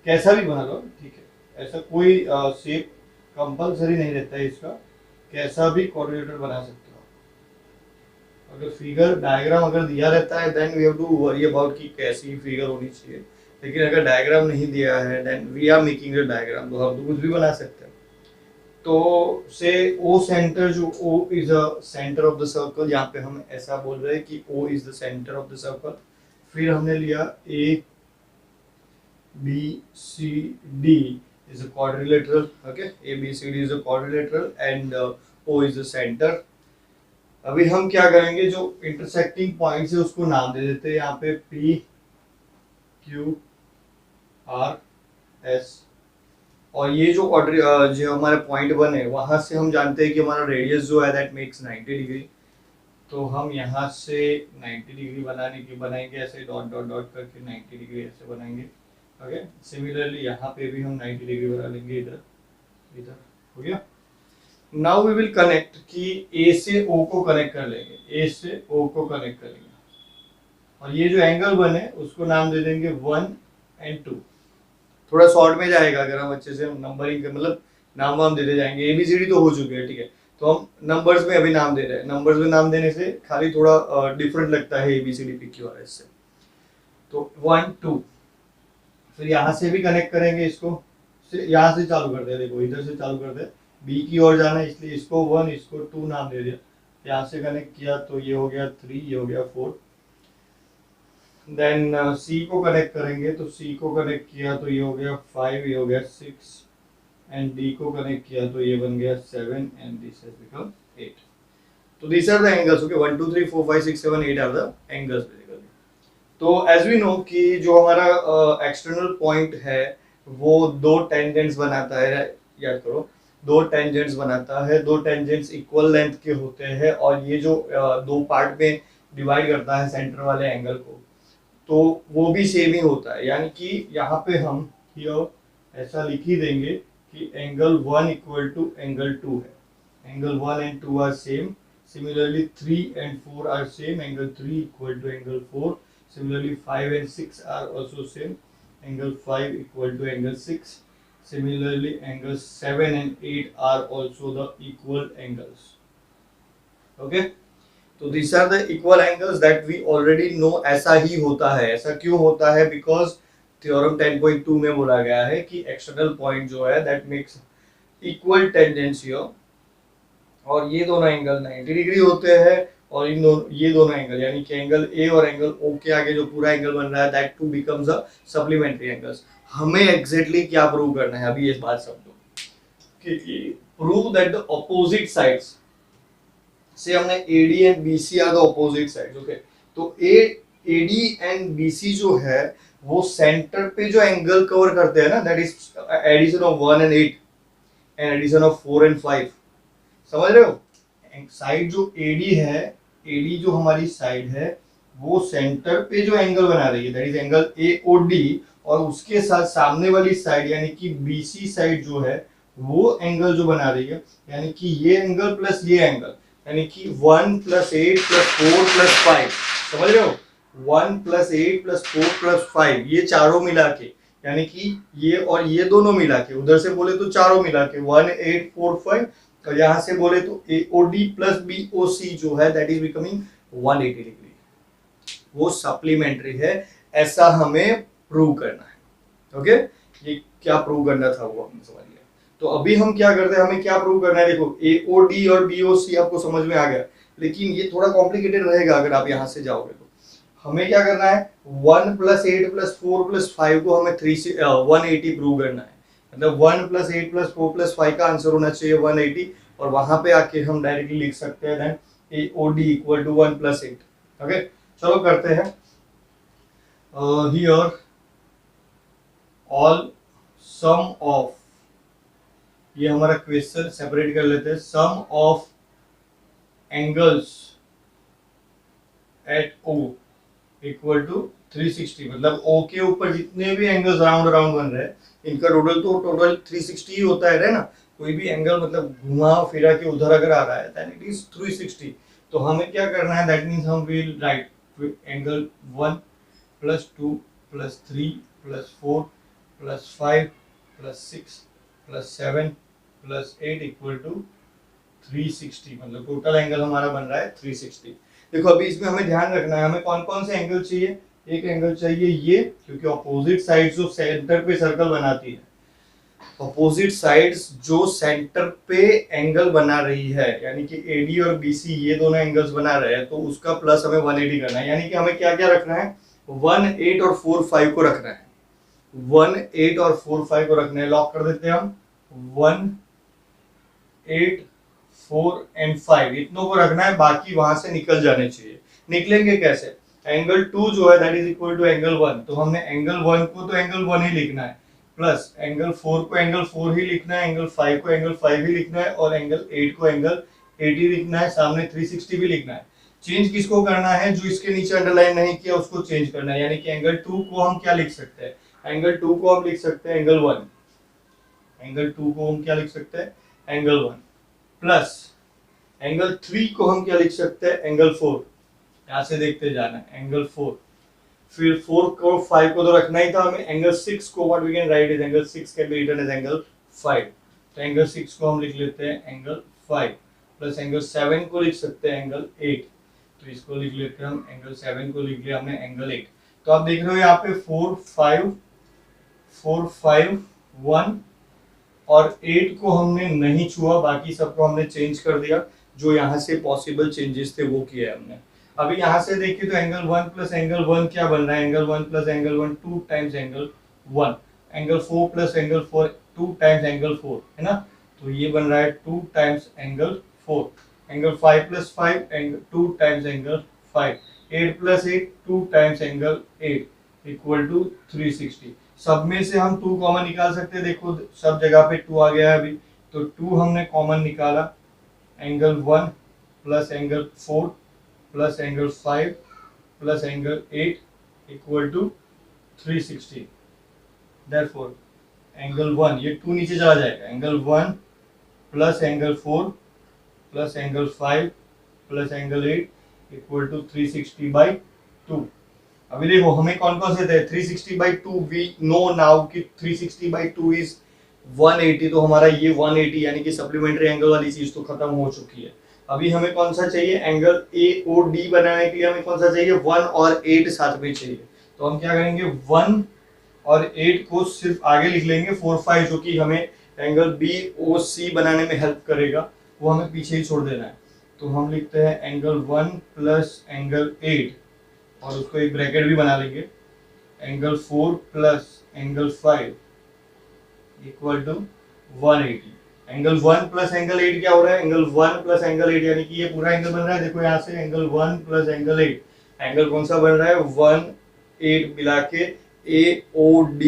कैसा भी बना लो, ठीक है, ऐसा कोई शेप कंपलसरी नहीं रहता है इसका, कैसा भी क्वाड्रिलेटरल बना सकते हो। अगर फिगर डायग्राम अगर दिया रहता है then we have to worry about कि कैसी फिगर होनी चाहिए, लेकिन अगर डायग्राम नहीं दिया है then we are making a diagram, तो हम तो कुछ भी बना सकते हैं। तो से ओ सेंटर, जो O is a center of the circle, यहाँ पे हम ऐसा बोल रहे हैं कि O is the centre of the circle. फिर हमने लिया A B C D is a quadrilateral, okay, ABCD is a quadrilateral and O is the center। अभी हम क्या करेंगे, जो इंटरसेक्टिंग पॉइंट्स है उसको नाम दे देते हैं, यहाँ पे P Q R S, और ये जो हमारे पॉइंट बने वहां से हम जानते हैं कि हमारा रेडियस जो है दैट मेक्स 90 डिग्री। तो हम यहाँ से 90 डिग्री बनाएंगे ऐसे डॉट डॉट डॉट करके 90 डिग्री ऐसे बनाएंगे। ओके, सिमिलरली यहाँ पे भी हम 90 डिग्री बना लेंगे, इधर इधर हो गया। नाउ वी विल कनेक्ट कि ए से ओ को कनेक्ट कर लेंगे, ए से ओ को कनेक्ट करेंगे, और ये जो एंगल बने उसको नाम दे देंगे 1 और 2। थोड़ा शॉर्ट में जाएगा अगर हम अच्छे से नंबरिंग मतलब नाम वाम देते जाएंगे। एबीसीडी तो हो चुके हैं, ठीक है, तो हम नंबर्स में अभी नाम दे रहे हैं। नंबर्स में नाम देने से खाली थोड़ा डिफरेंट लगता है ABCD P Q R S से। तो 1 2, फिर यहाँ से भी कनेक्ट करेंगे इसको, यहाँ से चालू करते हैं, देखो इधर से चालू करते हैं, बी की ओर जाना है इसलिए इसको 1 इसको 2 नाम दे दिया। यहाँ से कनेक्ट किया तो ये हो गया 3, ये हो गया 4। देन सी को कनेक्ट करेंगे, तो सी को कनेक्ट किया तो ये हो गया 5, ये हो गया 6, एंड डी को कनेक्ट किया तो ये बन गया 7 एंड दिस हैज बिकम 8। तो these are the angles, okay, 1 2 3 4 5 6 7 8 are the angles basically। तो एज वी नो कि जो हमारा एक्सटर्नल पॉइंट है वो दो टेंजेंट्स बनाता है, याद करो, दो टेंजेंट्स बनाता है, दो टेंजेंट्स इक्वल लेंथ के होते हैं, और ये जो दो पार्ट में डिवाइड करता है सेंटर वाले एंगल को, तो वो भी सेम ही होता है। यानी कि यहाँ पे हम हियर ऐसा लिख ही देंगे कि एंगल 1 इक्वल टू एंगल 2 है, angle 1 and 2 are same. Similarly 3 and 4 are same, angle 3 equal to angle 4। Similarly 5 and 6 are also same, angle 5 equal to angle 6। Similarly angle 7 and 8 are also the equal angles। Okay, तो these are the equal angles that we already know। ऐसा ही होता है, ऐसा क्यों होता है? Because theorem 10.2 में बोला गया है कि एक्सटर्नल पॉइंट जो है that makes equal tangents here, और ये दोनों एंगल 90 डिग्री होते हैं, और इन दोनों ये दोनों एंगल यानी कि एंगल ए और एंगल ओ के आगे जो पूरा एंगल बन रहा है that two becomes a supplementary angles. हमें एग्जैक्टली क्या प्रूव करना है अभी, ये बात समझो कि prove that the opposite sides, say हमने AD and BC are the opposite sides. Okay, तो एडी एंड बीसी जो है वो सेंटर पे जो एंगल कवर करते हैं ना, that is addition of 1 and 8 and addition of 4 and 5। समझ रहे हो? साइड जो एडी है, एडी जो हमारी साइड है वो सेंटर पे जो एंगल बना रही है दैट इज एंगल एओडी, और उसके साथ सामने वाली साइड यानी कि बीसी साइड जो है वो एंगल जो बना रही है, यानी कि ये एंगल प्लस ये एंगल, यानी कि 1 + 8 + 4 + 5। समझ रहे हो? 1 + 8 + 4 + 5, ये चारों मिला के, यानी कि ये और ये दोनों मिला के, उधर से बोले तो चारों मिला के 1 8 4 5, और यहाँ से बोले तो AOD + BOC जो है दैट इज बिकमिंग 180 डिग्री, वो सप्लीमेंट्री है। ऐसा हमें प्रूव करना है। ओके, ये क्या प्रूव करना था वो हमने समझ लिया। तो अभी हम क्या करते हैं, हमें क्या प्रूव करना है? देखो AOD और BOC आपको समझ में आ गया, लेकिन ये थोड़ा कॉम्प्लिकेटेड रहेगा अगर आप यहाँ से जाओगे तो। हमें क्या करना है, 1 + 8 + 4 + 5 को हमें 180 प्रूव करना है। मतलब 1 + 8 + 4 + 5 का आंसर होना चाहिए 180, और वहां पे आके हम डायरेक्टली लिख सकते हैं देन AOD = 1 + 8। ओके, चलो करते हैं। हियर ऑल सम ऑफ, ये हमारा क्वेश्चन सेपरेट कर लेते हैं, सम ऑफ एंगल्स एट O = 360। मतलब O के ऊपर जितने भी एंगल्स राउंड राउंड बन रहे हैं इनका टोटल 360 ही होता है ना, कोई भी एंगल मतलब घुमा फिरा के उधर अगर आ रहा है देन इट इज 360। तो हमें क्या करना है, दैट मीन्स हम will write angle 1 plus 2 plus 3 plus 4 plus 5 plus 6 plus 7 plus 8 equal to 360, मतलब टोटल एंगल हमारा बन रहा है 360। देखो अभी इसमें हमें ध्यान रखना है, हमें कौन कौन से एंगल चाहिए। एक एंगल चाहिए ये, क्योंकि ऑपोजिट साइड्स जो सेंटर पे सर्कल बनाती है, ऑपोजिट साइड्स जो सेंटर पे एंगल बना रही है, यानी कि एडी और बीसी ये दोनों एंगल्स बना रहे हैं, तो उसका प्लस हमें 180 करना है। यानी कि हमें क्या क्या रखना है, 1, 8 और 4, 5 को रखना है। 1, 8 और 4, 5 को रखना है, लॉक कर देते हैं हम। 1, 8, 4 एंड 5 इतनों को रखना है, बाकी वहां से निकल जाने चाहिए। निकलेंगे कैसे, एंगल 2 जो है that is equal to angle 1, तो हमने एंगल 1 को तो एंगल 1 ही लिखना है, प्लस एंगल 4 को एंगल 4 ही लिखना है, एंगल 5 को एंगल 5 ही लिखना है, और एंगल 8 को एंगल 8 ही लिखना है, सामने 360 भी लिखना है। चेंज किसको करना है, जो इसके नीचे अंडरलाइन नहीं किया उसको चेंज करना है। यानी कि एंगल 2 को हम क्या लिख सकते हैं, एंगल 2 को हम लिख सकते हैं एंगल 1, एंगल 2 को हम क्या लिख सकते हैं एंगल 1, प्लस एंगल 3 को हम क्या लिख सकते हैं एंगल 4, यहां से देखते जाना है एंगल 4, फिर 4 को 5 को तो रखना ही था हमें, एंगल 6 को what we can write is angle 6 can be written as angle 5, तो एंगल 6 को हम लिख लेते हैं एंगल 5, प्लस एंगल 7 को लिख सकते हैं एंगल 8, तो इसको लिख लेते हैं हम एंगल 7 को लिख लिया हमने एंगल 8। तो आप देख रहे हो यहाँ पे 4, 5, 1 और 8 को हमने नहीं छुआ, बाकी सबको हमने चेंज कर दिया, जो यहाँ से पॉसिबल चेंजेस थे वो किए हमने। अभी यहाँ से देखिए तो एंगल 1 प्लस एंगल 1 क्या बन रहा है, angle 1 plus angle 1 2 times angle 1, angle 4 plus angle 4 2 times angle 4, है ना, तो ये बन रहा है 2 times angle 4, angle 5 plus 5 angle 2 times angle 5, 8 plus 8 2 times angle 8 equal to 360। सब में से हम 2 कॉमन निकाल सकते हैं, देखो सब जगह पे 2 आ गया है अभी, तो 2 हमने कॉमन निकाला, angle 1 plus angle 4 plus angle 5 plus angle 8 equal to 360। Therefore angle 1 ये 2 नीचे चला जाएगा, angle 1 plus angle 4 plus angle 5 plus angle 8 equal to 360/2। अभी देखो हमें कौन कौन से थे, 360/2 वी नो नाउ कि 360/2 इज 180, तो हमारा ये 180 यानी कि सप्लीमेंट्री एंगल वाली चीज तो खत्म हो चुकी है। अभी हमें कौन सा चाहिए, एंगल AOD बनाने के लिए हमें कौन सा चाहिए, 1 और 8 साथ में चाहिए, तो हम क्या करेंगे 1 और 8 को सिर्फ आगे लिख लेंगे, 4, 5 जो कि हमें एंगल BOC बनाने में हेल्प करेगा वो हमें पीछे ही छोड़ देना है। तो हम लिखते हैं एंगल 1 प्लस एंगल 8 और उसको एक ब्रैकेट भी बना लेंगे, angle 4 plus angle 5 equal to 180। Angle 1 plus angle 8 क्या हो रहा है, एंगल 1 प्लस एंगल 8 यानी कि ये पूरा एंगल बन रहा है, देखो यहाँ से एंगल 1 प्लस एंगल 8, एंगल कौन सा बन रहा है 1, 8 मिला के AOD।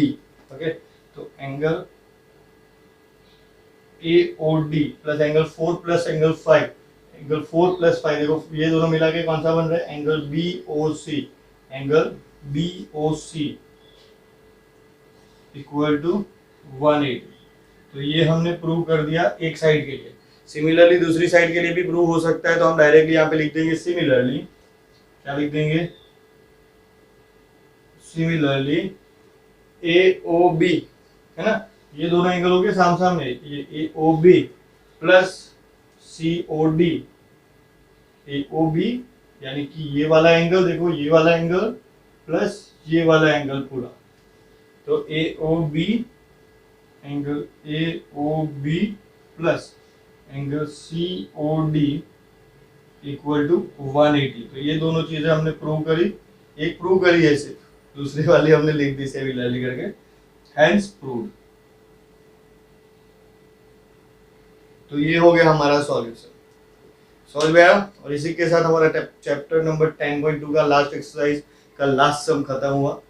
ओके, तो angle AOD plus angle 4 plus angle 5, angle 4 plus 5 देखो ये दोनों मिला के कौन सा बन रहा है angle BOC, angle BOC equal to 180। तो ये हमने प्रूव कर दिया एक साइड के लिए। सिमिलरली दूसरी साइड के लिए भी प्रूव हो सकता है, तो हम डायरेक्टली यहाँ पे लिख देंगे सिमिलरली, क्या लिख देंगे सिमिलरली AOB, है ना, ये दोनों एंगल हो गए सामने, ये AOB प्लस COD, AOB यानी कि ये वाला एंगल देखो, ये वाला एंगल प्लस ये वाला एंगल पूरा, तो AOB angle AOB plus angle COD equal to 180। तो ये दोनों चीजें हमने प्रूव करी, एक प्रूव करी है सिर्फ, दूसरी वाली हमने लिख दी सिमिलरली करके, हेंस प्रूव्ड। तो ये हो गया हमारा सॉल्यूशन, समझ में आया। और इसी के साथ हमारा चैप्टर नंबर 10.2 का लास्ट एक्सरसाइज का लास्ट सम खत्म हुआ।